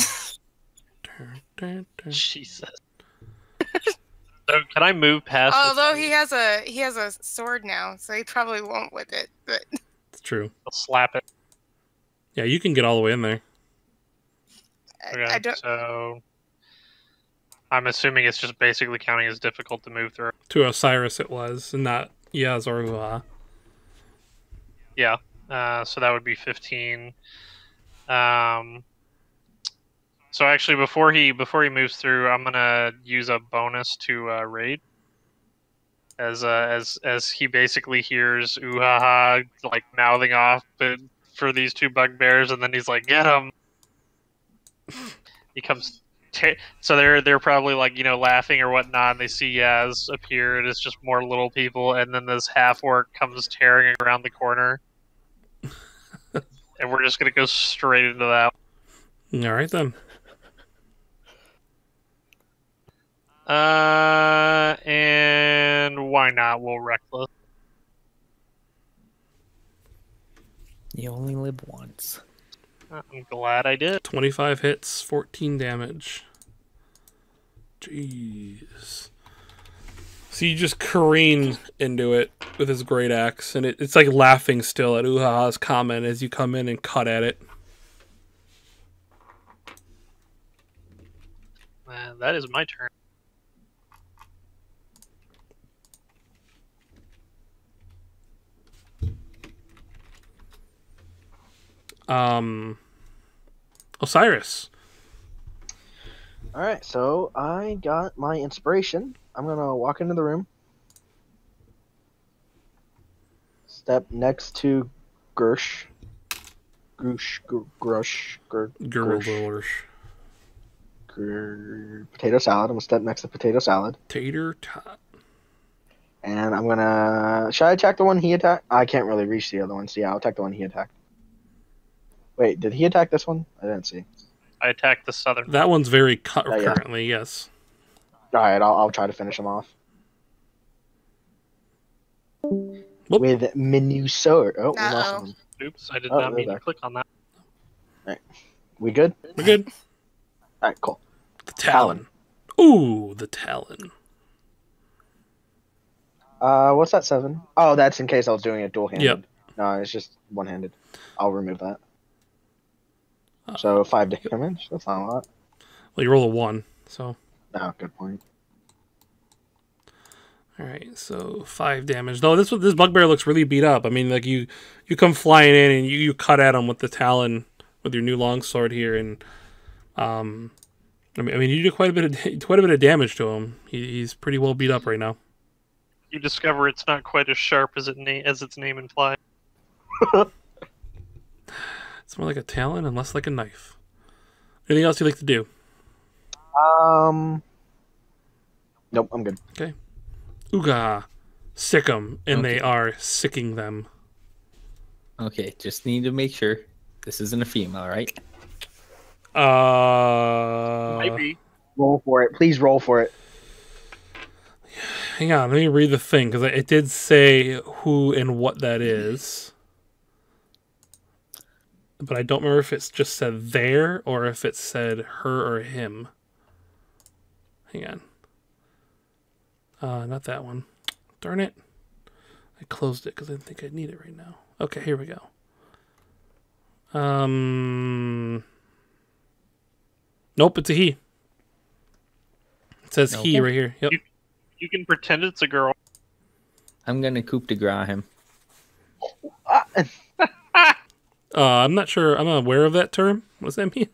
Jesus. So can I move past? Although he has a sword now, so he probably won't whip it, but It's true. I'll slap it. Yeah, you can get all the way in there. Okay, I don't. So I'm assuming it's just basically counting as difficult to move through. To Osiris it was, and not Yaz or Uha. Yeah. So that would be 15. So actually, before he moves through, I'm gonna use a bonus to raid. As he basically hears Uhaha like mouthing off, but for these two bugbears, and then he's like, "Get him!" He comes. So they're probably like laughing or whatnot. And they see Yaz appear, and it's just more little people, and then this half orc comes tearing around the corner, and we're just gonna go straight into that. All right then. And why not? We'll reckless. You only live once. I'm glad I did. 25 hits, 14 damage. Jeez. So you just careen into it with his great axe, and it's like laughing still at Uhaha's comment as you come in and cut at it. That is my turn. Osiris. All right, so I got my inspiration. I'm gonna walk into the room, step next to Gersh, potato salad. I'm gonna step next to potato salad. Tater tot. And I'm gonna. Should I attack the one he attacked? I can't really reach the other one, so yeah, I'll attack the one he attacked. Wait, did he attack this one? I didn't see. I attacked the southern. That one's very cut yeah. currently, yes. Alright, I'll try to finish him off. Whoop. With menu sword. Oh, we Uh-oh. lost one. Oops, I did Oh, not mean they're to back. click on that. We good? We're good. Alright, cool. The Talon. Ooh, the Talon. What's that 7? Oh, that's in case I was doing it dual-handed. Yep. No, it's just one-handed. I'll remove that. So 5 damage. That's not a lot. Well, you roll a 1, so. No, good point. Alright, so 5 damage. Though this bugbear looks really beat up. I mean, like you come flying in and you cut at him with the Talon with your new longsword here, and I mean you do quite a bit of damage to him. He's pretty well beat up right now. You discover it's not quite as sharp as its name implies. It's more like a talon and less like a knife. Anything else you'd like to do? Nope, I'm good. Okay. Ooga, sick 'em, and Okay. they are sicking them. Okay, just need to make sure this isn't a female, right? Maybe. Roll for it. Please roll for it. Hang on, let me read the thing, because it did say who and what that is. But I don't remember if it's just said there, or if it said her or him. Hang on. Not that one. Darn it. I closed it because I didn't think I'd need it right now. Okay, here we go. Nope, it's a he. It says he Okay. right here. Yep. You can pretend it's a girl. I'm gonna coup de grace him. I'm not sure. I'm not aware of that term. What does that mean?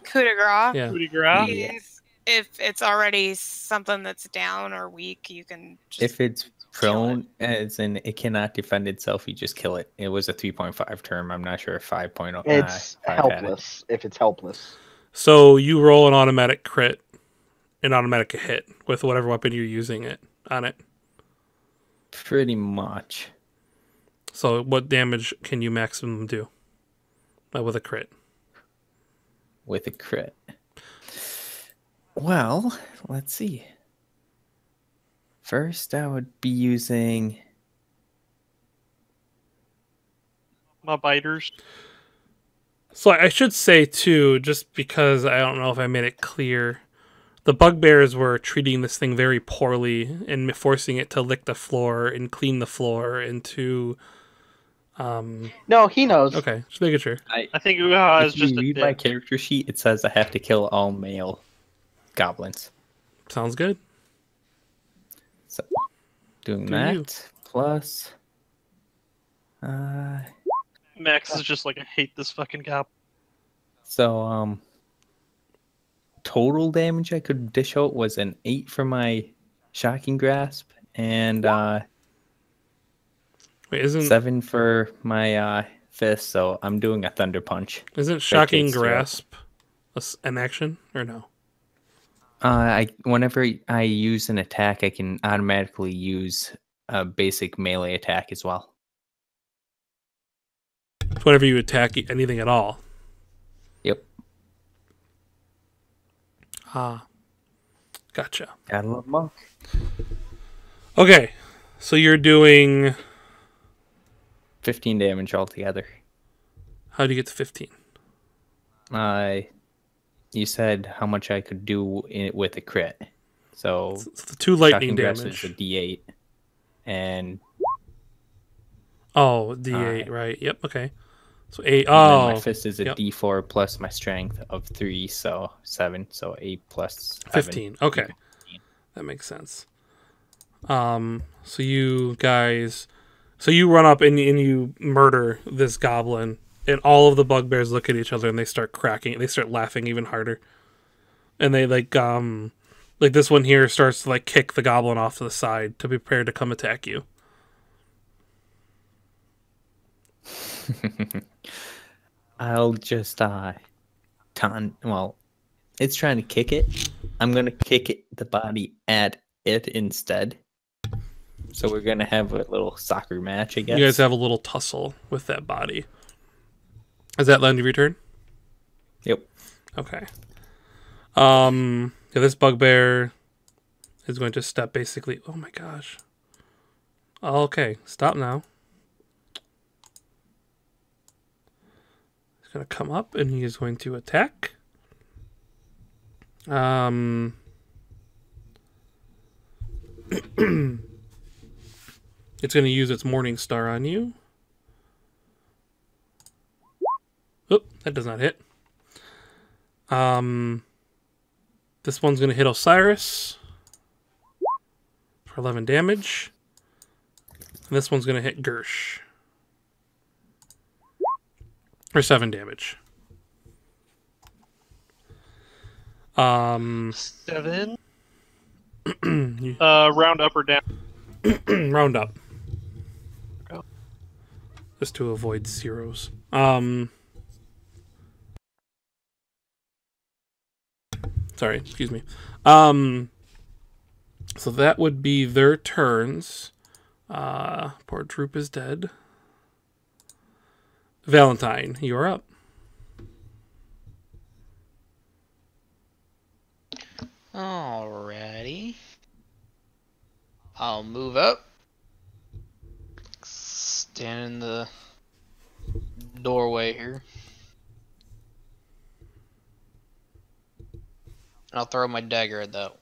Coup de grace. Yeah. Coup de grace? Means if it's already something that's down or weak, you can just If it's prone, as in it cannot defend itself, you just kill it. It was a 3.5 term. I'm not sure if 5.0. It's 5 had it. helpless. If it's helpless. So you roll an automatic crit, an automatic hit with whatever weapon you're using it on it. Pretty much. So what damage can you maximum do with a crit? With a crit. Well, let's see. First, I would be using. My biters. So I should say too, just because I don't know if I made it clear, the bugbears were treating this thing very poorly and forcing it to lick the floor and clean the floor and to. No, he knows. Okay, just making sure. I think Uha is If just you a read my dick. character sheet, it says I have to kill all male goblins. Sounds good. So, doing Do that you. plus. Max is just like, I hate this fucking cop. So total damage I could dish out was an 8 for my shocking grasp and Wait, isn't 7 for my fist. So I'm doing a thunder punch. shocking takes two. grasp an action or no? Whenever I use an attack, I can automatically use a basic melee attack as well. Whenever you attack anything at all. Yep. Gotcha. Gotta love monk. Okay, so you're doing. 15 damage altogether. How do you get to 15? I you said how much I could do with a crit. So It's the 2 lightning shocking grasp damage. is a D8, and Oh, D8, Alright. right? Yep. Okay. So 8. and then my Oh, fist is a yep. D4 plus my strength of 3, so 7. So 8 plus 7. 15. Okay, that makes sense. So you guys, so you run up and you murder this goblin, and all of the bugbears look at each other and they start cracking. They start laughing even harder, and they like this one here starts to like kick the goblin off to the side to be prepared to come attack you. I'll just well, it's trying to kick it. I'm gonna kick the body at it instead. So we're gonna have a little soccer match, I guess. You guys have a little tussle with that body. Is that the end of your turn? Yep. Okay. Yeah, this bugbear is going to step basically. Oh my gosh. Okay, stop now. He's going to come up and he is going to attack. It's going to use its Morning Star on you. Oop, that does not hit. This one's going to hit Osiris for 11 damage. And this one's going to hit Gersh for 7 damage. 7. Round up or down? Round up. Okay. Just to avoid zeros. Sorry, excuse me. So that would be their turns. Poor Droop is dead. Valentine, you are up. Alrighty. I'll move up. Stand in the doorway here. And I'll throw my dagger at that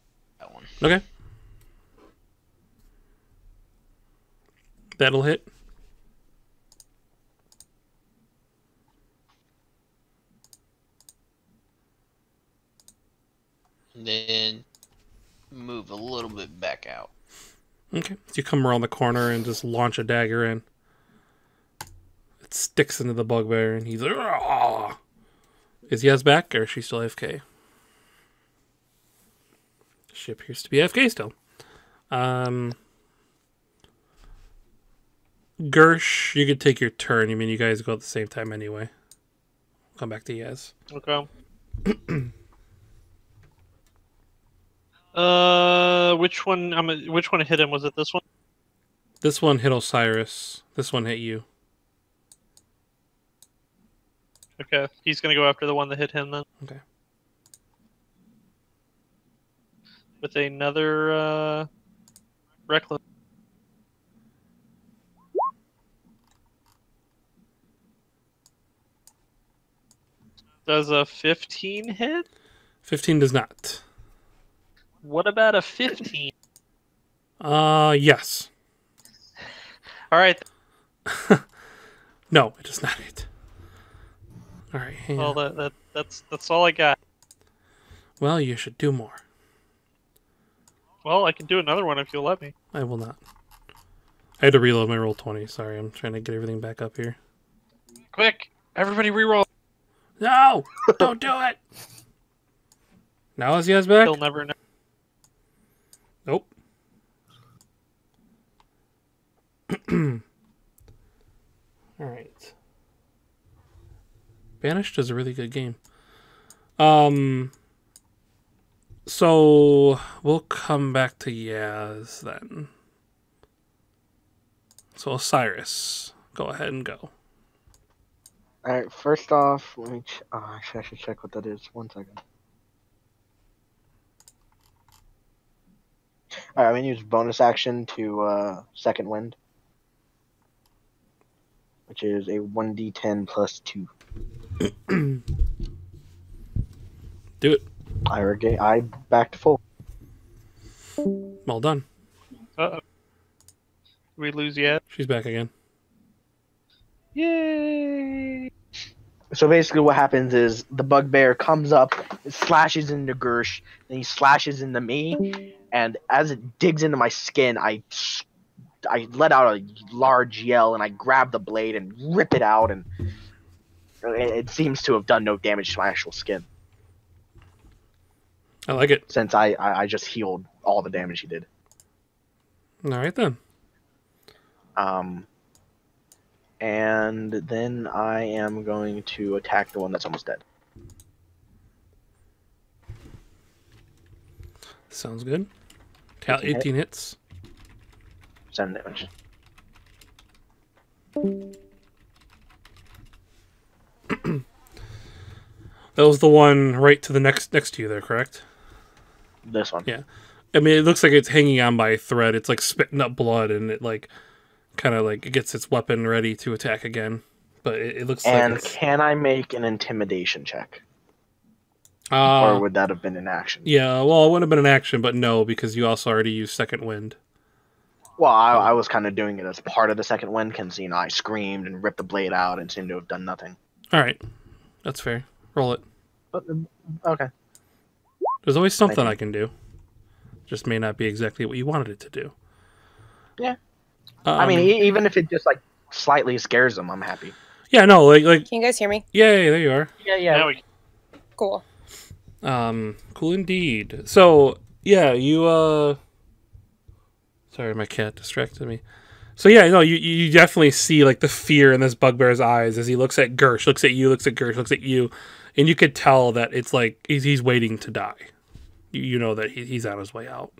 one. Okay. That'll hit. And then move a little bit back out. Okay. So you come around the corner and just launch a dagger in. It sticks into the bugbear and he's like, "Argh!" Is Yaz back or is she still AFK? She appears to be AFK still. Gersh, you could take your turn. I mean, you guys go at the same time anyway. Come back to Yaz. Okay. Which one hit him? Was it this one? This one hit Osiris. This one hit you. Okay, he's gonna go after the one that hit him then. Okay. With another reckless. Does a 15 hit? 15 does not. What about a 15? Yes. All right. No, it does not hit. All right. Hang on. Well, that's all I got. Well, you should do more. Well, I can do another one if you'll let me. I will not. I had to reload my roll 20. Sorry, I'm trying to get everything back up here. Quick, everybody reroll. No! Don't do it! Now is Yaz back? He'll never know. Nope. Alright. Banished is a really good game. So we'll come back to Yaz then. So Osiris, go ahead and go. Alright, first off, let me. Actually, I should check what that is. 1 second. Alright, I'm gonna use bonus action to second wind, which is a 1d10 plus 2. Do it. I back to full. Well done. Uh-oh. Did we lose yet? She's back again. Yay! So basically, what happens is the bugbear comes up, it slashes into Gersh, then he slashes into me, and as it digs into my skin, I let out a large yell, and I grab the blade and rip it out, and it seems to have done no damage to my actual skin, I like it. since I just healed all the damage he did. All right, then. And then I am going to attack the one that's almost dead. Sounds good. 18 hits. 7 damage. That was the one right to the next to you there, correct? This one. Yeah. I mean, it looks like it's hanging on by a thread. It's like spitting up blood, and it like kind of like it gets its weapon ready to attack again. But it looks And like it's... can I make an intimidation check? Or would that have been an action? Yeah, well, it would have been an action, but no, because you also already used second wind. Well, I was kind of doing it as part of the second wind, because, I screamed and ripped the blade out and seemed to have done nothing. All right. That's fair. Roll it. But, okay. There's always something Thank you. I can do. Just may not be exactly what you wanted it to do. Yeah. I mean, even if it just, slightly scares them, I'm happy. Yeah, no, like... Can you guys hear me? Yeah, there you are. Yeah. Now we Cool. Cool indeed. So, yeah, you, sorry, my cat distracted me. So, yeah, no, you definitely see, the fear in this bugbear's eyes as he looks at Gersh, looks at you, looks at Gersh, looks at you, and you could tell that it's he's waiting to die. You know that he's on his way out.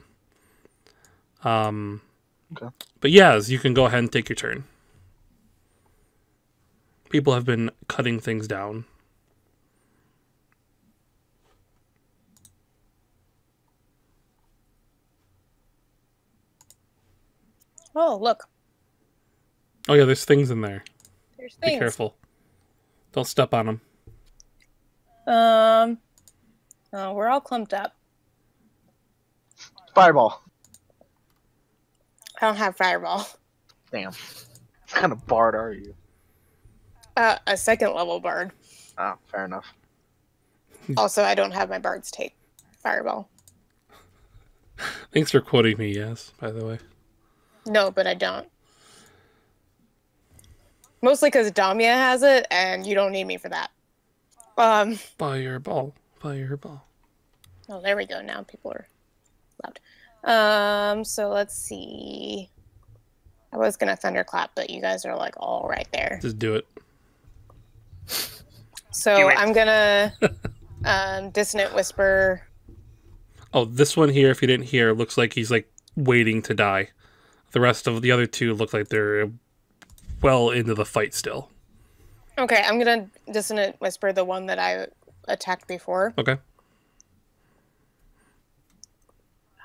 Okay. But, yes, you can go ahead and take your turn. People have been cutting things down. Oh, look. Oh, yeah, there's things in there. There's Be things. careful. Don't step on them. Oh, we're all clumped up. Fireball. I don't have fireball. Damn. What kind of bard are you? A second level bard. Oh, fair enough. Also, I don't have my bard's take fireball. Thanks for quoting me, yes, by the way. No, but I don't. Mostly because Damia has it, and you don't need me for that. Buy your ball. Buy your ball. Oh, there we go. Now people are loud. So let's see. I was gonna thunderclap, but you guys are all right there. Just do it. So Do it. I'm gonna dissonant whisper. Oh, this one here, if you didn't hear, looks like he's waiting to die. The rest of the other two look like they're well into the fight still. Okay, I'm gonna dissonant whisper the one that I attacked before. Okay.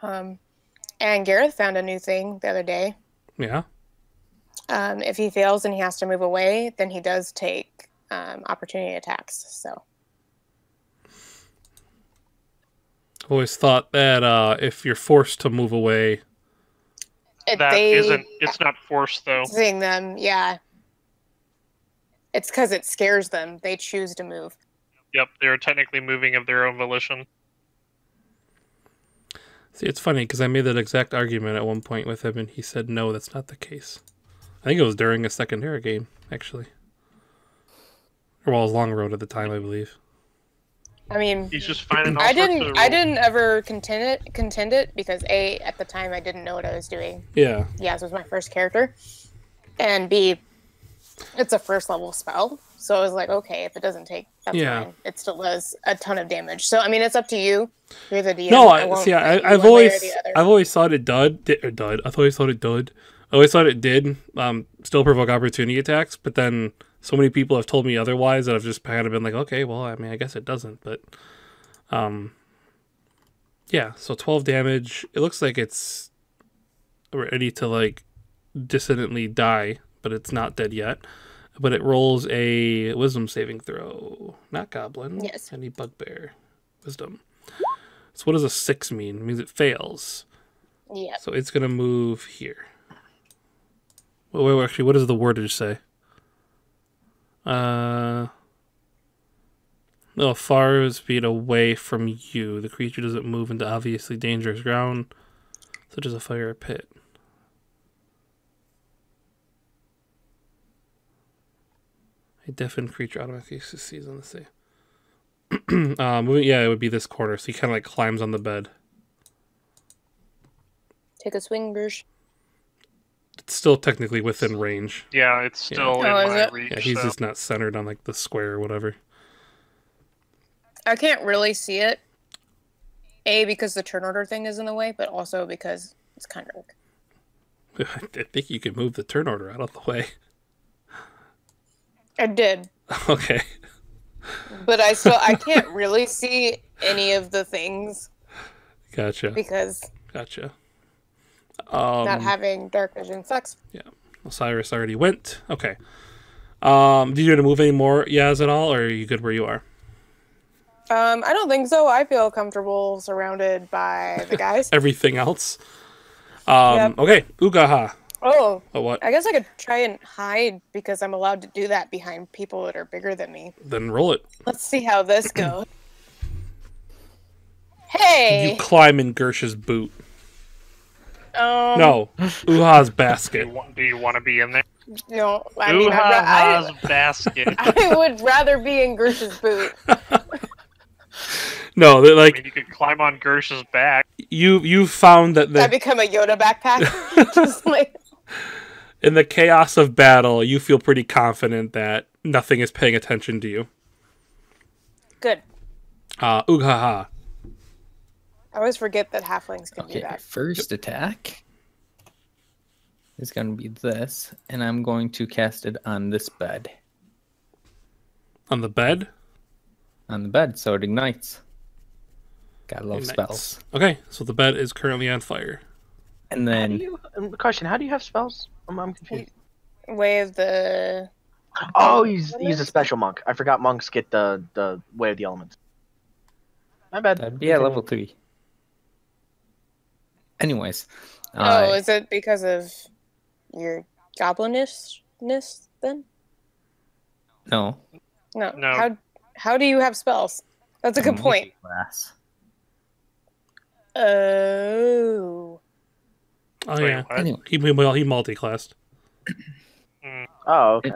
And Gareth found a new thing the other day. Yeah. If he fails and he has to move away, then he does take opportunity attacks. So I've always thought that if you're forced to move away... it's not forced, though. Seeing them, yeah. It's because it scares them. They choose to move. Yep, they're technically moving of their own volition. See, it's funny, because I made that exact argument at one point with him, and he said, no, that's not the case. I think it was during a Secondera game, actually. Or well, it was Long Road at the time, I believe. I mean, He's just finding all I sorts of didn't ever contend it because A, at the time I didn't know what I was doing. Yeah. Yes, it was my first character. And B, it's a first level spell. So I was like, okay, if it doesn't take, that's fine. It still does a ton of damage. So I mean, it's up to you. You're the DM. No, I won't see, fight you I've one way or always, the other. I've always thought it did. I always thought it did. I always thought it did. Still provoke opportunity attacks, but then so many people have told me otherwise that I've just kind of been like, okay, well, I mean, I guess it doesn't, but, yeah. So 12 damage. It looks like it's ready to dissonantly die, but it's not dead yet. But it rolls a wisdom saving throw. Not goblin. Yes. Any bugbear. wisdom. So what does a 6 mean? It means it fails. Yep. So it's going to move here. Wait, actually, what does the wordage say? No, far speed away from you. The creature doesn't move into obviously dangerous ground, such as a fire or pit. A deafened creature automatically succeeds on the save. Yeah, it would be this corner. So he kind of like climbs on the bed. Take a swing, Gersh. It's still technically within range. Yeah, it's still Yeah. Oh, in is my it? reach. Yeah, he's so. just not centered on like the square or whatever. I can't really see it. A, because the turn order thing is in the way, but also because it's kind of... I think you can move the turn order out of the way. I did. Okay. But I can't really see any of the things Gotcha. because Gotcha. not having dark vision sucks. Yeah. Osiris already went. Okay. Do you want to move any more, Yaz, at all, or are you good where you are? I don't think so. I feel comfortable surrounded by the guys. Everything else? Yep. Okay. Ugaha. Oh, What? I guess I could try and hide because I'm allowed to do that behind people that are bigger than me. Then roll it. Let's see how this goes. Hey! You climb in Gersh's boot. No. No. Uha's basket. Do you want to be in there? No. I mean, Uhaha's basket. I would rather be in Gersh's boot. No, they're I like mean, you could climb on Gersh's back. you found that I become a Yoda backpack. Just like... in the chaos of battle, you feel pretty confident that nothing is paying attention to you. Good. Ugaha. I always forget that halflings can do Okay, that. first attack is going to be this, and I'm going to cast it on this bed. On the bed? On the bed, so it ignites. Gotta love Nice. spells. Okay, so the bed is currently on fire. And How do then you, question, how do you have spells? I'm confused. Way of the... Oh, he's a special monk. I forgot monks get the way of the elements. My bad. that'd be at level 3. Anyways. Oh, is it because of your goblinishness then? No. No. No. How do you have spells? That's a good point. Class. Oh. Oh, Wait, yeah. what? Anyway, He multi-classed. Oh, okay.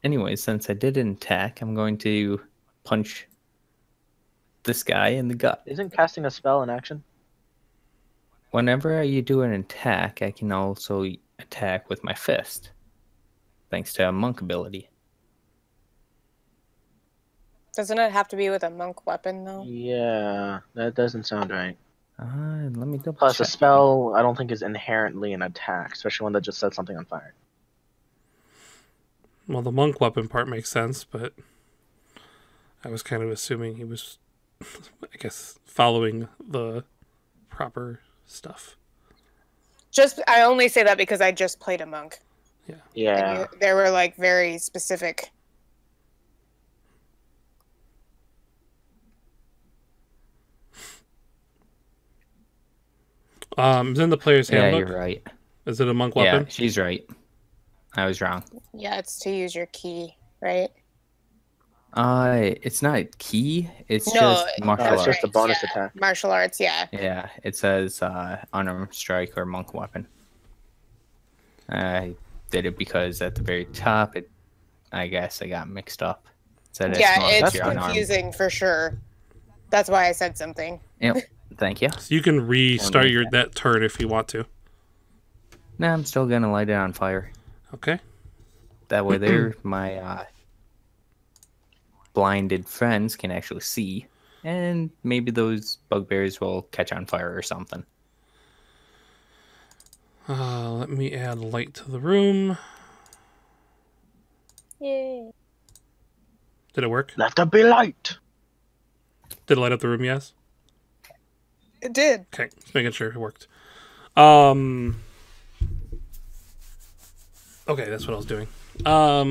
anyways, since I did an attack, I'm going to punch this guy in the gut. Isn't casting a spell an action? Whenever you do an attack, I can also attack with my fist, thanks to a monk ability. Doesn't it have to be with a monk weapon, though? Yeah, that doesn't sound right. Let me double Plus, a check. spell I don't think is inherently an attack, especially one that just sets something on fire. Well, the monk weapon part makes sense, but I was kind of assuming he was, I guess, following the proper stuff. I only say that because I just played a monk. Yeah. There were like very specific. Is in the player's Yeah, handbook? you're right. Is it a monk weapon? Yeah, she's right. I was wrong. Yeah, it's to use your key, right? It's not key. It's No, just martial it's arts. just a bonus yeah. attack. Martial arts, yeah. Yeah, it says unarmed strike or monk weapon. I did it because at the very top, I guess I got mixed up. It said Yeah, monk, it's you're unarmed. confusing for sure. That's why I said something. Yep. Thank you. So you can restart that turn if you want to. Nah, I'm still gonna light it on fire. Okay. That way, there, my blinded friends can actually see, and maybe those bugbears will catch on fire or something. Let me add light to the room. Yay. Did it work? Let there be light. Did it light up the room? Yes. It did. Okay, just making sure it worked. Okay, that's what I was doing. I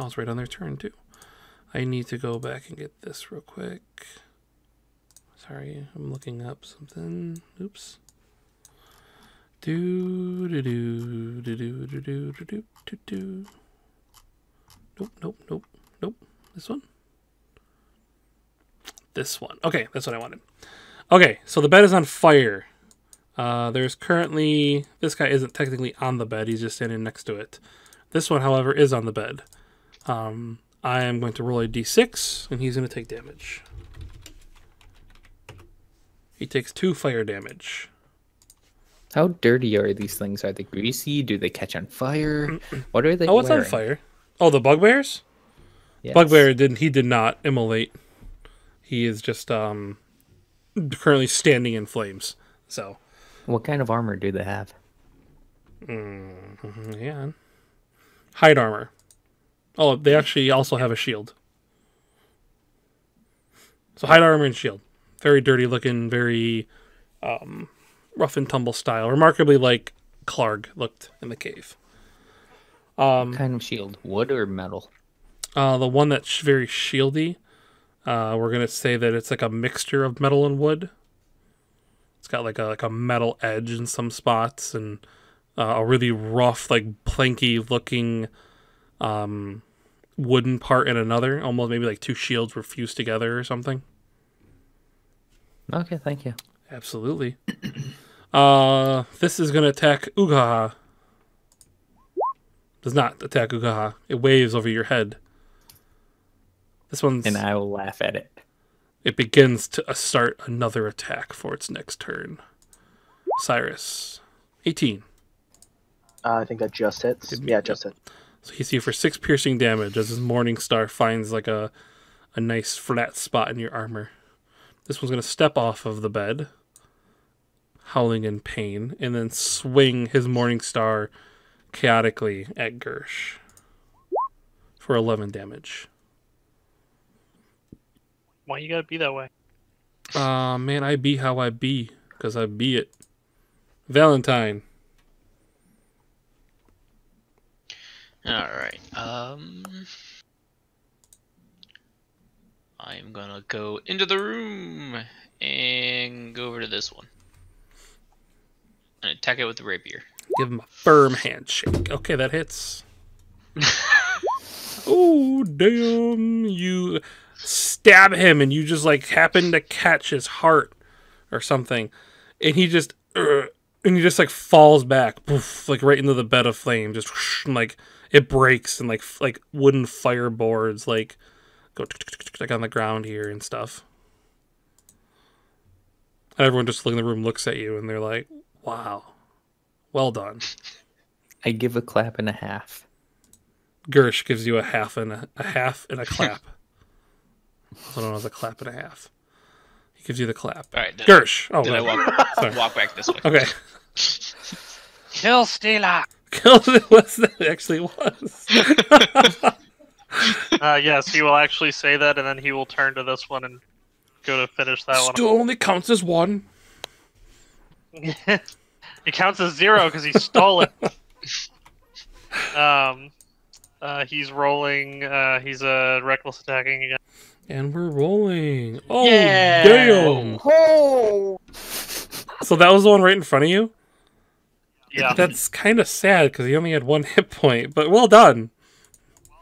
was right on their turn too. I need to go back and get this real quick. Sorry, I'm looking up something. Oops. Do do do do do do do do do do. Nope. This one. This one. Okay, that's what I wanted. Okay, so the bed is on fire. There's currently... This guy isn't technically on the bed. He's just standing next to it. This one, however, is on the bed. I am going to roll a d6, and he's going to take damage. He takes 2 fire damage. How dirty are these things? Are they greasy? Do they catch on fire? What are they Oh, it's wearing? on fire. Oh, the bugbears? Yes. Bugbear he did not immolate. He is just currently standing in flames. So, What kind of armor do they have? yeah. Hide armor. Oh, they actually also have a shield. So hide armor and shield. Very dirty looking, very rough and tumble style. Remarkably like Clark looked in the cave. What kind of shield? Wood or metal? The one that's very shieldy, we're going to say that it's like a mixture of metal and wood. It's got like a metal edge in some spots and a really rough, like planky looking wooden part in another. Almost maybe like 2 shields were fused together or something. Okay, thank you. Absolutely. This is going to attack Ugaha. Does not attack Ugaha. It waves over your head. This one's... And I will laugh at it. It begins to start another attack for its next turn. Cyrus. 18. I think that just hits. Yeah, just hit. So he's here for 6 piercing damage as his Morning Star finds like a nice flat spot in your armor. This one's going to step off of the bed, howling in pain, and then swing his Morning Star chaotically at Gersh for 11 damage. Why you gotta be that way? Man, I be how I be, because I be it. Valentine. Alright. I'm gonna go into the room and go over to this one. And attack it with the rapier. Give him a firm handshake. Okay, that hits. Oh, damn. You stab him and you just like happen to catch his heart or something. And he just like falls back, poof, like right into the bed of flame. Just whoosh, and, like it breaks and like wooden fireboards like go like on the ground here and stuff. And everyone just looking in the room looks at you and they're like, wow. Well done. I give a clap and a half. Gersh gives you a half and a clap. Also known as a clap and a half. He gives you the clap. All right. Gersh. Oh, Then sorry. walk back this way. Okay. Kill Stila! Kill what that actually was. Yes, he will actually say that, and then he will turn to this one and go to finish that Still only counts as 1. one. It counts as 0 because he stole it. He's rolling. He's reckless attacking again. And we're rolling. Oh, Yeah. damn. Oh, So that was the one right in front of you? Yeah. That's kind of sad because he only had 1 hit point, but well done.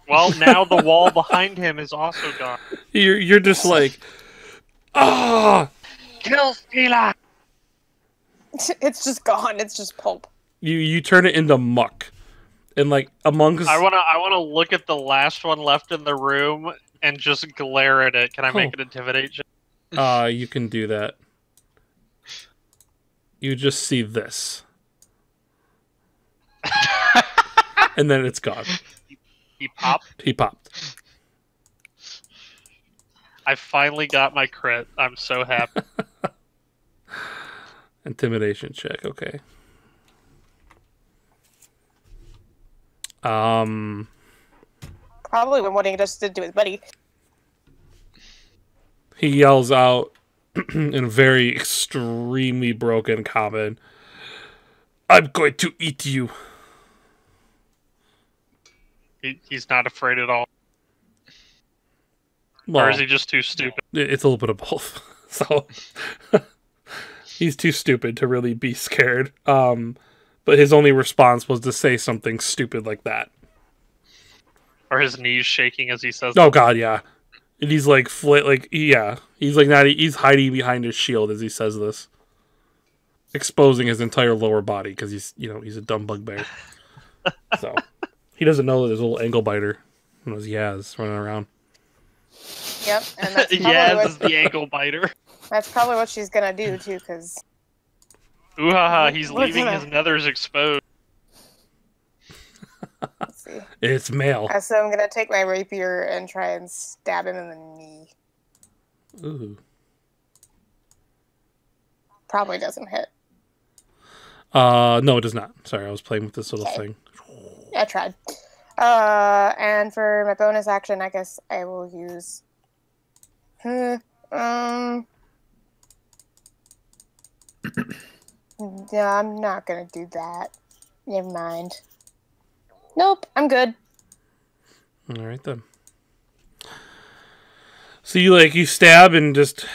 Well, now the wall behind him is also gone. You're just like, ah! Kill Stila! it's just gone. It's just pulp. You turn it into muck. And like amongst I wanna look at the last one left in the room and just glare at it. Can I make an intimidate check? you can do that. You just see this. And then it's gone. He popped. He popped. I finally got my crit. I'm so happy. Intimidation check, okay. Probably when what he just did to his buddy. He yells out in very extremely broken common, I'm going to eat you. He's not afraid at all. Well, Or is he just too stupid? it's a little bit of both. So he's too stupid to really be scared. But his only response was to say something stupid like that. Or his knees shaking as he says Oh God, yeah. And he's like he's like not. He's hiding behind his shield as he says this, exposing his entire lower body because he's a dumb bugbear. So he doesn't know that there's a little ankle biter. As Yaz running around. Yep, and that's probably Yaz is the ankle biter. That's probably what she's gonna do too, because. Ooh-ha-ha, he's We're leaving gonna- his nethers exposed. Let's see. It's male. So I'm gonna take my rapier and try and stab him in the knee. Ooh. Probably doesn't hit. No, it does not. Sorry, I was playing with this little Okay. thing. I tried. And for my bonus action, I guess I will use. Yeah, I'm not gonna do that. Never mind. Nope, I'm good. All right then. So you stab and just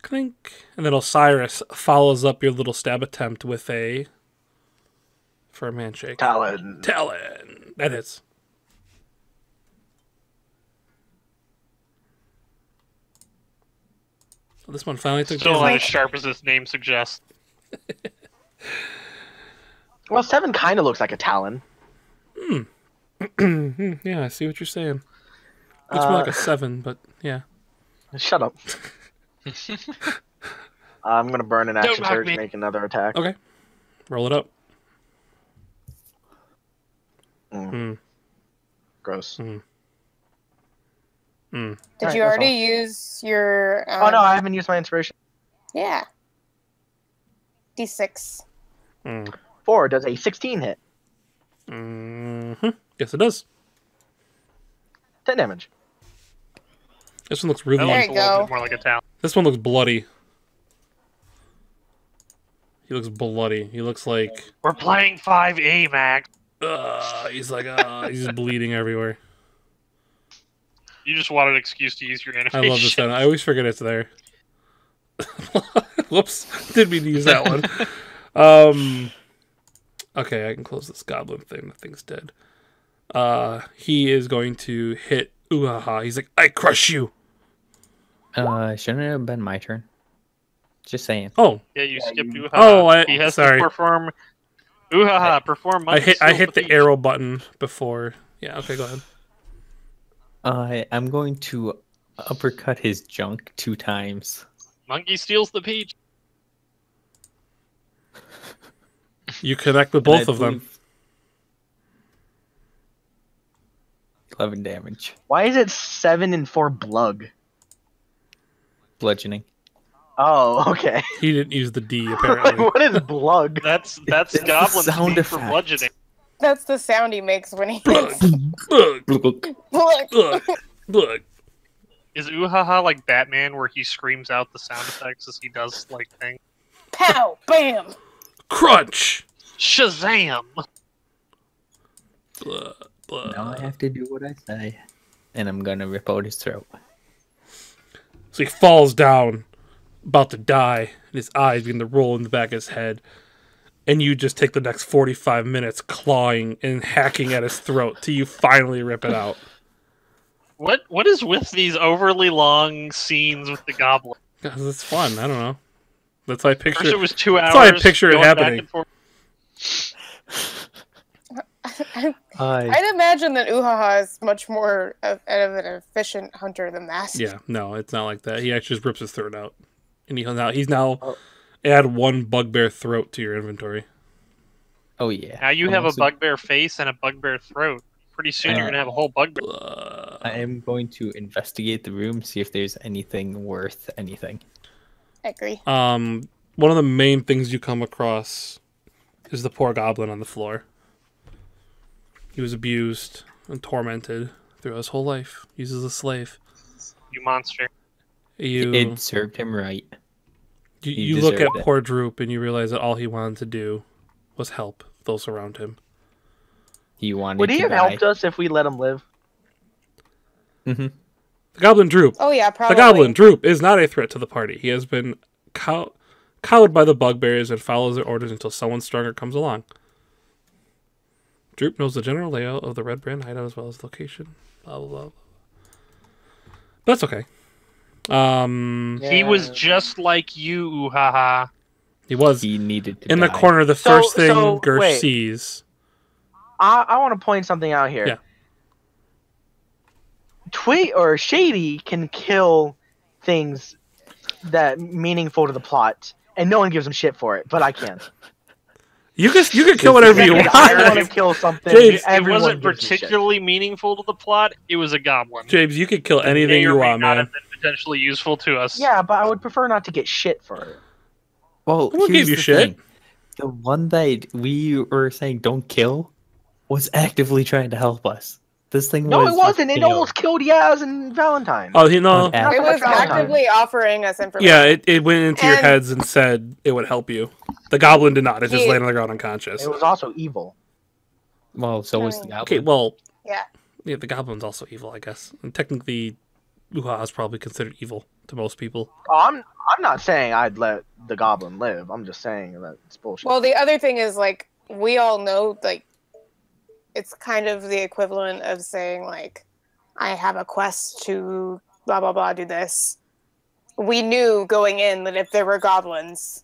clink, and then Osiris follows up your little stab attempt with a firm handshake. Talon. That is. So this one finally took Still not damage. as sharp as this name suggests. Well, 7 kind of looks like a Talon. Yeah, I see what you're saying. It's more like a 7, but yeah. Shut up. I'm gonna burn an action mock surge, me. make another attack. Okay. Roll it up. Gross. Did Alright, you that's already all. use your? Oh no, I haven't used my inspiration. Yeah. D6. 4 does a 16 hit. Yes, it does. 10 damage. This one looks That really. There looks you a little go. bit more like a talent. This one looks bloody. He looks bloody. He looks like. We're playing 5A, Max. He's like, he's just bleeding everywhere. You just wanted an excuse to use your I animation. love this sound. I always forget it's there. Whoops. Didn't mean to use that one. Okay, I can close this goblin thing. The thing's dead. He is going to hit Ooh-ha-ha. He's like, I crush you. Shouldn't it have been my turn? Just saying. Oh, Yeah, you skipped Ooh-ha. Oh, he has sorry. to perform. Ooh-ha-ha, perform. I hit the arrow button before. Yeah, okay, go ahead. I'm going to uppercut his junk 2 times. Monkey steals the peach. You connect with And I both of them. believe 11 damage. Why is it 7 and 4 blug? Bludgeoning. Oh, okay. He didn't use the D, Like, apparently. what is blug? That's It's the goblin sound speak for effect. bludgeoning. That's the sound he makes when he Blug, hits. blug, Look. blug, blug. Is Ooh-ha-ha like Batman, where he screams out the sound effects as he does like things? Pow! Bam! Crunch! Shazam! Blug, blug. Now I have to do what I say. And I'm gonna rip out his throat. So he falls down, about to die, and his eyes begin to roll in the back of his head. And you just take the next 45 minutes clawing and hacking at his throat till you finally rip it out. What is with these overly long scenes with the goblin? 'Cause it's fun. I don't know. That's how I picture First it it. was 2 hours. That's how I picture it going back happening. and forth. I'd imagine that Ooh-ha-ha is much more of an efficient hunter than that. Yeah, no, it's not like that. He actually just rips his throat out. And he's now add 1 bugbear throat to your inventory. Oh yeah. Now you I'm have a also- bugbear face and a bugbear throat. Pretty soon you're gonna have a whole bugbear. I am going to investigate the room, see if there's anything worth anything. I agree. One of the main things you come across is the poor goblin on the floor. He was abused and tormented throughout his whole life. Used as a slave. You monster. It served him right. he You look at deserved it. poor Droop and you realize that all he wanted to do was help those around him. He wanted Would he to have die. helped us if we let him live? Mm-hmm. The Goblin Droop. Oh yeah, probably. The Goblin Droop is not a threat to the party. He has been cowed by the bugbears and follows their orders until someone stronger comes along. Droop knows the general layout of the Red Brand hideout as well as location. Blah blah blah. But that's okay. He was just like you, Uhaha. He was He needed to in die. the corner. The first thing Gersh wait. sees. I want to point something out here. Yeah. Tweet or Shady can kill things that meaningful to the plot, and no one gives him shit for it. But I can. You can kill whatever you If I want to want. kill something. James, It everyone wasn't gives me shit. particularly meaningful to the plot. It was a goblin. James, you could kill May anything or you may want, not man. have been potentially useful to us. Yeah, but I would prefer not to get shit for it. Well, We'll here's give you the shit. thing. The one that we were saying don't kill was actively trying to help us. This thing No, was it wasn't. It failed. almost killed Yaz and Valentine. Oh, you know, On app. It was Valentine. actively offering us information. yeah, it went into your And- heads and said it would help you. The Goblin did not. It just He- laid on the ground unconscious. It was also evil. Well, so was the Okay, goblin. Okay, well, Yeah. yeah, the Goblin's also evil, I guess. And technically, Uha is probably considered evil to most people. Oh, I'm not saying I'd let the goblin live. I'm just saying that it's bullshit. Well, the other thing is, like, we all know, like, it's kind of the equivalent of saying, like, I have a quest to blah, blah, blah, do this. We knew going in that if there were goblins,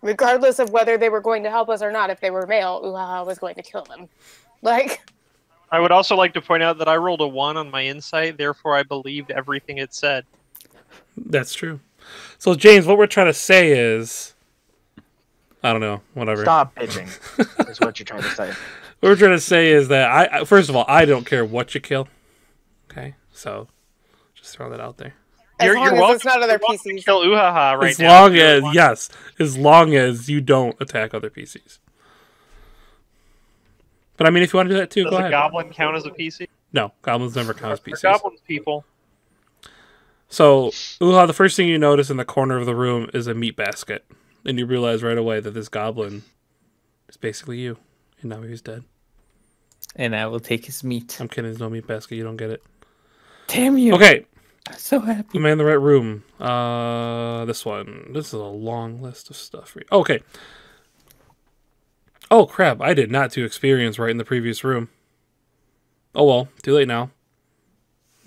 regardless of whether they were going to help us or not, if they were male, Uhaha was going to kill them. Like, I would also like to point out that I rolled a 1 on my insight, therefore I believed everything it said. That's true. So, James, what we're trying to say is... I don't know, whatever. Stop bitching, is what you're trying to say. What we're trying to say is that, first of all, I don't care what you kill. Okay? So, just throw that out there. as long as welcome, it's not other you're welcome to PCs. kill Uhaha right As now. long as, yes, as long as you don't attack other PCs. But I mean, if you want to do that too, Does go a ahead. goblin count as a PC? No, goblins never count as They're PCs. goblins, people. So, Uha, the first thing you notice in the corner of the room is a meat basket. And you realize right away that this goblin is basically you. And now he's dead. And I will take his meat. I'm kidding, there's no meat basket, you don't get it. Damn you. Okay, I'm so happy. am I in the right room? This one. This is a long list of stuff for you. Okay. Oh, crap, I did not do experience right in the previous room. Oh well, too late now.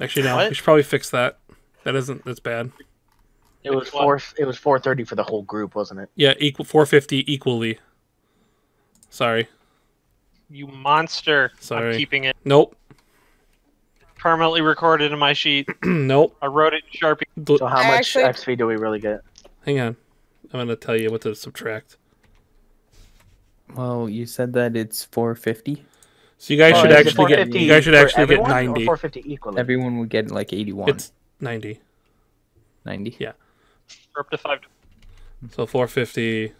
Actually, no, What? we should probably fix that. That's bad. It was 4:30 for the whole group, wasn't it? Yeah, equal 450 equally. Sorry. You monster. Sorry. I'm keeping it Nope. permanently recorded in my sheet. Nope. I wrote it in Sharpie. So how I much actually- XP do we really get? Hang on. I'm going to tell you what to subtract. Well, you said that it's 450. So you guys should Is it actually get 450 you guys should for actually get everyone, or 90. 450 equally. Everyone would get like 81. It's 90. 90. Yeah. We're up to 5. So 450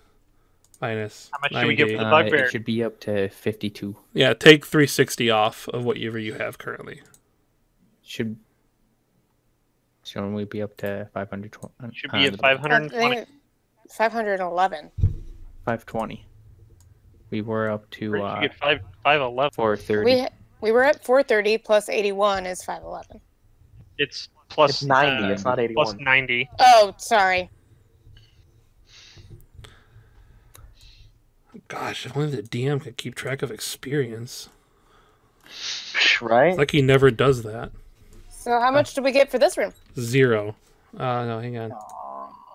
minus How much do 90. we get for the bugbear? It should be up to 52. Yeah, take 360 off of whatever you have currently. Shouldn't we be up to 520? Should be at I 520. think 511. 520. We were up to You get 511. 430. We were at 430 plus 81 is 511. It's plus It's 90. It's not 81. plus 90. Oh, sorry. Gosh, if only the DM could keep track of experience. Right? It's like he never does that. So how much did we get for this room? 0. No, hang on.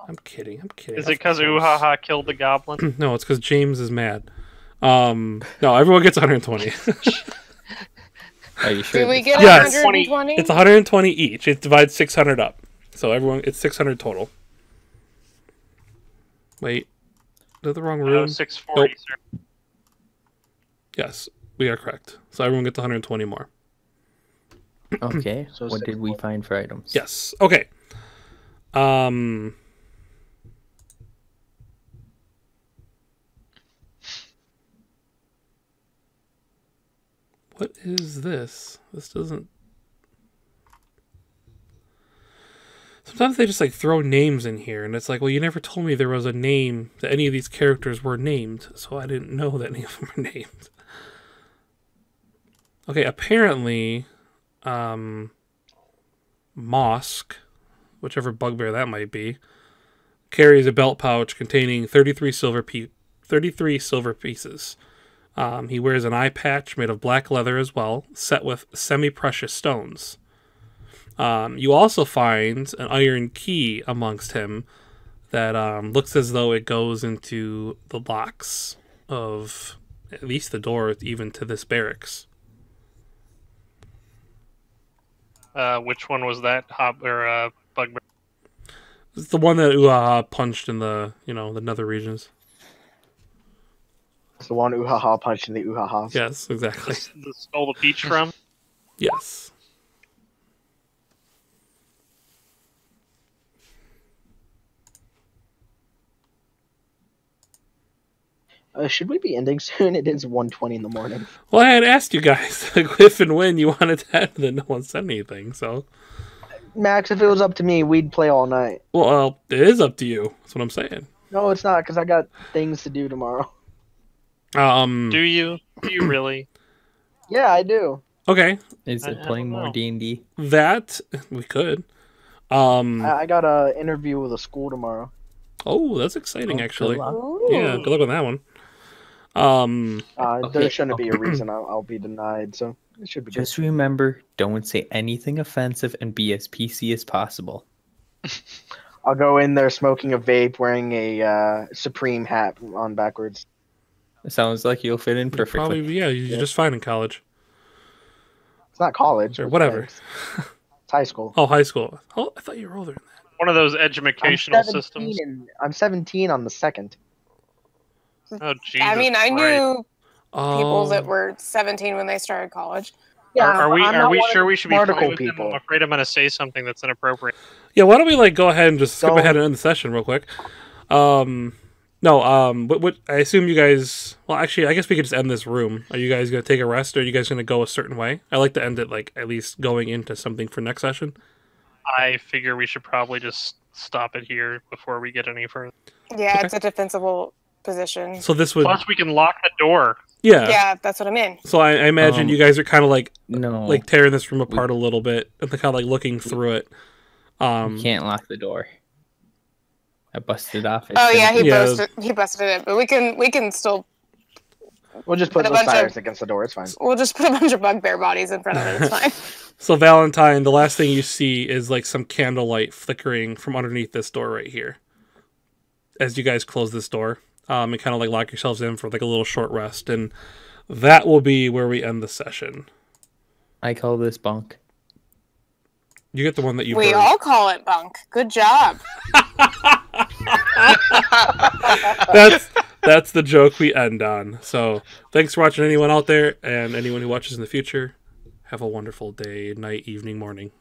I'm kidding. Is it because Of course. Uhaha killed the goblin? No, it's because James is mad. No, everyone gets 120. Are you sure? Did we get Yes. 120? It's 120 each. It divides 600 up. So everyone, it's 600 total. Wait. Is that the wrong No, room? 640, Nope. sir. Yes, we are correct. So everyone gets 120 more. Okay. So What did we 640. find for items? Yes. Okay. What is this? This doesn't... Sometimes they just like throw names in here, and it's like, well, you never told me there was a name that any of these characters were named, so I didn't know that any of them were named. Okay, apparently, Mosk, whichever bugbear that might be, carries a belt pouch containing 33 silver pieces. He wears an eye patch made of black leather as well, set with semi-precious stones. You also find an iron key amongst him that looks as though it goes into the locks of at least the door even to this barracks. Which one was that? Bugbear? It's the one that Uaha punched in the nether regions. It's the one Uhaha punched in the Uhahas. Yes, exactly. The stole the peach from? Yes. Should we be ending soon? It is 1:20 in the morning. Well, I had asked you guys like, if and when you wanted to end, and no one said anything. So, Max, if it was up to me, we'd play all night. well, it is up to you. That's what I'm saying. No, it's not, because I got things to do tomorrow. Do you? Do you really? Yeah, I do. Okay, Is it playing more D&D? that we could. I got an interview with a school tomorrow. Oh, that's exciting, actually. Good luck. Yeah, good luck with that one. There shouldn't be a reason I'll be denied, so it should be good. Just remember, don't say anything offensive and be as PC as possible. I'll go in there smoking a vape, wearing a Supreme hat on backwards. It sounds like you'll fit in perfectly. Probably, yeah, you're just fine in college. It's not college. Or whatever. It's high school. Oh, high school. Oh, I thought you were older than that. One of those educational I'm 17 systems. I'm 17 on the 2nd. Oh, Jesus I mean, I Christ. knew Oh, people that were 17 when they started college. Are we I'm not one sure of we the should be particle playing with them? people. I'm afraid I'm going to say something that's inappropriate. yeah. Why don't we go ahead and just skip Don't- ahead and end the session real quick? No. What I assume you guys. Well, actually, I guess we could just end this room. Are you guys gonna take a rest, or are you guys gonna go a certain way? I like to end it at least going into something for next session. I figure we should probably just stop it here before we get any further. Yeah, Okay. it's a defensible position. So this would. Plus, we can lock the door. Yeah. Yeah, that's what I mean. So I imagine you guys are kind of No, tearing this room apart a little bit and kind of looking through it. you can't lock the door. I busted off. Oh yeah, Yeah. he busted it, but we can still. We'll just put Put a bunch Osiris of- against the door. It's fine. We'll just put a bunch of bugbear bodies in front of it. It's fine. So Valentine, the last thing you see is some candlelight flickering from underneath this door right here. As you guys close this door, and kind of lock yourselves in for a little short rest, and that will be where we end the session. I call this bunk. You get the one that you We burned. all call it bunk. Good job. That's the joke we end on. So thanks for watching, anyone out there, and anyone who watches in the future. Have a wonderful day, night, evening, morning.